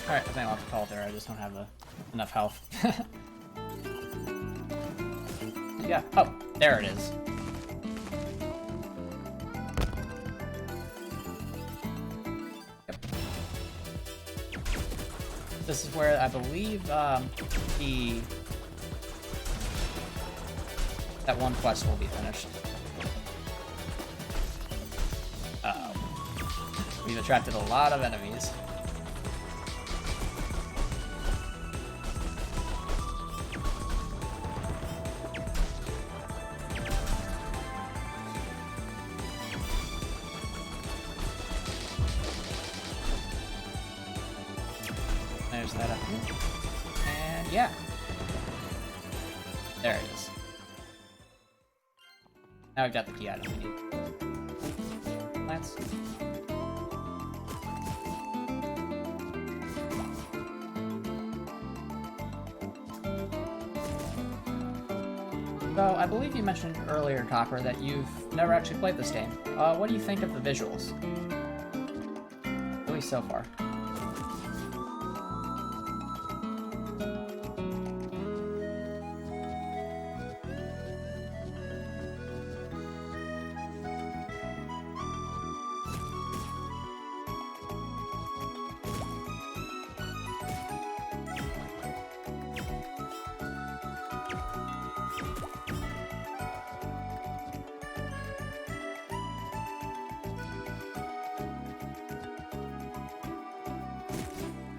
Alright, I think I'll have to call it there. I just don't have enough health. Yeah. Oh, there it is. Yep. This is where I believe that one quest will be finished. Uh-oh. We've attracted a lot of enemies. There's that up here. And yeah. There it is. Now we've got the key item we need. Lance. So, I believe you mentioned earlier, Copper, that you've never actually played this game. What do you think of the visuals? At least so far.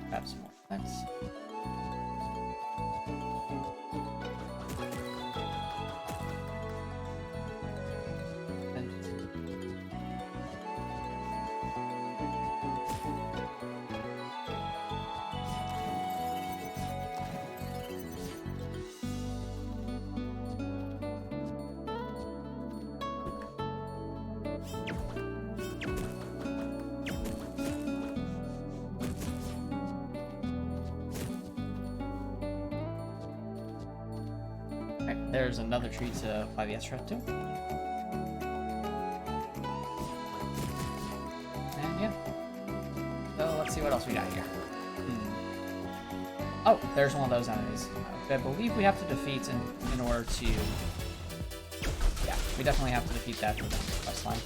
Grab some more plants. Alright, there's another tree to apply the extra to. And yeah. So let's see what else we got here. Oh, there's one of those enemies. I believe we have to defeat in order to... Yeah, we definitely have to defeat that for the quest line.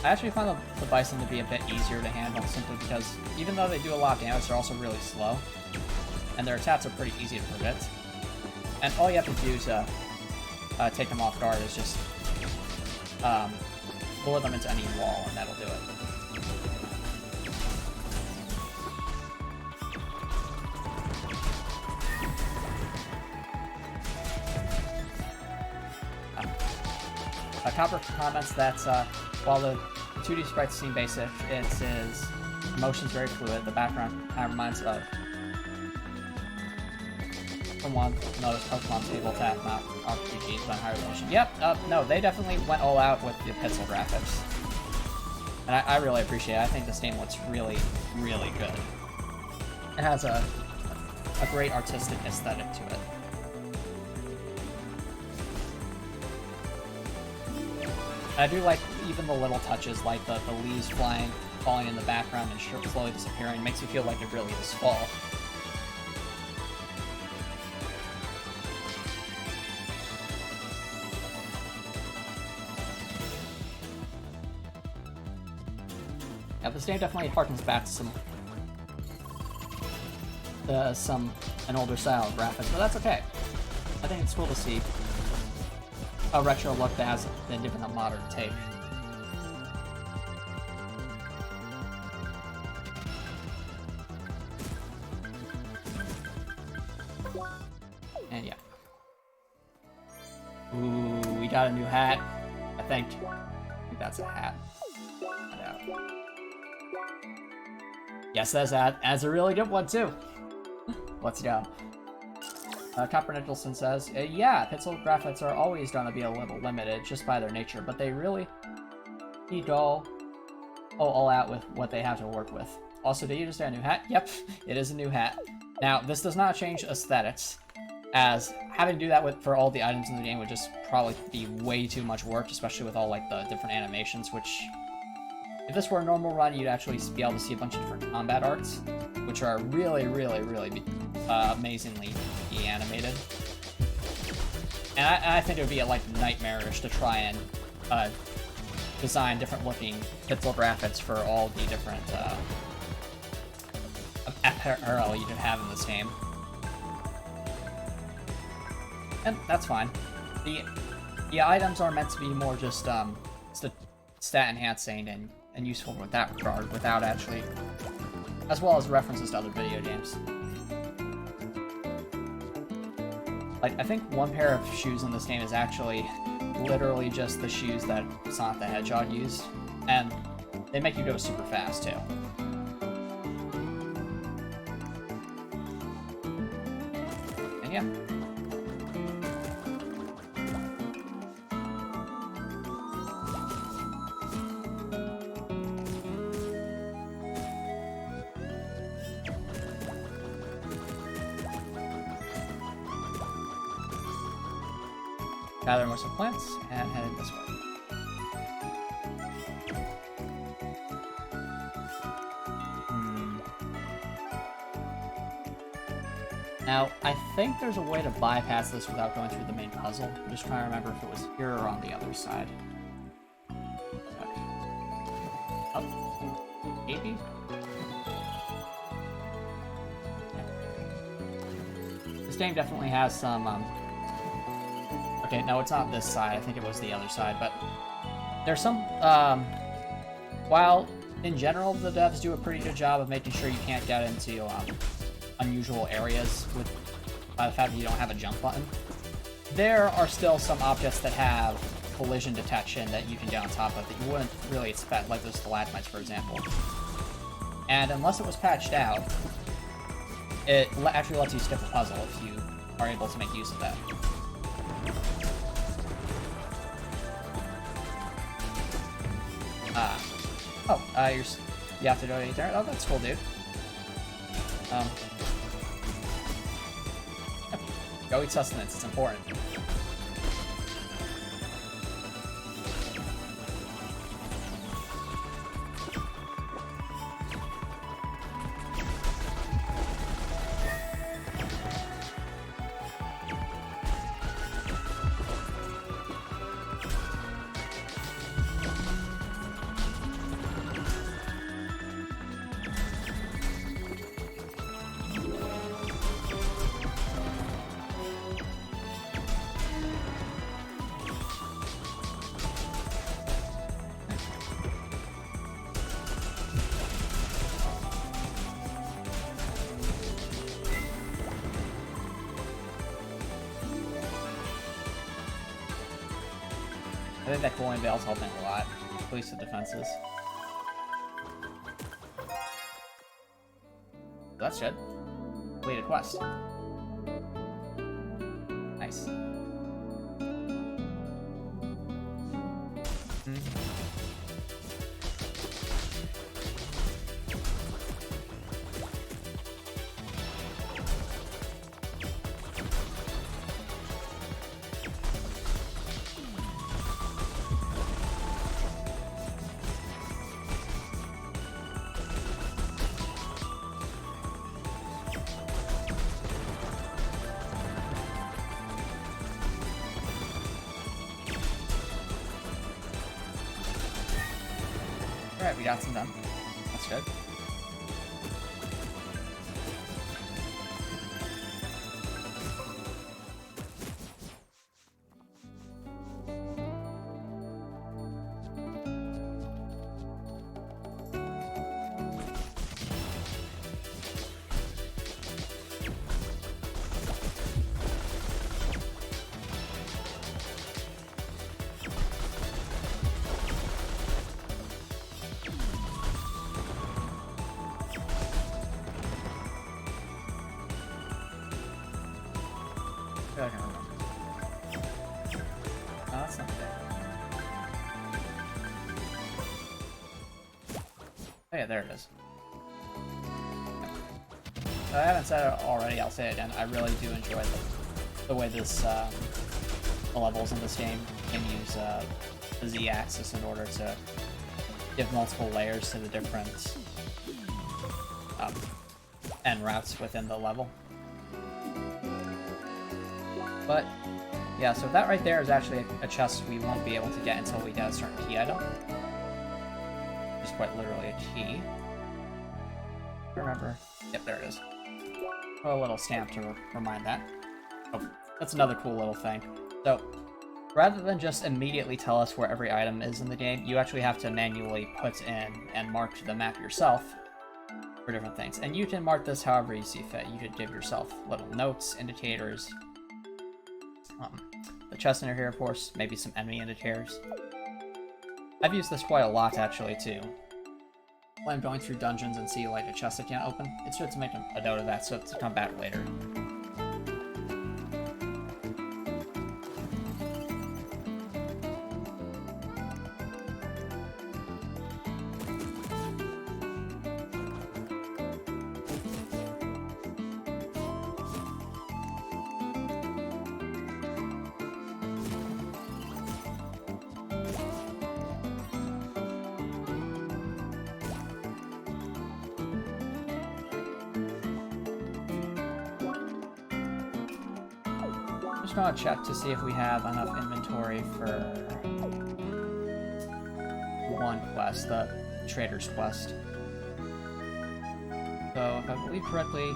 I actually find the bison to be a bit easier to handle simply because even though they do a lot of damage, they're also really slow. And their attacks are pretty easy to predict. And all you have to do to take them off guard is just lure them into any wall and that'll do it. Copper comments that while the 2D sprites seem basic, its motion's very fluid. The background kind of reminds of from one of those Pokemon tabletop, not RPGs, but higher resolution. Yep, no, they definitely went all out with the pixel graphics. And I really appreciate it. I think this game looks really, really good. It has a great artistic aesthetic to it. I do like even the little touches, like the leaves falling in the background and slowly disappearing. It makes you feel like it really is fall. Yeah, this game definitely harkens back to an older style of graphics, but that's okay. I think it's cool to see a retro look that has been given a modern take. And yeah. Ooh, we got a new hat. I think that's a hat. Yes, that's a really good one too. Let's go. Copper Nicholson says, yeah, pixel graphics are always going to be a little limited just by their nature, but they really go all out with what they have to work with. Also, did you just say a new hat? Yep, it is a new hat. Now, this does not change aesthetics, as having to do that for all the items in the game would just probably be way too much work, especially with all like the different animations, which If this were a normal run, you'd actually be able to see a bunch of different combat arts, which are really, really, really amazingly animated. And I think it would be like nightmarish to try and design different looking pixel graphics for all the different apparel you could have in this game. And that's fine. The items are meant to be more just stat enhancing and useful with that regard, without actually, as well as references to other video games. Like, I think one pair of shoes in this game is actually literally just the shoes that Sonic the Hedgehog used, and they make you go super fast too. And yeah. Gather more some plants and head in this way. Now, I think there's a way to bypass this without going through the main puzzle. I'm just trying to remember if it was here or on the other side. Okay. Up. Maybe? Yeah. This game definitely has some, okay, no, it's not this side. I think it was the other side, but there's some, while in general the devs do a pretty good job of making sure you can't get into unusual areas by the fact that you don't have a jump button, there are still some objects that have collision detection that you can get on top of that you wouldn't really expect, like those stalagmites, for example. And unless it was patched out, it actually lets you skip a puzzle if you are able to make use of that. You have to donate there? Oh, that's cool, dude. Go eat sustenance, it's important. I think that cooling veil's helping a lot, at least the defenses. That's good. Completed quest. Nice. Alright, we got some done. That's good. I can remember. Oh, that's not bad. Oh yeah, there it is. If I haven't said it already, I'll say it again. I really do enjoy the way this the levels in this game can use the Z-axis in order to give multiple layers to the different end routes within the level. But yeah, so that right there is actually a chest we won't be able to get until we get a certain key item. Just quite literally a key. Remember? Yep, there it is. Put a little stamp to remind that. Oh, that's another cool little thing. So, rather than just immediately tell us where every item is in the game, you actually have to manually put in and mark the map yourself for different things. And you can mark this however you see fit. You could give yourself little notes, indicators. The chest under here, of course, maybe some enemy indicators. I've used this quite a lot, actually, too. When I'm going through dungeons and see, like, a chest I can't open, it's good to make a note of that so to come back later. Just gonna check to see if we have enough inventory for one quest, the Trader's Quest. So, if I believe correctly,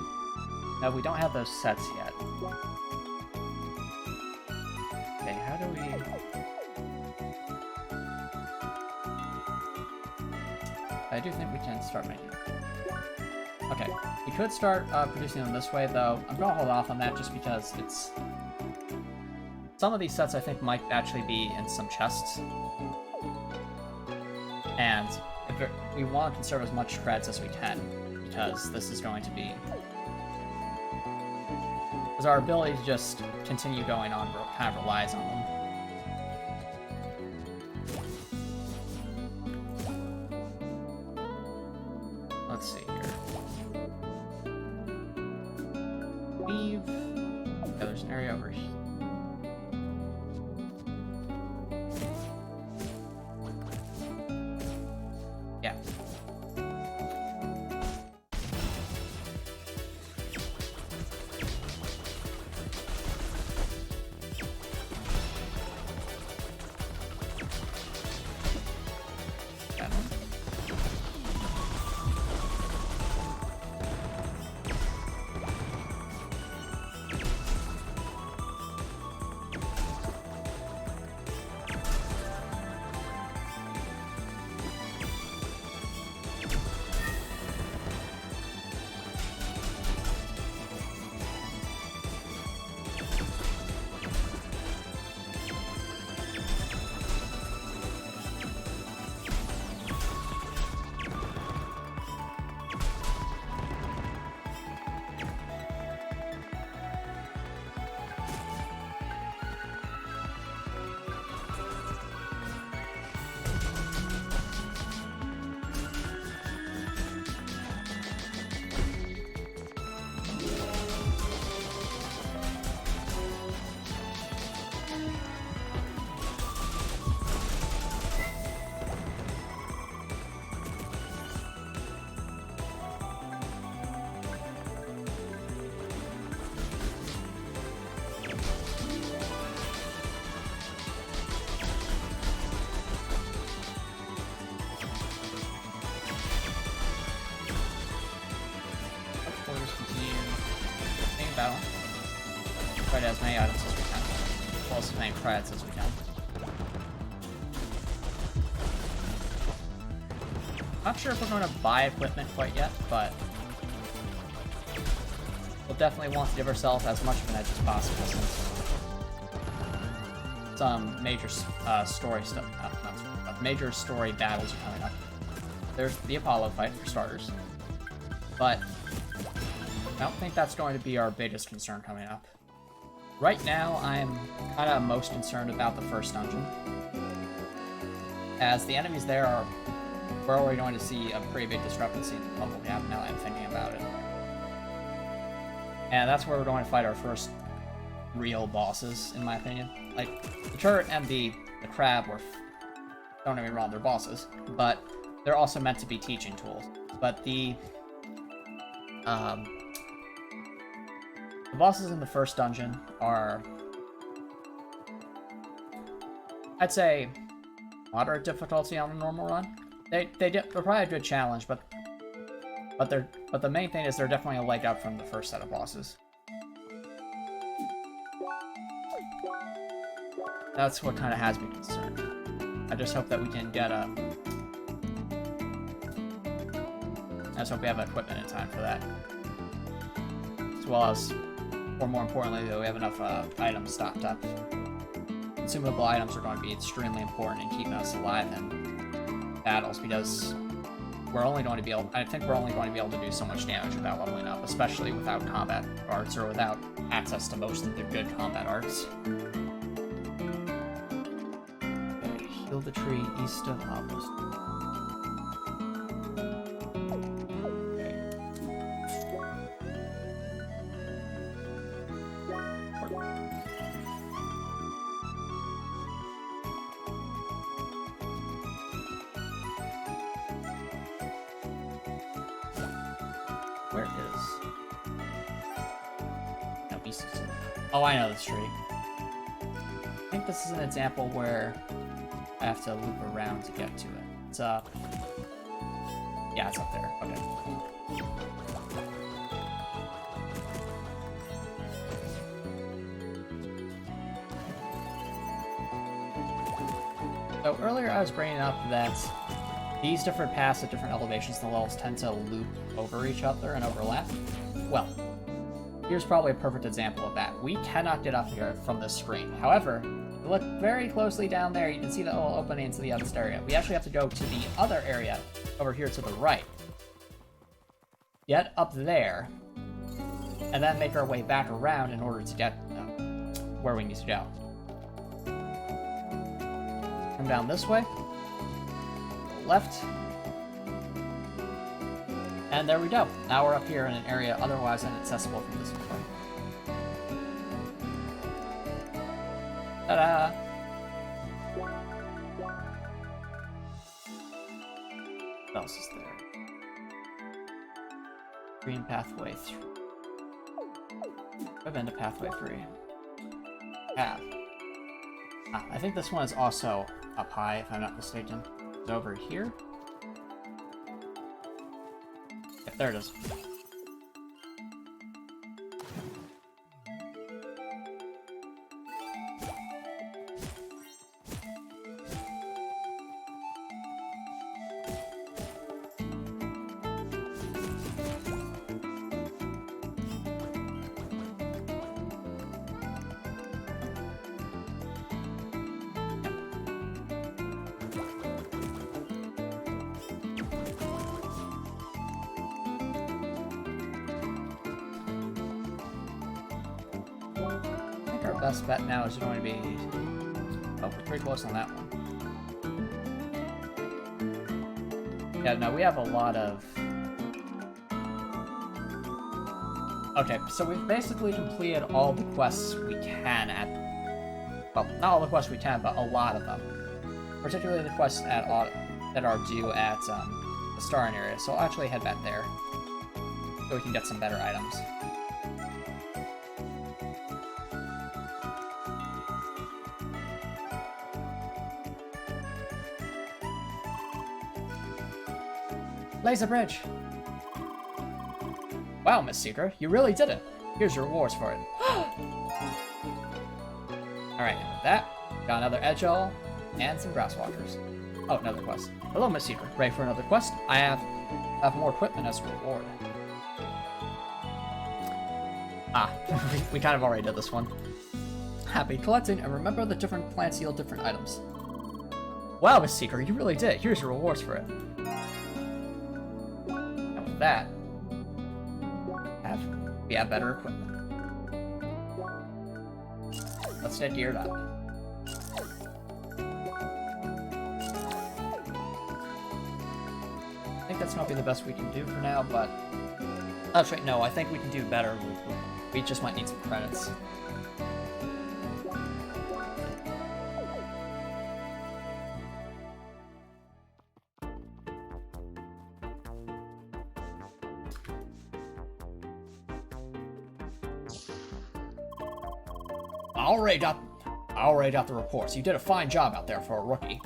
no, we don't have those sets yet. Okay, how do we... I do think we can start making it. Okay, we could start producing them this way, though. I'm gonna hold off on that just because it's... Some of these sets I think might actually be in some chests. And we want to conserve as much creds as we can, because this is going to be... Because our ability to just continue going on kind of relies on them. Let's see here. Leave. Yeah, there's an area over here. Yeah. That one. Battle. Try to as many items as we can. As well as many creds as we can. Not sure if we're going to buy equipment quite yet, but we'll definitely want to give ourselves as much of an edge as possible since some major story stuff, major story battles are coming up. There's the Apollo fight for starters, but I don't think that's going to be our biggest concern coming up. Right now, I'm kind of most concerned about the first dungeon, as the enemies there are... We're already going to see a pretty big discrepancy in what we have now that I'm thinking about it. And that's where we're going to fight our first real bosses, in my opinion. Like, the turret and the crab were... Don't get me wrong, they're bosses, but they're also meant to be teaching tools. But the bosses in the first dungeon are, I'd say, moderate difficulty on a normal run. They're probably a good challenge, but the main thing is they're definitely a leg up from the first set of bosses. That's what kind of has me concerned. I just hope that we can get I just hope we have equipment in time for that, as well as, or more importantly, that we have enough items stocked up. Consumable items are going to be extremely important in keeping us alive in battles, because we're only going to be able, I think we're only going to be able to do so much damage without leveling up, especially without combat arts or without access to most of the good combat arts. Okay, heal the tree east of Obelisk. Where is... No, east is... Oh, I know this tree. I think this is an example where I have to loop around to get to it. It's up. Yeah, it's up there. Okay. So earlier I was bringing up that these different paths at different elevations in the levels tend to loop over each other and overlap. Well, here's probably a perfect example of that. We cannot get up here from this screen. However, if you look very closely down there, you can see the little opening into the other area. We actually have to go to the other area over here to the right. Get up there, and then make our way back around in order to get where we need to go. Come down this way. Left. And there we go. Now we're up here in an area otherwise inaccessible from this point. Ta-da! What else is there? Green pathway 3. I've been to pathway 3. Path. Ah, I think this one is also up high, if I'm not mistaken. It's over here. Yep, there it is. Our best bet now is going to be... Oh, we're pretty close on that one. Yeah, no, we have a lot of... Okay, so we've basically completed all the quests we can at... Well, not all the quests we can, but a lot of them. Particularly the quests at that are due at the starting area, so I'll actually head back there. So we can get some better items. Laser bridge! Wow, Miss Seeker, you really did it! Here's your rewards for it. Alright, and with that, got another Edgel and some Grasswalkers. Oh, another quest. Hello, Miss Seeker. Ready for another quest? I have more equipment as a reward. Ah, we kind of already did this one. Happy collecting, and remember the different plants yield different items. Wow, Miss Seeker, you really did. Here's your rewards for it. That we have better equipment. Let's get geared up. I think that's not be the best we can do for now, but actually no, I think we can do better. We just might need some credits. already got the reports. You did a fine job out there for a rookie.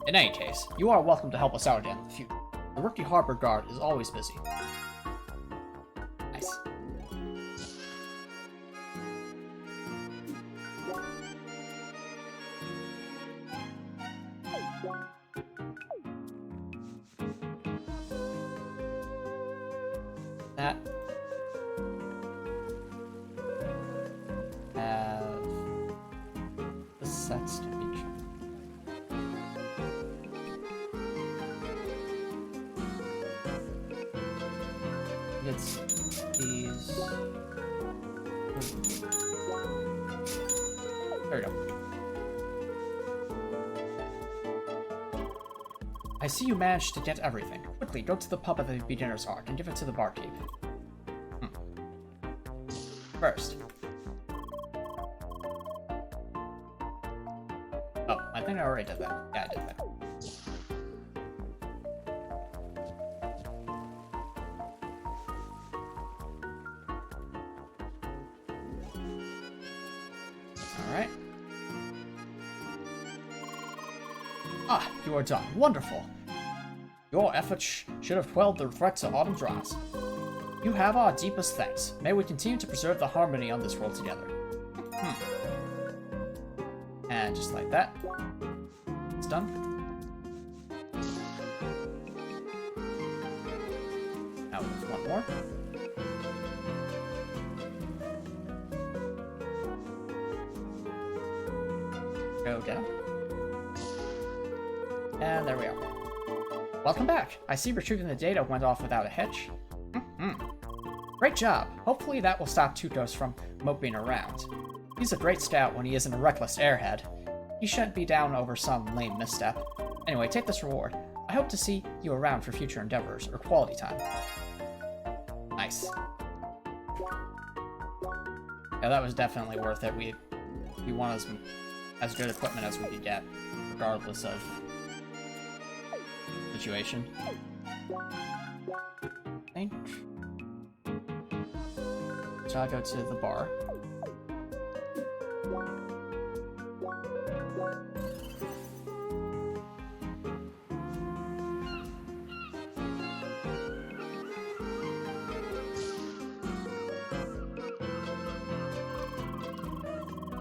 In any case, you are welcome to help us out again in the future. The rookie harbor guard is always busy. Nice. That have the sets to be checked. It's these. There we go. I see you managed to get everything. Quickly, go to the pub at the beginner's arc and give it to the barkeep. First. Oh, I think I already did that. Yeah, I did that. Alright. Ah, you are done. Wonderful. Your efforts should have quelled the threats of Autumn Draws. You have our deepest thanks. May we continue to preserve the harmony on this world together. And just like that, it's done. Now with one more. Go down. And there we are. Welcome back. I see retrieving the data went off without a hitch. Great job. Hopefully that will stop Tutos from moping around. He's a great scout when he isn't a reckless airhead. He shouldn't be down over some lame misstep. Anyway, take this reward. I hope to see you around for future endeavors or quality time. Nice. Yeah, that was definitely worth it. We want as good equipment as we could get, regardless of situation. Thank. So I go to the bar.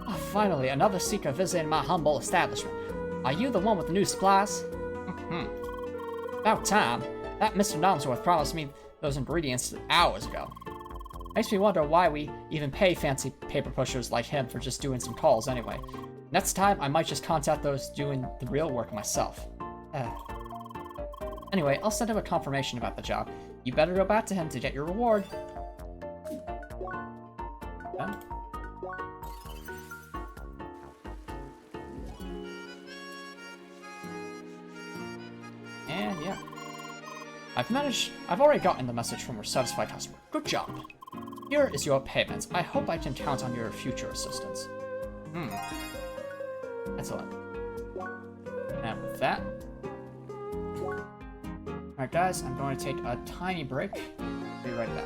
Oh, finally, another seeker visiting my humble establishment. Are you the one with the new supplies? About time. That Mr. Nomsworth promised me those ingredients hours ago. Makes me wonder why we even pay fancy paper pushers like him for just doing some calls anyway. Next time, I might just contact those doing the real work myself. Anyway, I'll send him a confirmation about the job. You better go back to him to get your reward. Yeah. And yeah. I've already gotten the message from our satisfied customer. Good job. Here is your payment. I hope I can count on your future assistance. Excellent. And with that... Alright guys, I'm going to take a tiny break. Be right back.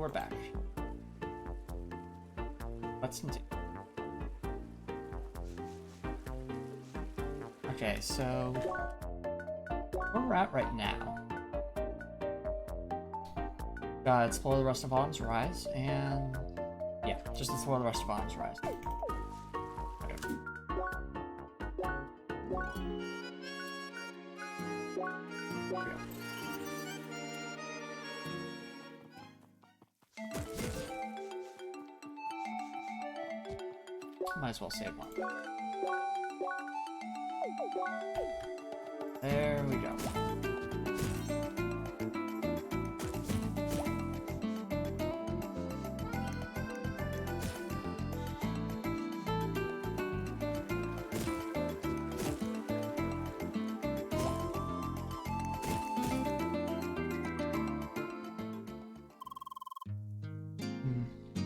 we're back. Let's continue. Okay, so where we're at right now. Explore the rest of Autumn's Rise, and yeah, just explore the rest of Autumn's Rise. Okay. Might as well save one. There we go.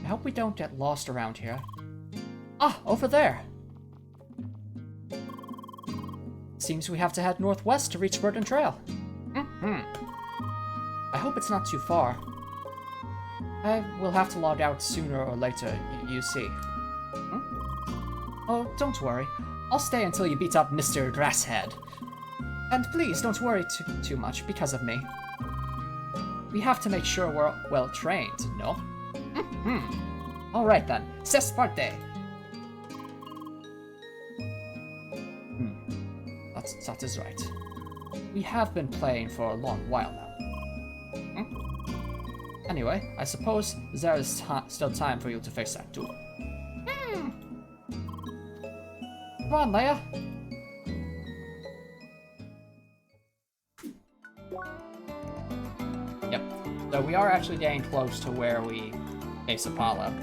I hope we don't get lost around here. Ah, over there! Seems we have to head northwest to reach Burden Trail. I hope it's not too far. I will have to log out sooner or later, you see. Oh, don't worry. I'll stay until you beat up Mr. Grasshead. And please don't worry too much because of me. We have to make sure we're well trained, no? Alright then, c'est parti! That is right. We have been playing for a long while now. Anyway, I suppose there is still time for you to face that duel. Come on, Leia! Yep, so we are actually getting close to where we face Apollo.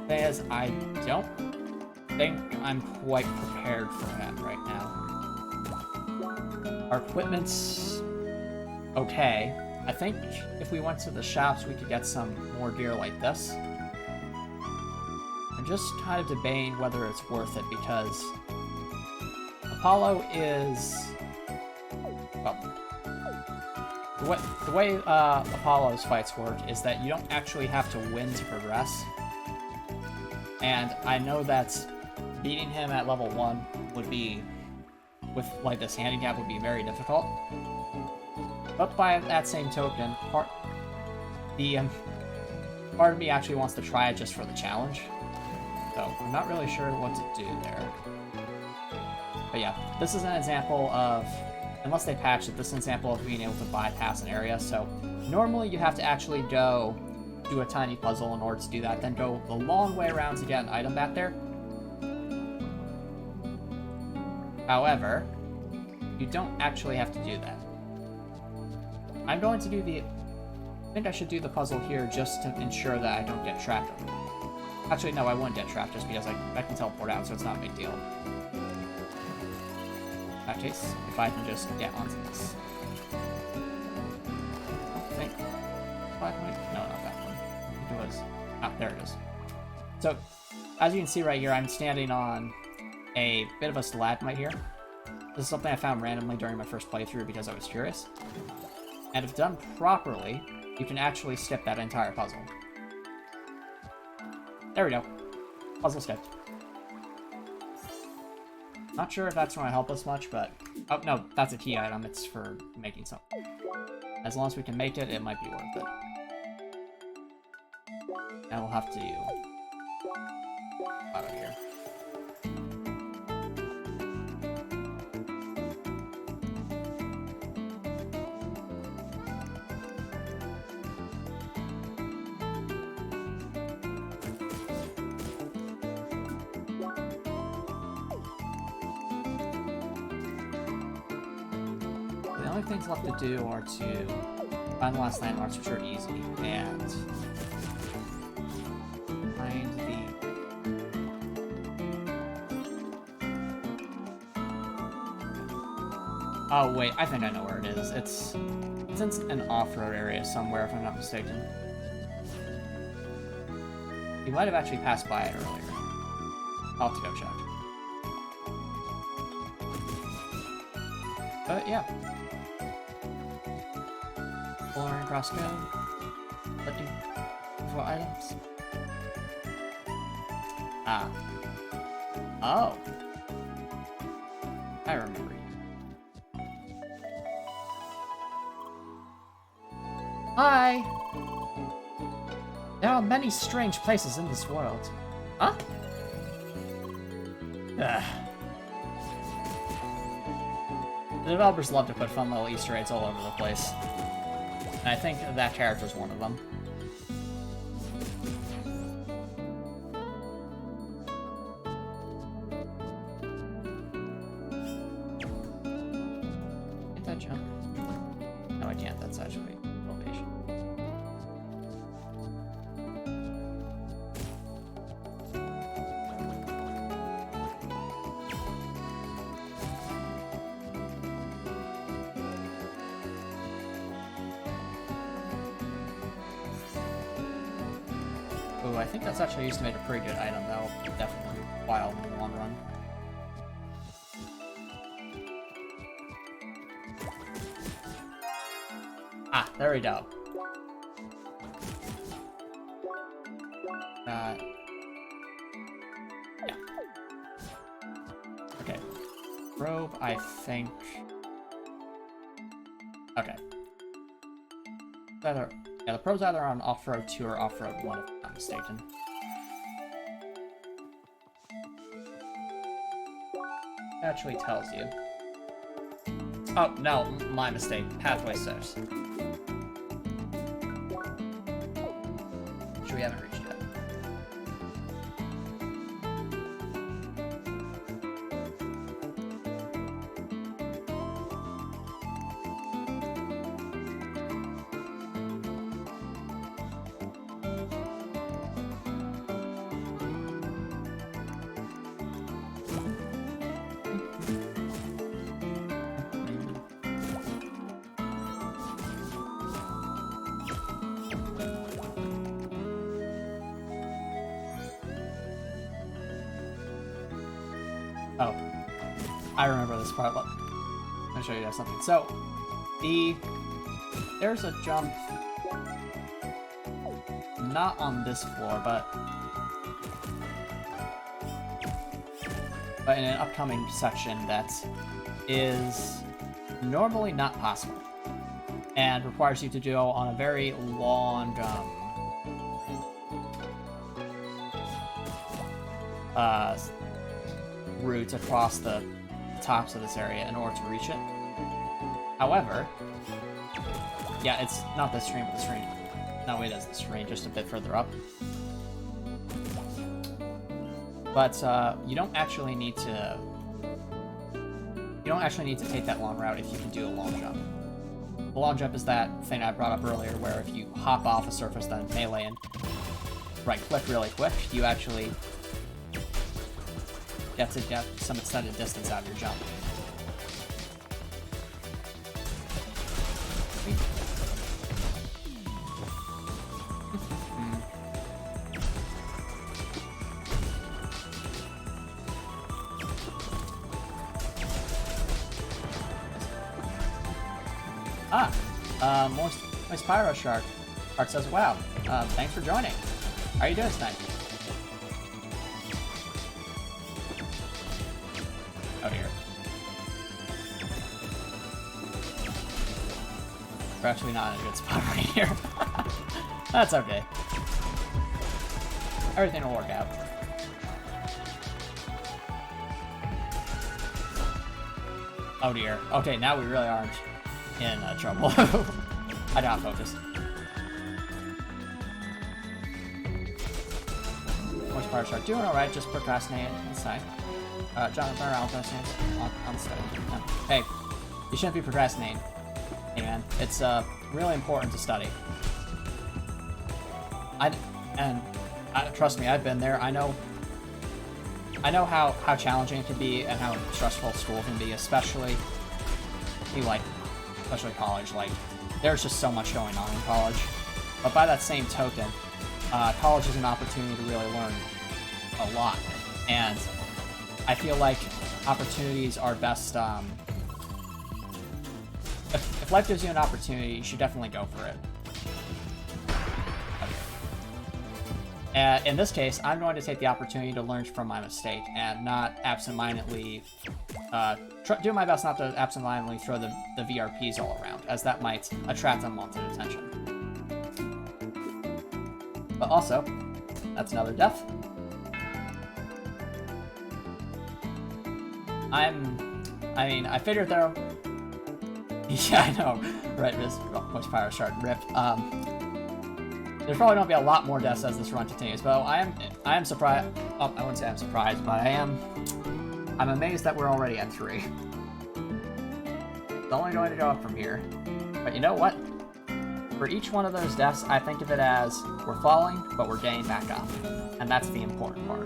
Thing is, I don't think I'm quite prepared for him right now. Our equipment's okay. I think if we went to the shops, we could get some more gear like this. I'm just kind of debating whether it's worth it because Apollo is... well, the way Apollo's fights work is that you don't actually have to win to progress. And I know that beating him at level 1 would be, with like this handicap, would be very difficult. But by that same token, part of me actually wants to try it just for the challenge. So I'm not really sure what to do there. But yeah, this is an example of, unless they patch it, this is an example of being able to bypass an area. So normally you have to actually go do a tiny puzzle in order to do that, then go the long way around to get an item back there. However, you don't actually have to do that. I'm going to do I think I should do the puzzle here just to ensure that I don't get trapped. Actually, no, I wouldn't get trapped just because I can teleport out, so it's not a big deal. In that case, if I can just get onto this. I think... 5 point? No, not that one. I think it was... ah, there it is. So, as you can see right here, I'm standing on a bit of a stalagmite here. This is something I found randomly during my first playthrough because I was curious. And if done properly, you can actually skip that entire puzzle. There we go. Puzzle skipped. Not sure if that's going to help us much, but... oh, no, that's a key item. It's for making something. As long as we can make it, it might be worth it. And we'll have to... out of here. The only things left to do are to find the last landmarks, which are easy, and find the... oh wait, I think I know where it is. It's in an off-road area somewhere, if I'm not mistaken. You might have actually passed by it earlier. I'll have to go check. But yeah. Exploring CrossCode. Looking for items. Ah. Oh. I remember you. Hi! There are many strange places in this world. Huh? Ugh. The developers love to put fun little Easter eggs all over the place. And I think that character's one of them. Can't that jump? No, I can't. That's actually elevation. Ooh, I think that's actually used to make a pretty good item. That'll definitely while in the long run. Ah, there we go. Yeah. Okay. Robe, I think. Okay. Yeah, the pro's either on Off-Road 2 or Off-Road 1, if I'm not mistaken. It actually tells you. Oh, no, my mistake. Pathway 6. Which we haven't reached yet. Oh, I remember this part. Look, I'll show you guys something. So, there's a jump, not on this floor, but in an upcoming section that is normally not possible and requires you to go on a very long route across the tops of this area in order to reach it. However, yeah, it's not this screen, but the screen. No, it is the screen, just a bit further up. But you don't actually need to. You don't actually need to take that long route if you can do a long jump. The long jump is that thing I brought up earlier, where if you hop off a surface, then melee and right-click really quick, you actually get to get some extended distance out of your jump. Moist Pyro Shark. Art says, wow, thanks for joining. How are you doing tonight? Oh dear. We're actually not in a good spot right here. That's okay. Everything will work out. Oh dear. Okay, now we really aren't in trouble. I got focused. Moist Pyro Shark doing alright, just procrastinating inside. Jonathan around on the study. No. Hey, you shouldn't be procrastinating. Hey man, it's really important to study. Trust me, I've been there. I know how challenging it can be and how stressful school can be, especially college. Like, there's just so much going on in college. But by that same token, college is an opportunity to really learn a lot, and I feel like opportunities are best, if life gives you an opportunity, you should definitely go for it. In this case, I'm going to take the opportunity to learn from my mistake and not absentmindedly do my best not to absentmindedly throw the VRPs all around, as that might attract unwanted attention. But also, that's another death. I figured there. Yeah, I know, right? This Voice Pyro Shark rip. There's probably going to be a lot more deaths as this run continues, but I am surprised. Oh, I wouldn't say I'm surprised, but I'm amazed that we're already at 3. It's only going to go up from here. But you know what? For each one of those deaths, I think of it as we're falling, but we're getting back up, and that's the important part.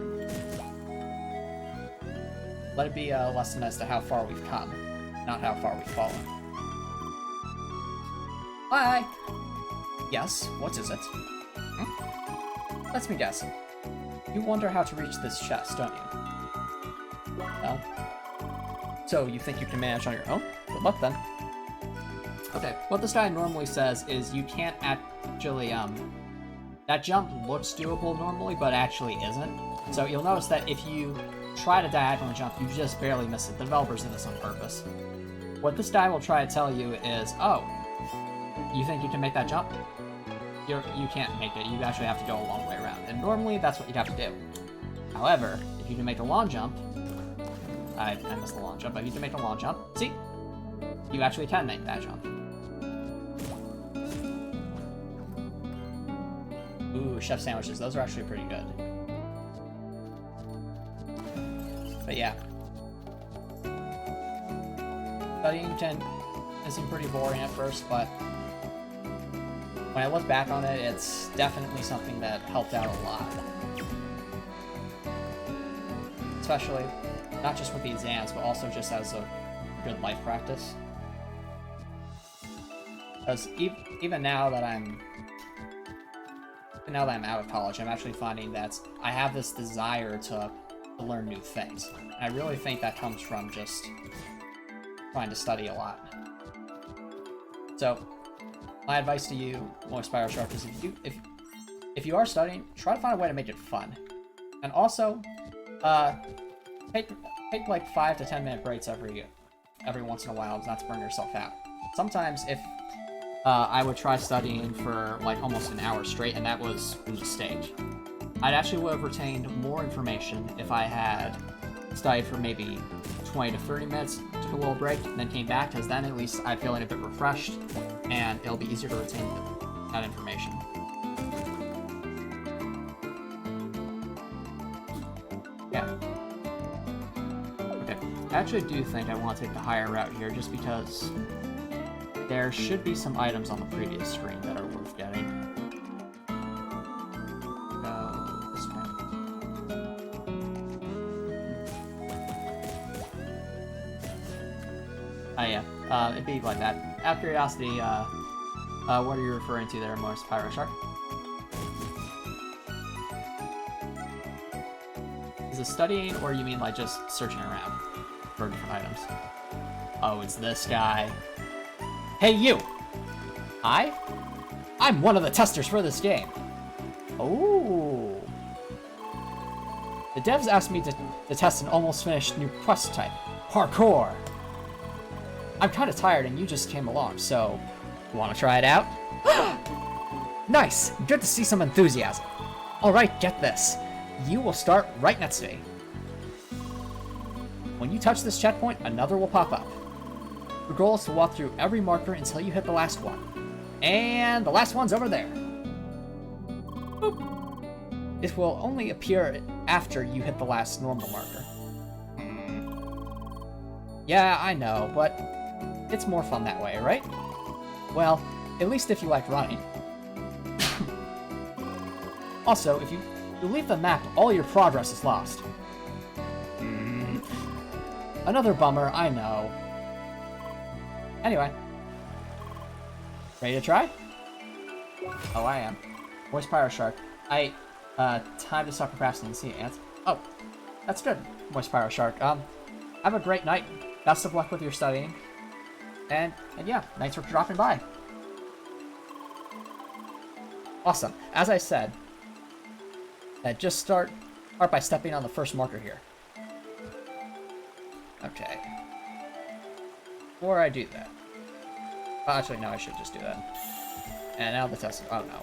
Let it be a lesson as to how far we've come, not how far we've fallen. Hi. Yes. What is it? Let me guess. You wonder how to reach this chest, don't you? No. So you think you can manage on your own? Good luck then. Okay, what this guy normally says is you can't actually, that jump looks doable normally, but actually isn't. So you'll notice that if you try to diagonally jump, you just barely miss it. The developers did this on purpose. What this guy will try to tell you is, oh, you think you can make that jump? You can't make it. You actually have to go a long way around. And normally, that's what you'd have to do. However, if you can make a long jump... I missed the long jump, but if you can make a long jump... See? You actually can make that jump. Ooh, chef sandwiches. Those are actually pretty good. But yeah. Studying can seem pretty boring at first, but... when I look back on it, it's definitely something that helped out a lot. Especially, not just with the exams, but also just as a good life practice. Because even now that I'm out of college, I'm actually finding that I have this desire to learn new things. And I really think that comes from just trying to study a lot. So, my advice to you, Moist Pyro Shark, is if you are studying, try to find a way to make it fun. And also, take like 5 to 10 minute breaks every once in a while, not to burn yourself out. Sometimes if I would try studying for like almost an hour straight, and that was a mistake. I'd actually would have retained more information if I had studied for maybe 20 to 30 minutes, took a little break, and then came back, because then at least I'm feeling a bit refreshed, and it'll be easier to retain that information. Yeah. Okay, I actually do think I want to take the higher route here, just because there should be some items on the previous screen that are worth getting. This way. Oh yeah, it'd be like that. Out of curiosity, what are you referring to there, Moist Pyro Shark? Is it studying, or you mean like just searching around for different items? Oh, it's this guy. Hey, you! I'm one of the testers for this game. Oh. The devs asked me to test an almost finished new quest type, parkour. I'm kind of tired and you just came along, so you want to try it out? Nice! Good to see some enthusiasm. Alright, get this. You will start right next to me. When you touch this checkpoint, another will pop up. Your goal is to walk through every marker until you hit the last one. And the last one's over there. Boop. It will only appear after you hit the last normal marker. Yeah, I know, but it's more fun that way, right? Well, at least if you like running. Also, if you leave the map, all your progress is lost. Another bummer, I know. Anyway. Ready to try? Oh, I am. Voice Pyro Shark. Time to stop procrastinating. See you, Ant. Oh, that's good, Voice Pyro Shark. Have a great night. Best of luck with your studying. And yeah, thanks for dropping by. Awesome. As I said, just start by stepping on the first marker here. Okay. Before I do that. Well, actually, no, I should just do that. And now the test. Oh no.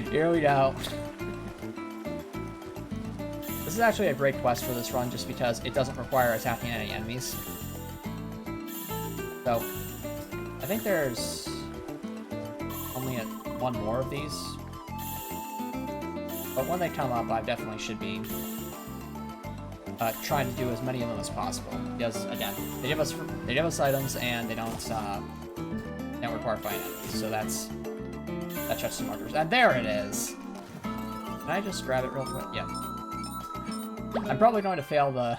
Here we go. This is actually a great quest for this run just because it doesn't require attacking any enemies. So, I think there's only one more of these. But when they come up, I definitely should be trying to do as many of them as possible. Because, again, they give us items and they don't require fighting enemies. So that checks the markers. And there it is! Can I just grab it real quick? Yeah. I'm probably going to fail the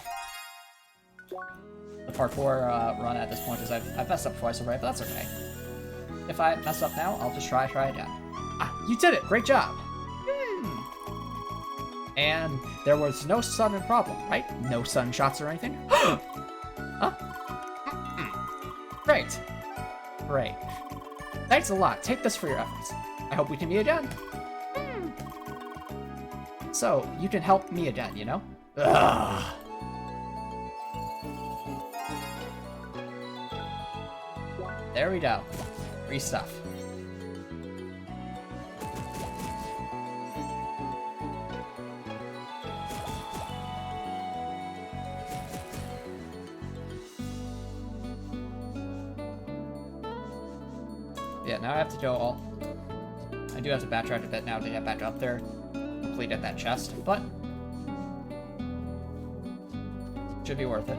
part 4 run at this point, because I've messed up twice already, but that's okay. If I mess up now, I'll just try again. Ah, you did it! Great job! And there was no sudden problem, right? No sudden shots or anything? Huh? Great. Great. Thanks a lot. Take this for your efforts. I hope we can meet again. So, you can help me again, you know? Ugh. There we go. Free stuff. Yeah, now I have to go all... I do have to backtrack a bit now to get back up there, complete at that chest, but... should be worth it.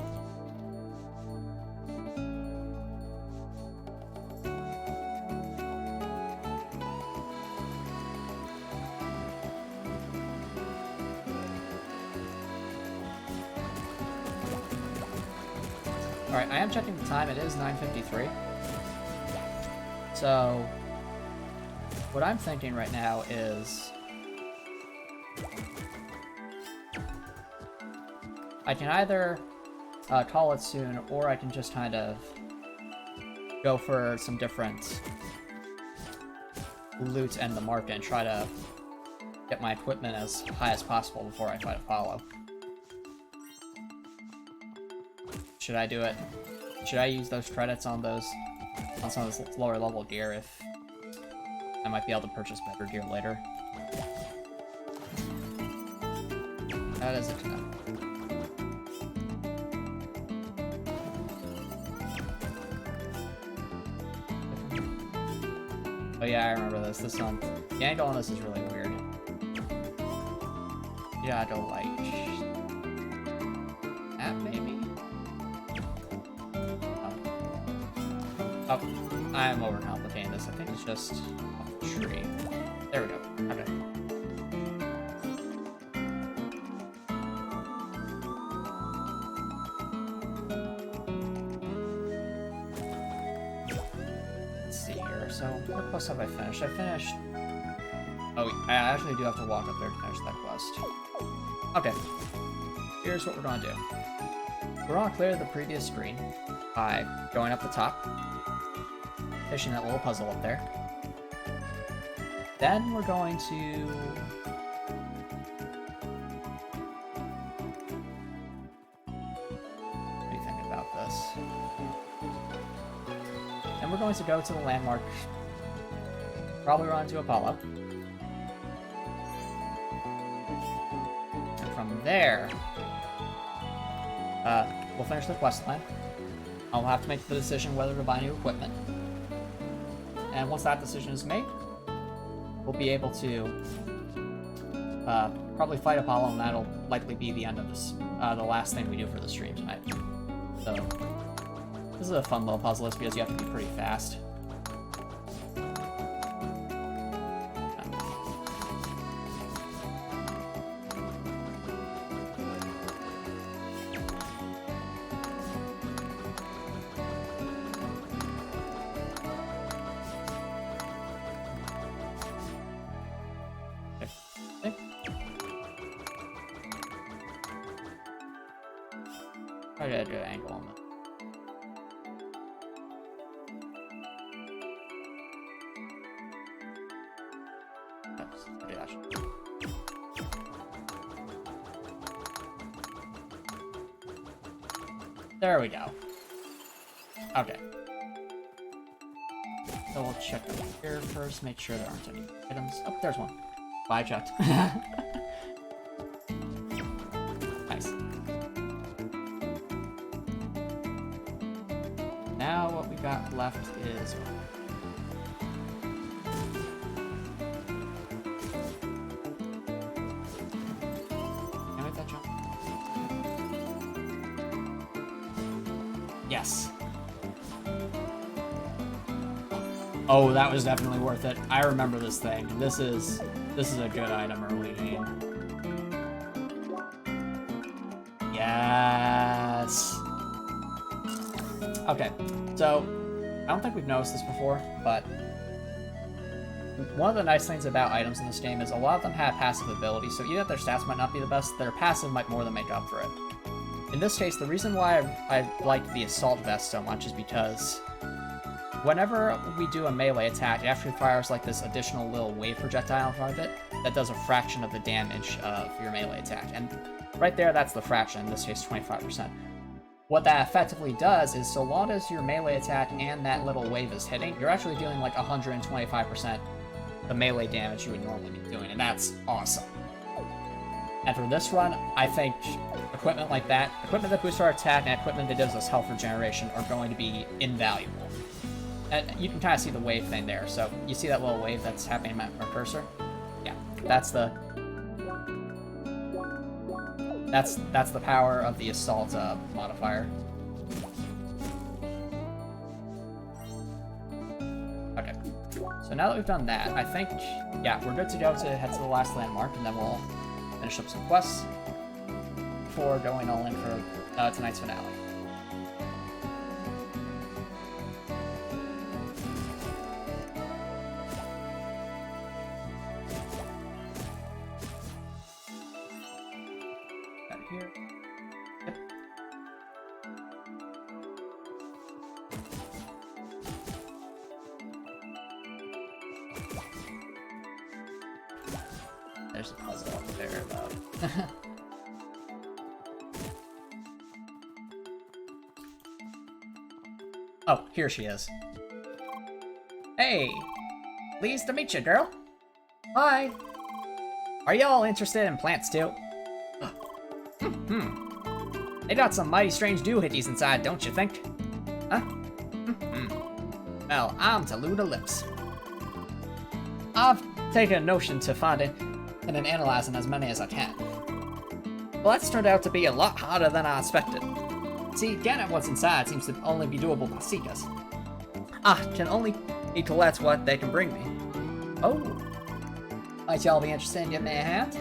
Alright, I am checking the time. It is 9:53. So, what I'm thinking right now is I can either call it soon, or I can just kind of go for some different loot and the market and try to get my equipment as high as possible before I fight Apollo. Should I do it? Should I use those credits on some of this lower level gear if I might be able to purchase better gear later? That is it to know. Oh yeah, I remember this. This one, the angle on this is really weird. Yeah, I don't like that, maybe? Oh, I am overcomplicating this. I think it's just a tree. There we go. Okay. Let's see here. So, what quest have I finished? I finished... Oh, I actually do have to walk up there to finish that quest. Okay. Here's what we're gonna do. We're gonna clear the previous screen by going up the top, finishing that little puzzle up there. Then we're going to... What do you think about this? Then we're going to go to the landmark, probably run into Apollo. And from there, we'll finish the quest line. I'll have to make the decision whether to buy new equipment. And once that decision is made, we'll be able to probably fight Apollo, and that'll likely be the end of this, the last thing we do for the stream tonight. So, this is a fun little puzzle list because you have to be pretty fast. I gotta do an angle on that. There we go. Okay. So we'll check over here first, make sure there aren't any items. Oh, there's one. I checked. Nice. Now what we got left is... Can I make that jump? Yes. Oh, that was definitely worth it. I remember this thing. This is a good item early game. Yes. Okay, so I don't think we've noticed this before, but one of the nice things about items in this game is a lot of them have passive abilities, so even if their stats might not be the best, their passive might more than make up for it. In this case, the reason why I like the Assault Vest so much is because whenever we do a melee attack, it actually fires like this additional little wave projectile in front of it that does a fraction of the damage of your melee attack. And right there, that's the fraction, in this case 25%. What that effectively does is so long as your melee attack and that little wave is hitting, you're actually doing like 125% the melee damage you would normally be doing, and that's awesome. And for this run, I think equipment like that, equipment that boosts our attack and equipment that gives us health regeneration are going to be invaluable. And you can kind of see the wave thing there. So you see that little wave that's happening at our cursor? Yeah, that's the power of the assault modifier. Okay, so now that we've done that, I think, yeah, we're good to go to head to the last landmark, and then we'll finish up some quests before going all in for tonight's finale. Here. Yep. There's a puzzle up there about. Oh, here she is. Hey! Pleased to meet you, girl. Hi! Are y'all interested in plants too? They got some mighty strange doohickeys inside, don't you think? Huh? Well, I'm Tallulah Lips. I've taken a notion to finding and then analyzing as many as I can. Well, that's turned out to be a lot harder than I expected. See, getting at what's inside seems to only be doable by seekers. I can only collect what they can bring me. Oh. Might y'all be interested in getting me a hand?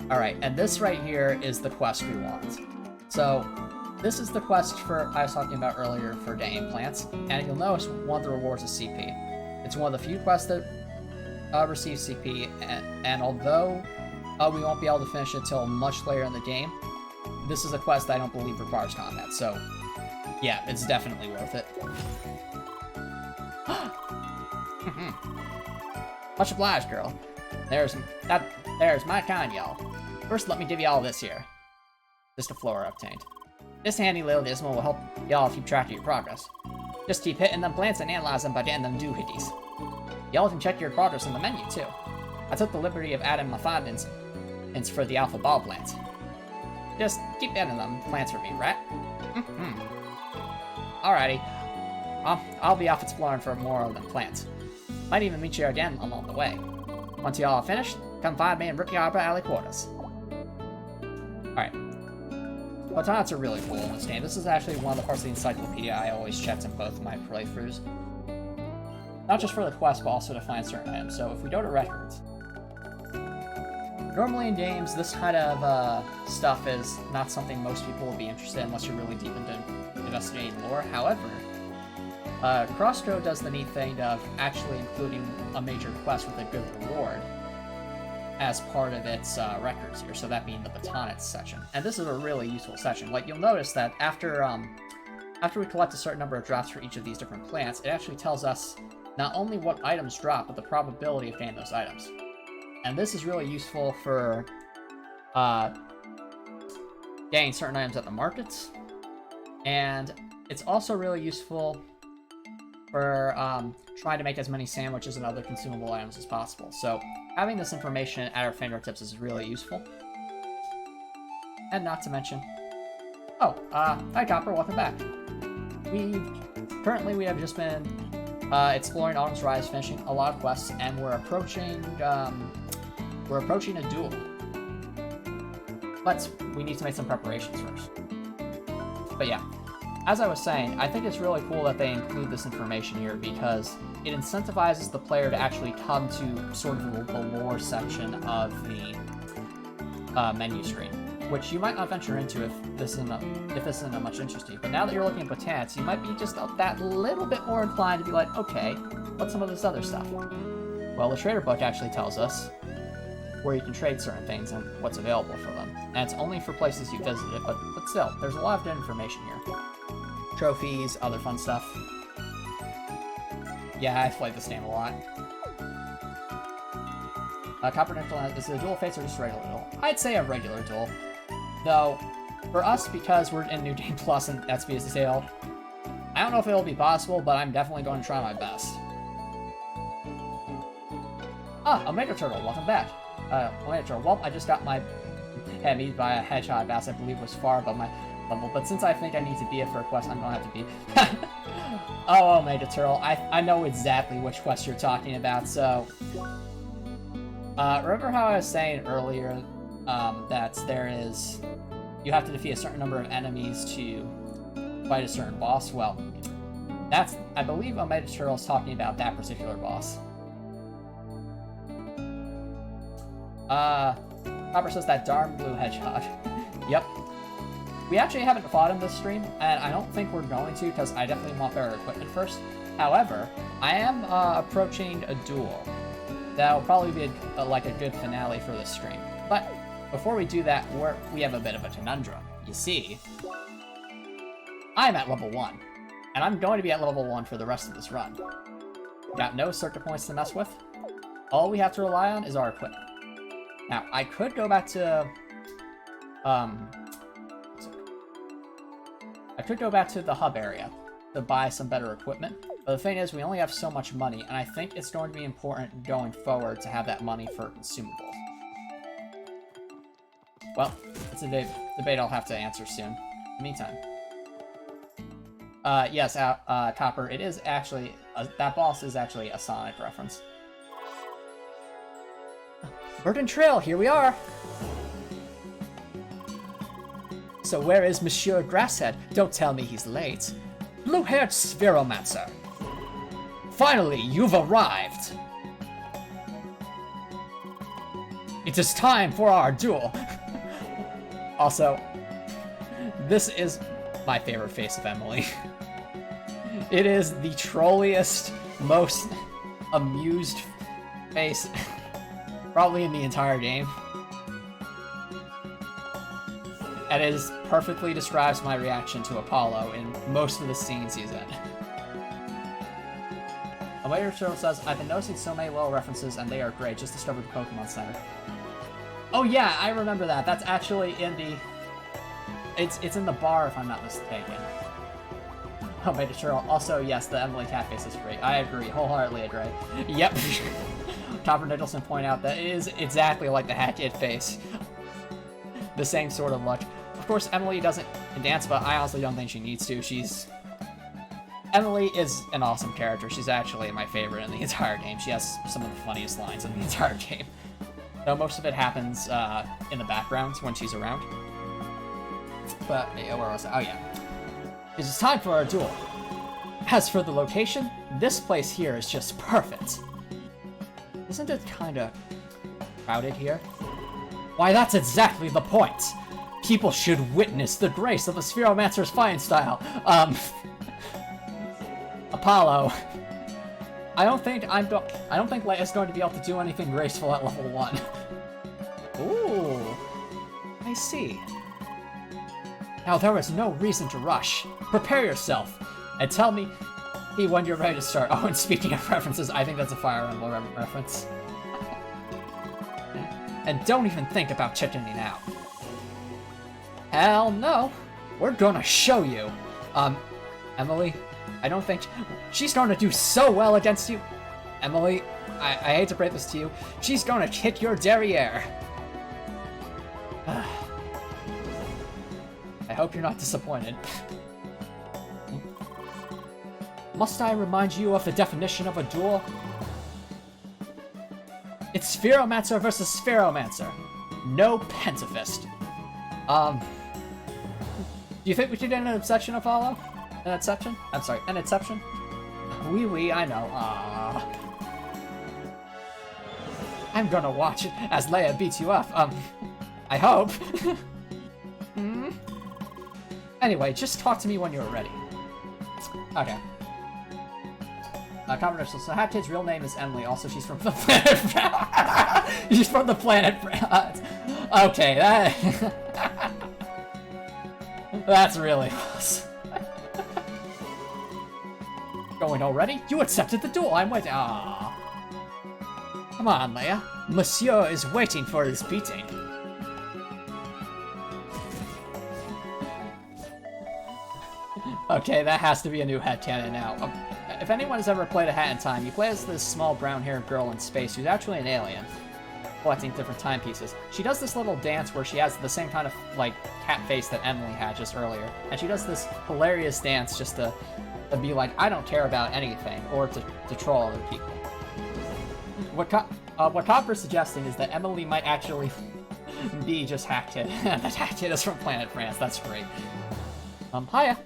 Alright, and this right here is the quest we want. So, this is the quest I was talking about earlier for getting plants, and you'll notice one of the rewards is CP. It's one of the few quests that receive CP, and although we won't be able to finish it till much later in the game, this is a quest that I don't believe requires combat, so yeah, it's definitely worth it. Much obliged, girl. There's my kind, y'all. First, let me give you all this here. Just a flora obtained. This handy little gizmo will help y'all keep track of your progress. Just keep hitting them plants and analyze them by getting them doohickeys. Y'all can check your progress in the menu, too. I took the liberty of adding my findings for the alpha ball plants. Just keep adding them plants for me, right? Alrighty. I'll be off exploring for more than plants. Might even meet you again along the way. Once y'all are finished, come find me in Rookie Harbor Alley Quarters. Alright. Botanics are really cool in this game. This is actually one of the parts of the encyclopedia I always checked in both my playthroughs. Not just for the quest, but also to find certain items. So if we go to records, normally in games, this kind of stuff is not something most people will be interested in unless you're really deep into investigating lore. However, CrossCode does the neat thing of actually including a major quest with a good reward as part of its records here, so that being the botanics section. And this is a really useful section. Like, you'll notice that after we collect a certain number of drops for each of these different plants, it actually tells us not only what items drop, but the probability of getting those items. And this is really useful for getting certain items at the markets. And it's also really useful for trying to make as many sandwiches and other consumable items as possible. So having this information at our fingertips is really useful. And not to mention... Oh, hi Copper, welcome back. Currently we have just been exploring Autumn's Rise, finishing a lot of quests, and we're approaching a duel. But we need to make some preparations first. But yeah, as I was saying, I think it's really cool that they include this information here because it incentivizes the player to actually come to sort of the lore section of the menu screen, which you might not venture into if this isn't of much interest to you. But now that you're looking at botanics, you might be just that little bit more inclined to be like, okay, what's some of this other stuff? Well, the trader book actually tells us where you can trade certain things and what's available for them. And it's only for places you visited, but still, there's a lot of good information here. Trophies, other fun stuff. Yeah, I've played this game a lot. Copper Nickel, is it a dual face or just a regular duel? I'd say a regular duel. Though, for us, because we're in New Game Plus and that's speed is the sale, I don't know if it'll be possible, but I'm definitely going to try my best. Ah, Omega Turtle, welcome back. Omega Turtle, well, I just got my head beat by a hedgehog bass, I believe was far above my level, but since I think I need to be it for a quest, I'm going to have to be. Oh, Omega Turtle, I know exactly which quest you're talking about, so... remember how I was saying earlier that you have to defeat a certain number of enemies to fight a certain boss? Well, I believe Omega Turtle is talking about that particular boss. Copper says that darn blue hedgehog. Yep. We actually haven't fought him this stream, and I don't think we're going to, because I definitely want better equipment first. However, I am approaching a duel. That'll probably be like a good finale for this stream. But before we do that, we have a bit of a conundrum. You see, I'm at level 1, and I'm going to be at level 1 for the rest of this run. Got no circuit points to mess with. All we have to rely on is our equipment. Now, I could go back to the hub area to buy some better equipment. But the thing is, we only have so much money, and I think it's going to be important going forward to have that money for consumables. Well, it's a debate I'll have to answer soon. In the meantime. Yes, Copper, it is actually, that boss is actually a Sonic reference. Burden Trail, here we are! So where is Monsieur Grasshead? Don't tell me he's late. Blue-haired Spheromancer. Finally, you've arrived! It is time for our duel! Also, this is my favorite face of Emily. It is the trolliest, most amused face probably in the entire game. And it perfectly describes my reaction to Apollo in most of the scenes he's in. A later show says, I've been noticing so many little references and they are great, just discovered the Pokemon Center. Oh yeah, I remember that. That's actually in the... It's in the bar if I'm not mistaken. Oh, wait, sure. Also, yes, the Emily cat face is great. I agree, wholeheartedly agree. Yep. Copper Nicholson point out that it is exactly like the Hat Kid face. The same sort of look. Of course, Emily doesn't dance, but I honestly don't think she needs to. Emily is an awesome character. She's actually my favorite in the entire game. She has some of the funniest lines in the entire game. Though most of it happens in the background when she's around. But, yeah, where was I? Oh, yeah. It is time for our duel. As for the location, this place here is just perfect. Isn't it kinda crowded here? Why, that's exactly the point! People should witness the grace of the Spheromancer's fighting style. Apollo. I don't think Leia's going to be able to do anything graceful at level 1. Ooh. I see. Now there is no reason to rush. Prepare yourself, and tell me when you're ready to start. Oh, and speaking of references, I think that's a Fire Emblem reference. and don't even think about chickening out. Hell no. We're gonna show you. Emily, I don't think... She's gonna do so well against you. Emily, I hate to break this to you. She's gonna kick your derriere. I hope you're not disappointed. Must I remind you of the definition of a duel? It's Spheromancer versus Spheromancer. No Pentafist. Do you think we should get an Obsession to follow? An Exception? I'm sorry, an Exception? Oui, I know. I'm gonna watch it as Leia beats you up. I hope. Anyway, just talk to me when you're ready. Okay. Controversial. So Hat Kid's real name is Emily. Also, she's from the planet. She's from the planet. Okay, that's really close. Going already? You accepted the duel. I'm waiting. Ah. Come on, Leia. Monsieur is waiting for his beating. Okay, that has to be a new headcanon now. If anyone has ever played A Hat in Time, you play as this small brown-haired girl in space who's actually an alien, collecting different timepieces. She does this little dance where she has the same kind of, like, cat face that Emily had just earlier. And she does this hilarious dance just to be like, I don't care about anything, or to troll other people. What Copper's suggesting is that Emily might actually be just Hat Kid. That Hat Kid is from Planet France. That's great. Hiya.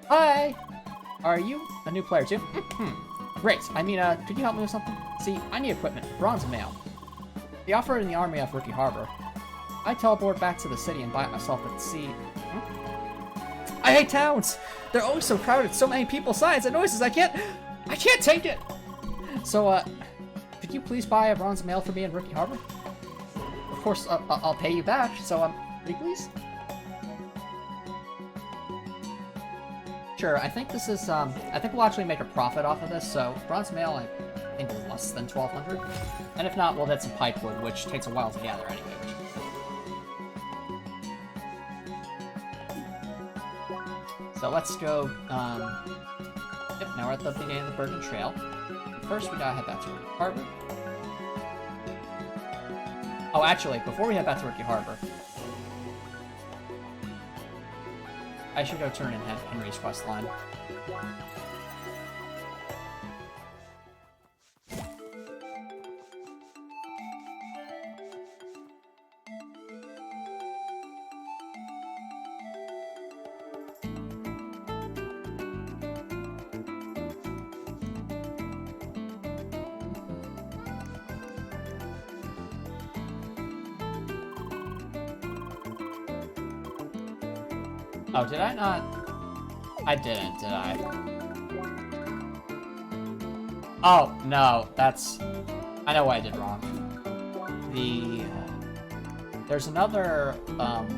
Hi! Are you a new player too? Great. I mean, could you help me with something? See, I need equipment. Bronze mail. They offer it in the army off Rookie Harbor. I teleport back to the city and buy it myself at sea. I hate towns! They're always so crowded, so many people, signs, and noises, I can't take it! So, could you please buy a bronze mail for me in Rookie Harbor? Of course, I'll pay you back, so, pretty please? Sure, I think this is, I think we'll actually make a profit off of this, so bronze mail, I think is less than 1,200. And if not, we'll get some pipewood, which takes a while to gather anyway. So let's go, yep, now we're at the beginning of the Bergen Trail. First, we gotta head back to Rookie Harbor. Oh, actually, before we head back to Rookie Harbor, I should go turn in Henry's quest line. Oh, did I not? I didn't, did I? Oh, no, that's... I know what I did wrong. There's another,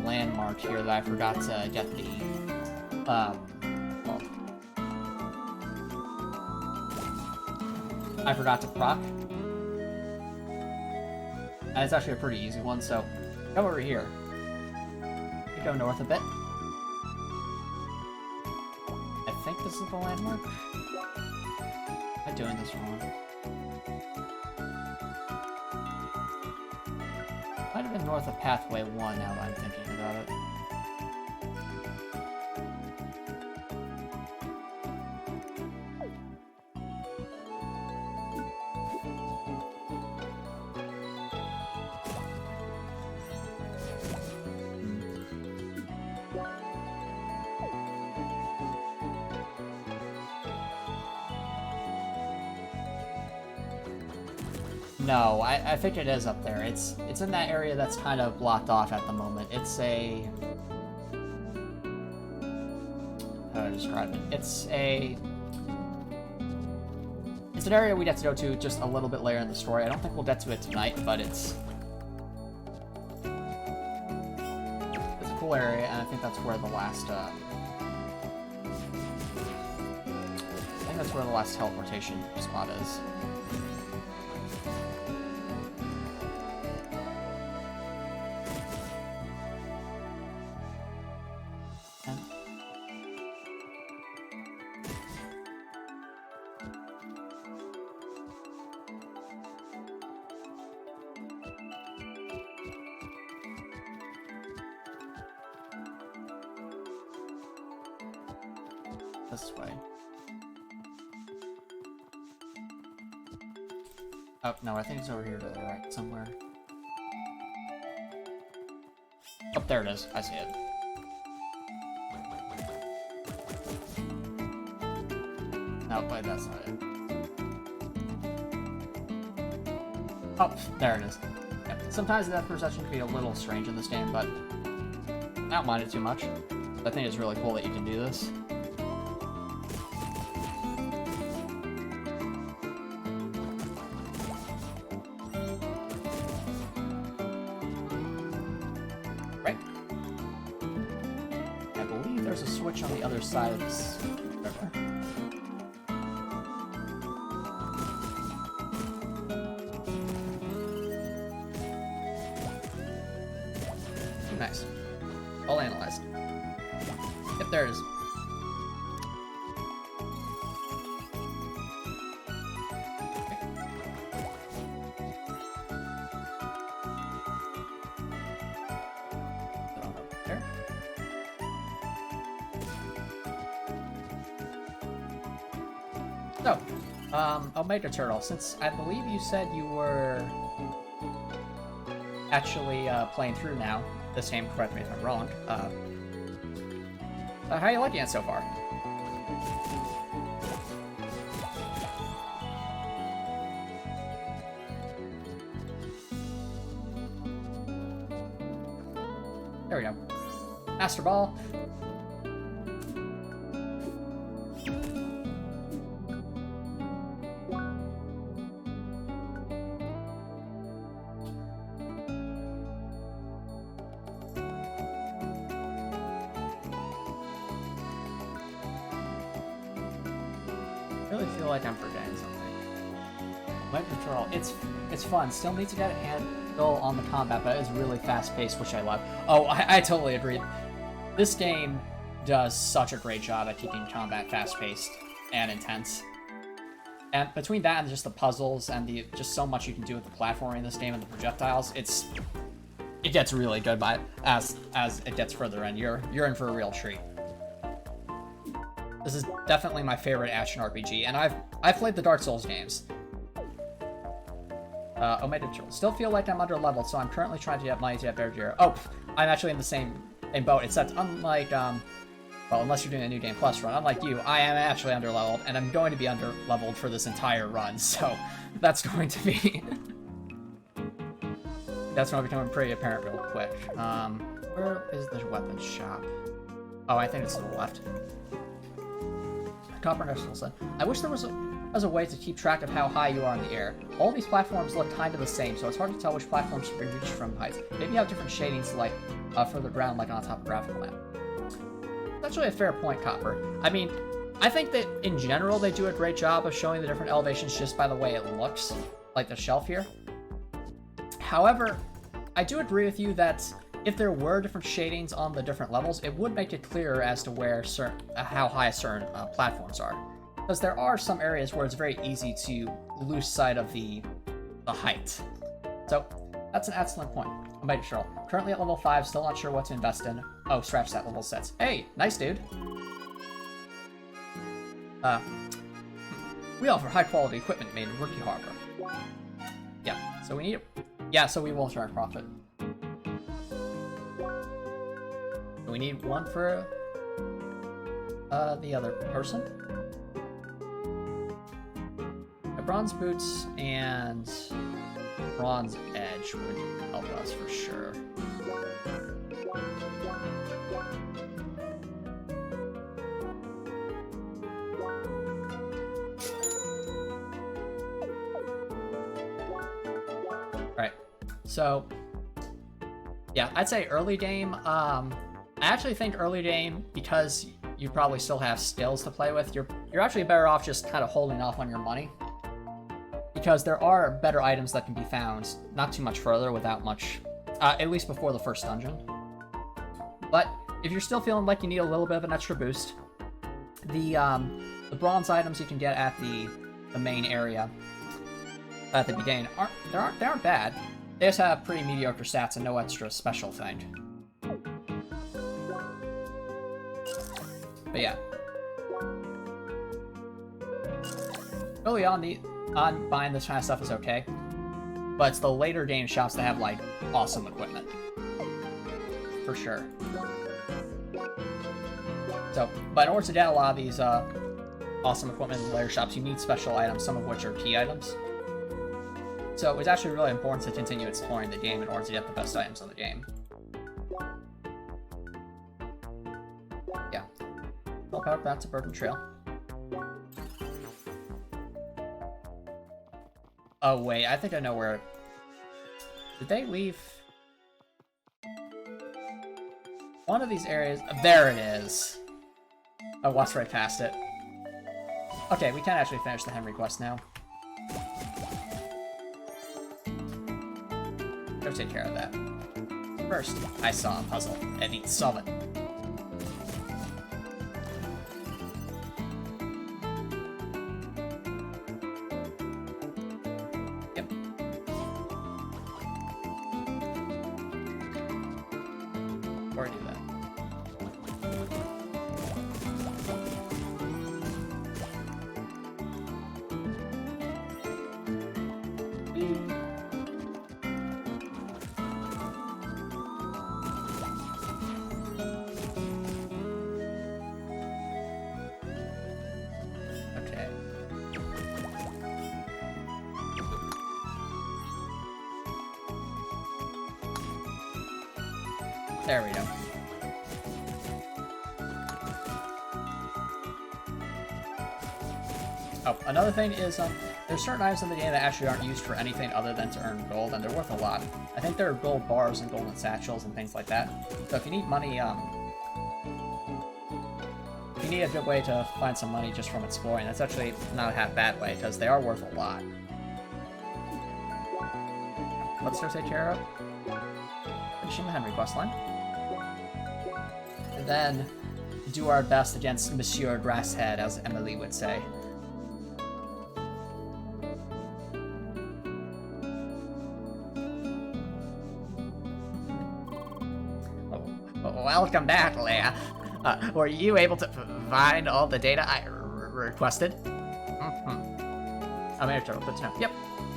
landmark here that I forgot to get the, well, I forgot to proc. And it's actually a pretty easy one, so come over here. You go north a bit. I think this is the landmark? Am I doing this wrong? Might have been north of Pathway 1 now that I'm thinking about it. No, I think it is up there. It's in that area that's kind of blocked off at the moment. It's a... how do I describe it? It's an area we get to go to just a little bit later in the story. I don't think we'll get to it tonight, but it's a cool area, and I think that's where the last, I think that's where the last teleportation spot is. this way. Oh, no, I think it's over here to the right somewhere. Oh, there it is. I see it. No, wait, that's not it. Oh, there it is. Yeah. Sometimes the depth perception can be a little strange in this game, but I don't mind it too much. I think it's really cool that you can do this. Right. I believe there's a switch on the other side of this river. Nice. All analyzed. Yep, there it is. There. So, Omega Turtle, since I believe you said you were actually playing through now this game, correct me if I'm wrong, how are you liking it so far? There we go. Master Ball. I really feel like I'm forgetting something. Light Patrol, it's fun. Still need to get a handle on the combat, but it's really fast-paced, which I love. Oh, I totally agree. This game does such a great job at keeping combat fast-paced and intense. And between that and just the puzzles and the just so much you can do with the platforming in this game and the projectiles, it gets really good by as it gets further in. You're in for a real treat. This is definitely my favorite action RPG, and I've played the Dark Souls games. Omega Turtle. Still feel like I'm under-leveled, so I'm currently trying to get money to get Bear Gear. Oh, I'm actually in the same boat, except unlike, well, unless you're doing a New Game Plus run, unlike you, I am actually under-leveled, and I'm going to be under-leveled for this entire run, so that's going to be... that's going to become pretty apparent real quick. Where is the weapons shop? Oh, I think it's to the left. Copper Nicholson. I wish there was a way to keep track of how high you are in the air. All these platforms look kind of the same, so it's hard to tell which platforms should be reached from heights. Maybe you have different shadings, like further ground, like on top of graphical map. That's really a fair point, Copper. I mean, I think that in general they do a great job of showing the different elevations just by the way it looks, like the shelf here. However, I do agree with you that if there were different shadings on the different levels, it would make it clearer as to where how high certain platforms are. Because there are some areas where it's very easy to lose sight of the height. So that's an excellent point. Omega Turtle. Currently at level 5, still not sure what to invest in. Oh, scratch that, level 6. Hey, nice dude. We offer high quality equipment made in Rookie Harbor. Yeah, so we need it. Yeah, so we will share our profit. We need one for the other person. A bronze boots and bronze edge would help us for sure. Right. So yeah, I'd say early game. I actually think early game, because you probably still have skills to play with, you're actually better off just kind of holding off on your money. Because there are better items that can be found not too much further without much, at least before the first dungeon. But if you're still feeling like you need a little bit of an extra boost, the bronze items you can get at the main area at the beginning aren't bad. They just have pretty mediocre stats and no extra special thing. But yeah. early on buying this kind of stuff is okay, but it's the later game shops that have like awesome equipment, for sure. So, but in order to get a lot of these awesome equipment in the later shops, you need special items, some of which are key items. So it's actually really important to continue exploring the game in order to get the best items in the game. Yeah. I'll power back to Burden Trail. Oh wait, I think I know where... Did they leave... One of these areas... There it is! I walked right past it. Okay, we can actually finish the Henry quest now. Go take care of that. First, I saw a puzzle. I need to solve it. Yep. Before I do that. There we go. Oh, another thing is, there's certain items in the game that actually aren't used for anything other than to earn gold, and they're worth a lot. I think there are gold bars and golden satchels and things like that. So if you need money, if you need a good way to find some money just from exploring, that's actually not a half bad way, because they are worth a lot. Let's go take care of finishing the Henry questline. And then do our best against Monsieur Grasshead, as Emily would say. Welcome back, Leia. Were you able to find all the data I requested? I'm here to report. Yep,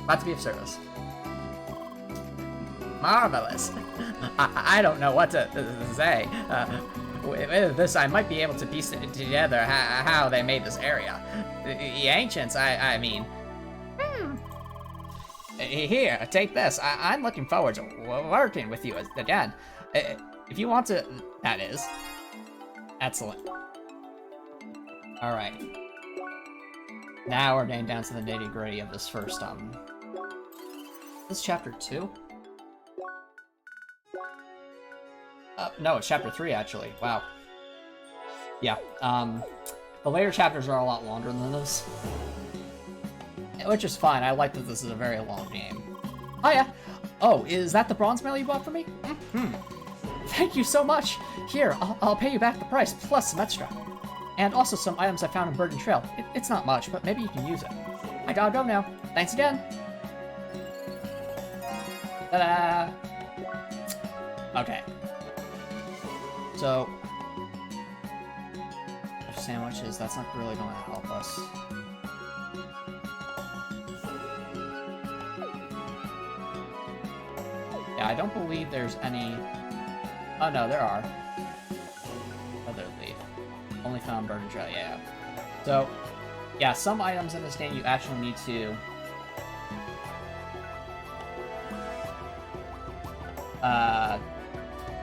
glad to be of service. Marvelous. I don't know what to say. With this, I might be able to piece it together how they made this area. The ancients, I mean. Here, take this. I'm looking forward to working with you again. If you want to, that is. Excellent. Alright. Now we're getting down to the nitty-gritty of this first, This is chapter 2? No, it's chapter 3, actually. Wow. Yeah, the later chapters are a lot longer than this. Which is fine, I like that this is a very long game. Oh, yeah. Oh, is that the bronze medal you bought for me? Thank you so much! Here, I'll pay you back the price, plus some extra. And also some items I found in Burden Trail. It's not much, but maybe you can use it. I gotta go now. Thanks again! Ta-da! Okay. So... sandwiches, that's not really going to help us. Yeah, I don't believe there's any... Oh no, there are. Other leaf. Only found Burden Trail, yeah. So, yeah, some items in this game you actually need to...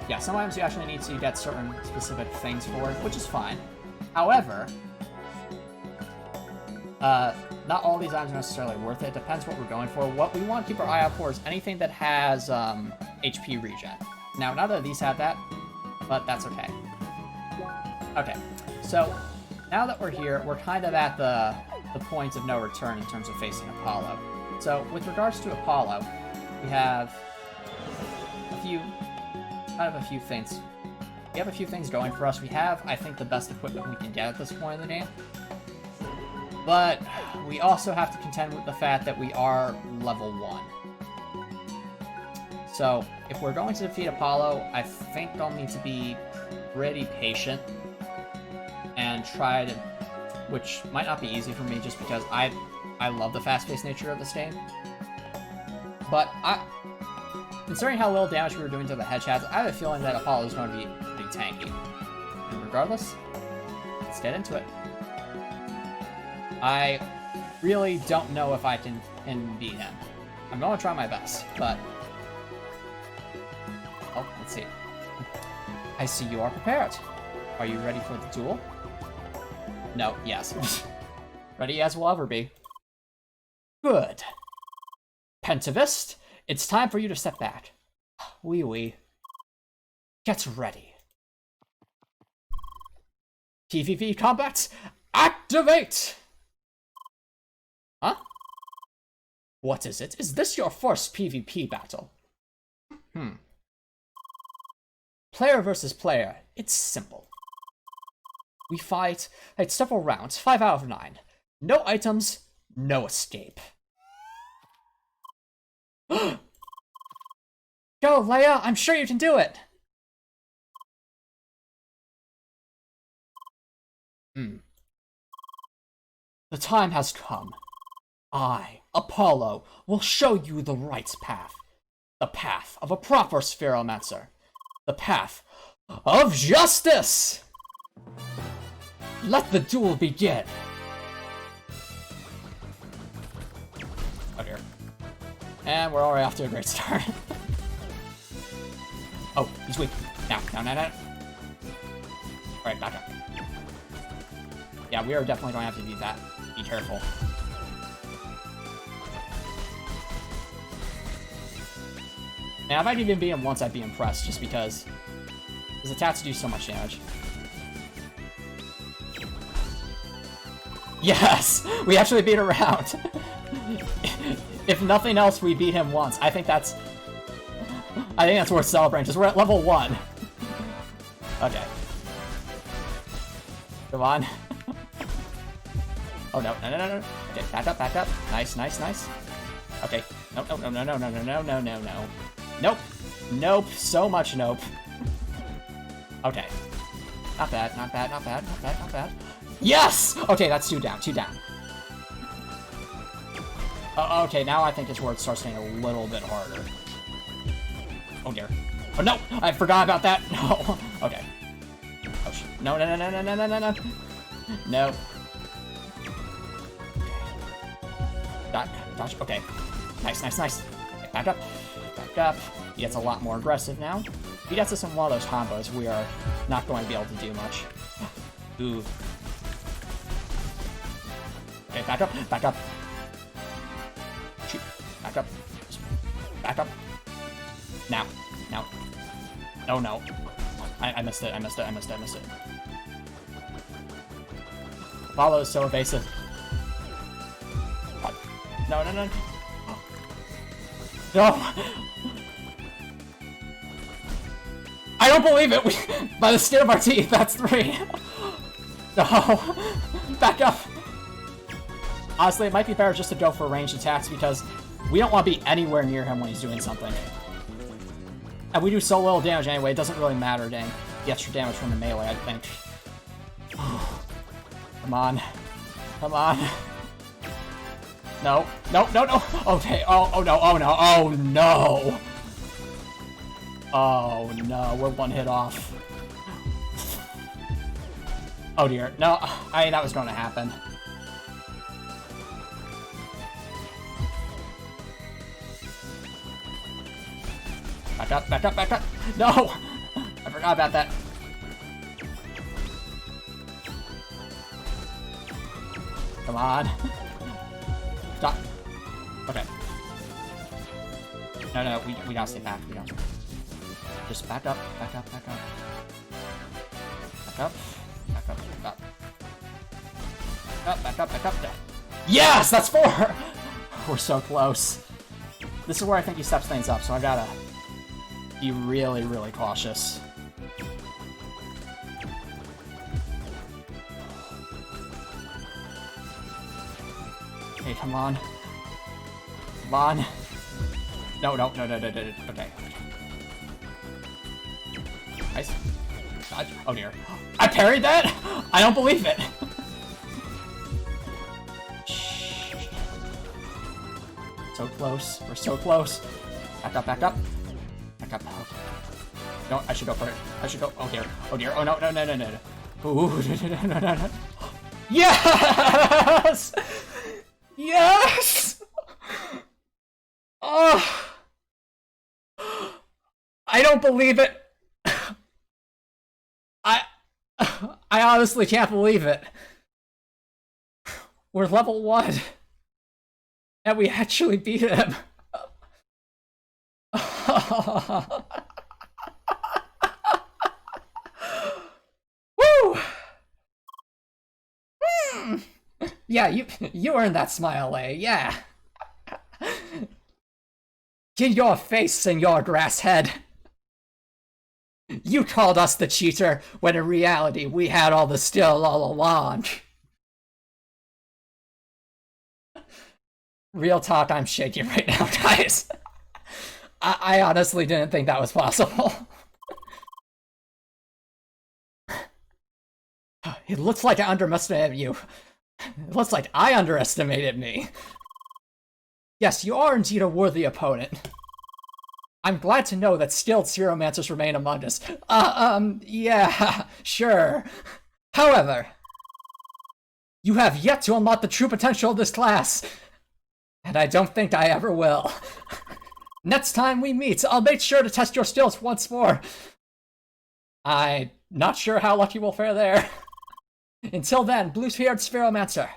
yeah, some items you actually need to get certain specific things for, which is fine. However, not all these items are necessarily worth it. It depends what we're going for. What we want to keep our eye out for is anything that has HP regen. Now, none of these have that, but that's okay. Okay, so now that we're here, we're kind of at the point of no return in terms of facing Apollo. So with regards to Apollo, we have a few things. We have a few things going for us. We have, I think, the best equipment we can get at this point in the game. But we also have to contend with the fact that we are level 1. So, if we're going to defeat Apollo, I think I'll need to be pretty patient and try to... which might not be easy for me just because I love the fast-paced nature of this game. But considering how little damage we were doing to the headshots, I have a feeling that Apollo is going to be pretty tanky. And regardless, let's get into it. I really don't know if I can beat him. I'm going to try my best, but... Oh, let's see. I see you are prepared. Are you ready for the duel? No, yes. Ready as we'll ever be. Good. Pentavist, it's time for you to step back. Wee. Get ready. PvP combat, activate! Huh? What is it? Is this your first PvP battle? Player versus player. It's simple. We fight several rounds, 5 out of 9. No items, no escape. Go, Leia! I'm sure you can do it! The time has come. I, Apollo, will show you the right path. The path of a proper spheromancer. The path of justice! Let the duel begin! Oh dear. And we're already off to a great start. Oh, he's weak. Now. Alright, back up. Yeah, we are definitely going to have to do that. Be careful. Now, if I could even beat him once, I'd be impressed, just because his attacks do so much damage. Yes! We actually beat a round! If nothing else, we beat him once. I think that's worth celebrating, because we're at level 1. Okay. Come on. Oh, no. Okay, back up. Nice. Okay. No. Nope. So much nope. Okay. Not bad. Yes! Okay, that's 2 down. Okay, now I think his word starts getting a little bit harder. Oh dear. Oh no! I forgot about that! No! Okay. Oh shit. No. No. Dodge. Okay. Nice. Okay, back up. He gets a lot more aggressive now. If he gets us in one of those combos, we are not going to be able to do much. Ooh. Okay, back up. Shoot. Back up. Now. Oh no. I missed it. Apollo is so evasive. No. No! I don't believe it! By the skin of our teeth, that's 3! No! Back up! Honestly, it might be better just to go for ranged attacks, because we don't want to be anywhere near him when he's doing something. And we do so little damage anyway, it doesn't really matter, dang. The extra damage from the melee, I think. Come on. No. Okay. Oh no, we're 1 hit off. Oh dear. No, that was going to happen. Back up. No! I forgot about that. Come on. Stop. Okay. No, we gotta stay back. Just back up. Back up. Yes! That's 4! We're so close. This is where I think he steps things up, so I gotta be really, really cautious. Okay, come on. No. Okay. Nice. Dodge. Oh dear. I parried that? I don't believe it. So close. We're so close. Back up, back up. Back up. Okay. No, I should go for it. I should go. Oh dear. Oh dear. Oh no, no, no, no, no, no. Ooh, no, no, no, no. Yes! Yes! Oh! I don't believe it. I honestly can't believe it. We're level 1. And we actually beat him. Woo! Yeah, you earned that smile, eh? Yeah. Get your face in your grass head. You called us the cheater, when in reality we had all the skill all along. Real talk, I'm shaking right now, guys. I honestly didn't think that was possible. It looks like I underestimated you. It looks like I underestimated me. Yes, you are indeed a worthy opponent. I'm glad to know that skilled Zeromancers remain among us. Yeah, sure. However, you have yet to unlock the true potential of this class. And I don't think I ever will. Next time we meet, I'll make sure to test your skills once more. I'm not sure how lucky we'll fare there. Until then, blue-haired Spheromancer.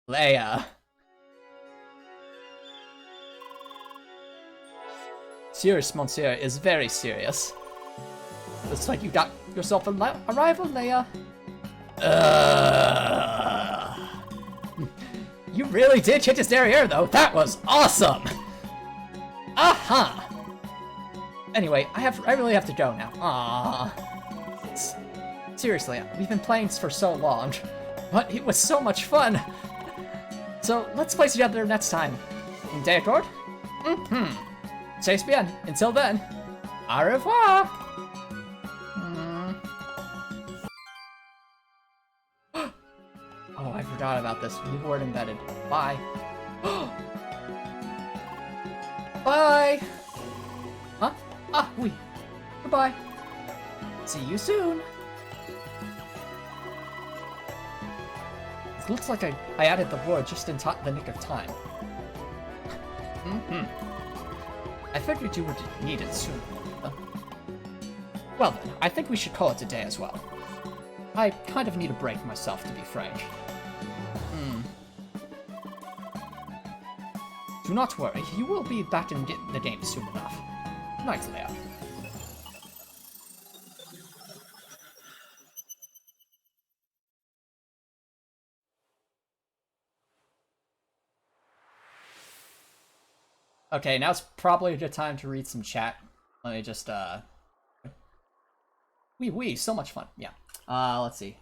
Leia. Serious, Monsieur, is very serious. Looks like you got yourself a rival, Leia. You really did hit his derriere, though. That was awesome. Aha. Anyway, I really have to go now. Seriously, we've been playing for so long, but it was so much fun. So let's play together next time. D'accord? C'est bien. Until then, au revoir. Oh, I forgot about this. New word embedded. Bye. Bye. Huh? Ah, oui. Goodbye. See you soon. It looks like I added the word just in the nick of time. I figured you would need it soon. Well then, I think we should call it a day as well. I kind of need a break myself, to be frank. Do not worry, you will be back in the game soon enough. Night, Leia. Okay, now's probably a good time to read some chat. Let me just, Wee, so much fun. Yeah. Let's see.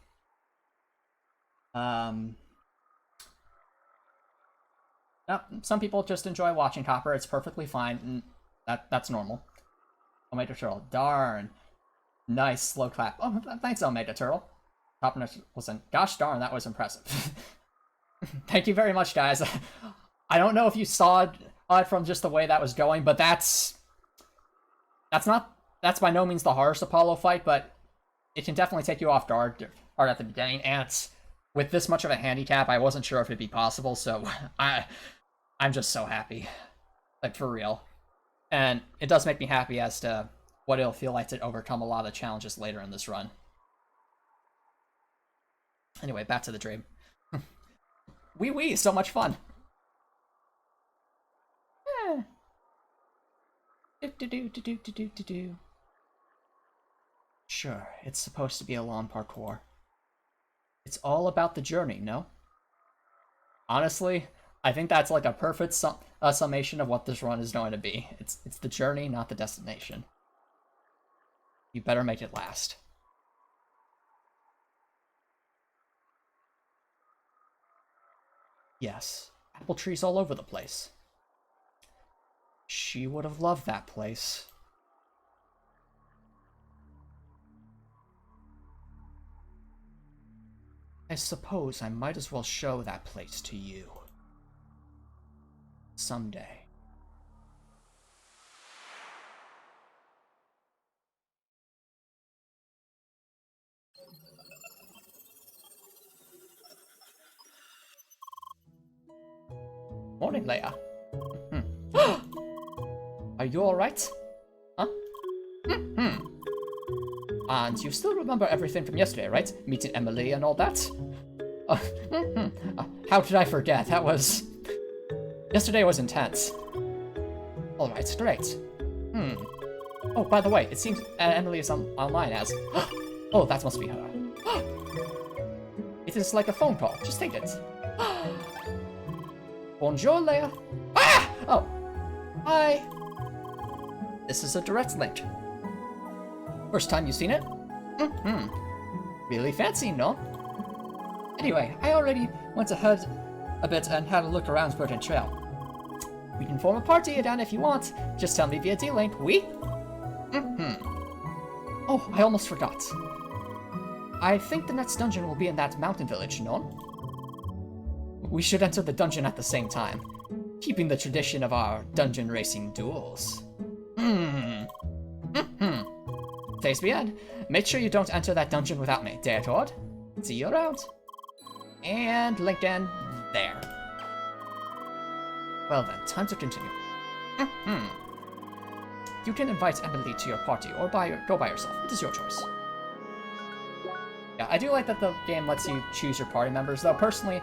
Some people just enjoy watching Copper. It's perfectly fine. And that's normal. Omega Turtle. Darn. Nice slow clap. Oh, thanks, Omega Turtle. Copper listen. Gosh darn, that was impressive. Thank you very much, guys. I don't know if you saw it from just the way that was going, but that's by no means the hardest Apollo fight, but it can definitely take you off guard at the beginning, and with this much of a handicap, I wasn't sure if it'd be possible, so I'm just so happy. Like, for real. And it does make me happy as to what it'll feel like to overcome a lot of the challenges later in this run. Anyway, back to the dream. Wee, so much fun. Sure, it's supposed to be a long parkour. It's all about the journey, no? Honestly, I think that's like a perfect summation of what this run is going to be. It's the journey, not the destination. You better make it last. Yes, apple trees all over the place. She would have loved that place. I suppose I might as well show that place to you. Someday. Morning, Leia. Are you alright? Huh? And you still remember everything from yesterday, right? Meeting Emily and all that? How did I forget? That was... Yesterday was intense. Alright, great. Oh, by the way, it seems Emily is online as... Oh, that must be her. It is like a phone call. Just take it. Bonjour, Leia. Ah! Oh. Hi. This is a direct link. First time you've seen it? Really fancy, no? Anyway, I already went ahead a bit and had a look around Burden Trail. We can form a party again if you want. Just tell me via D-Link. We? Oh, I almost forgot. I think the next dungeon will be in that mountain village, no? We should enter the dungeon at the same time, keeping the tradition of our dungeon racing duels. Thanks be end. Make sure you don't enter that dungeon without me, dare Todd. See you around. And LinkedIn there. Well then, time to continue. You can invite Emily to your party or go by yourself. It is your choice. Yeah, I do like that the game lets you choose your party members, though personally,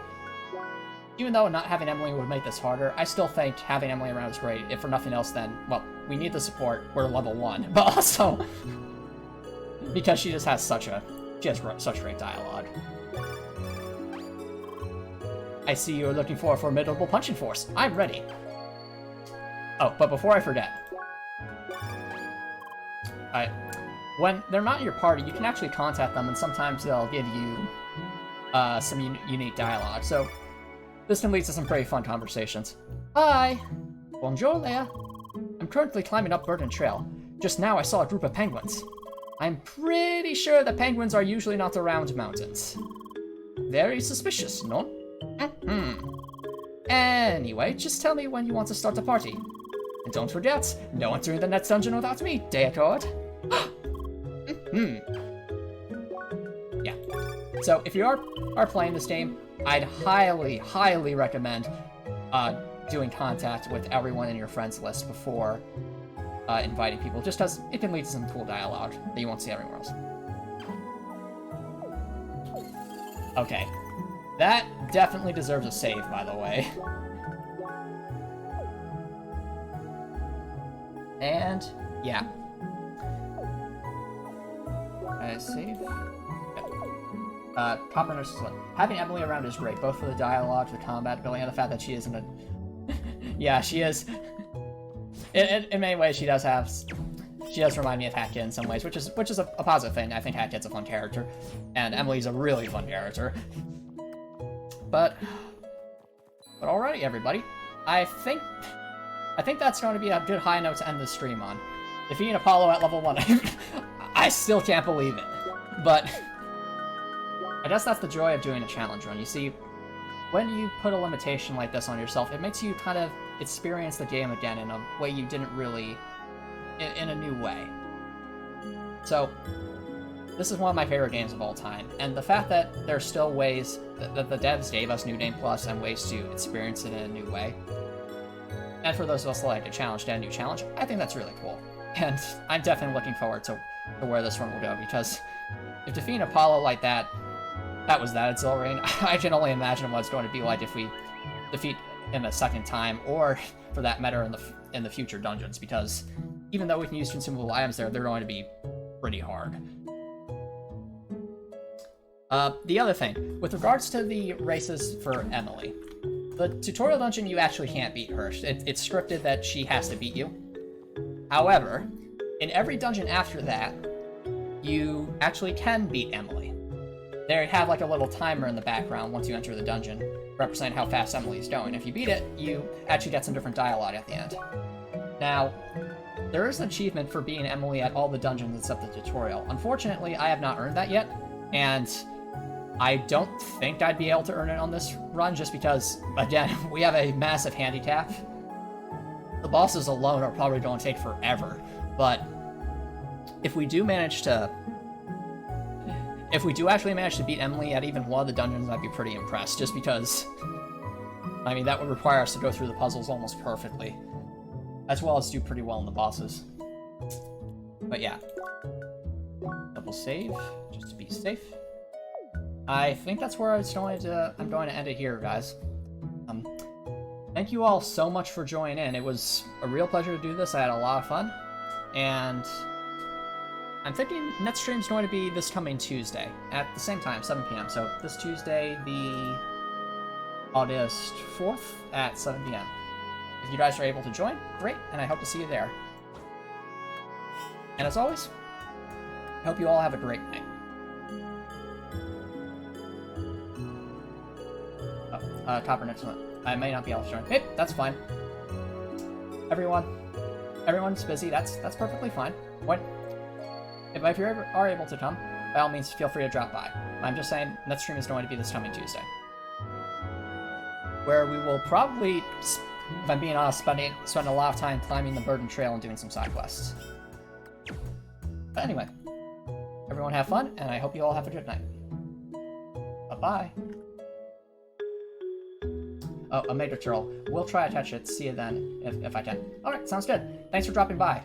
even though not having Emily would make this harder, I still think having Emily around is great. If for nothing else, then, well, we need the support. We're level 1, but also because she has such great dialogue. I see you're looking for a formidable punching force. I'm ready. Oh, but before I forget, when they're not in your party, you can actually contact them, and sometimes they'll give you some unique dialogue. So this can lead to some pretty fun conversations. Hi! Bonjour, Leia. I'm currently climbing up Burden Trail. Just now I saw a group of penguins. I'm pretty sure the penguins are usually not around mountains. Very suspicious, no? Anyway, just tell me when you want to start the party. And don't forget, no entering the next dungeon without me, Deaccord. Yeah. So if you are playing this game, I'd highly recommend doing contact with everyone in your friends list before inviting people, just because it can lead to some cool dialogue that you won't see everywhere else. Okay. That definitely deserves a save, by the way. And, yeah. Save? Yeah. Copper Nurse's one. Having Emily around is great, both for the dialogue, the combat ability, and the fact that she isn't a... Yeah, she is... In many ways, she does remind me of Hat Kid in some ways, which is a positive thing. I think Hat Kid's a fun character, and Emily's a really fun character. But alrighty, everybody. I think that's going to be a good high note to end the stream on. Defeating Apollo at level 1. I still can't believe it. But I guess that's the joy of doing a challenge run. You see, when you put a limitation like this on yourself, it makes you kind of experience the game again in a way you didn't really... in a new way. So, this is one of my favorite games of all time, and the fact that there's still ways that the devs gave us New Game Plus and ways to experience it in a new way, and for those of us that like a challenge to a new challenge, I think that's really cool. And I'm definitely looking forward to where this one will go, because if defeating Apollo like that was that exhilarating, I can only imagine what it's going to be like if we defeat him a second time, or for that matter in the future dungeons, because even though we can use consumable items there, they're going to be pretty hard. The other thing, with regards to the races for Emily, the tutorial dungeon, you actually can't beat her. It's scripted that she has to beat you. However, in every dungeon after that, you actually can beat Emily. They have like a little timer in the background once you enter the dungeon, representing how fast Emily's going. If you beat it, you actually get some different dialogue at the end. Now, there is an achievement for beating Emily at all the dungeons except the tutorial. Unfortunately, I have not earned that yet, and I don't think I'd be able to earn it on this run, just because, again, we have a massive handicap. The bosses alone are probably going to take forever, but if we do manage to... If we do actually manage to beat Emily at even one of the dungeons, I'd be pretty impressed, just because... I mean, that would require us to go through the puzzles almost perfectly, as well as do pretty well in the bosses. But yeah. Double save, just to be safe. I think that's where I'm going to end it here, guys. Thank you all so much for joining in. It was a real pleasure to do this. I had a lot of fun. And I'm thinking next stream's going to be this coming Tuesday at the same time, 7 p.m. So this Tuesday, the August 4th at 7 p.m. If you guys are able to join, great, and I hope to see you there. And as always, I hope you all have a great night. Copper next one. I may not be able to join. Hey, that's fine. Everyone's busy. That's perfectly fine. If you ever are able to come, by all means, feel free to drop by. I'm just saying, next stream is going to be this coming Tuesday, where we will probably, if I'm being honest, spend a lot of time climbing the Burden Trail and doing some side quests. But anyway, everyone have fun, and I hope you all have a good night. Bye-bye. Oh, a Mega Turtle. We'll try to catch it. See you then, if I can. Alright, sounds good. Thanks for dropping by.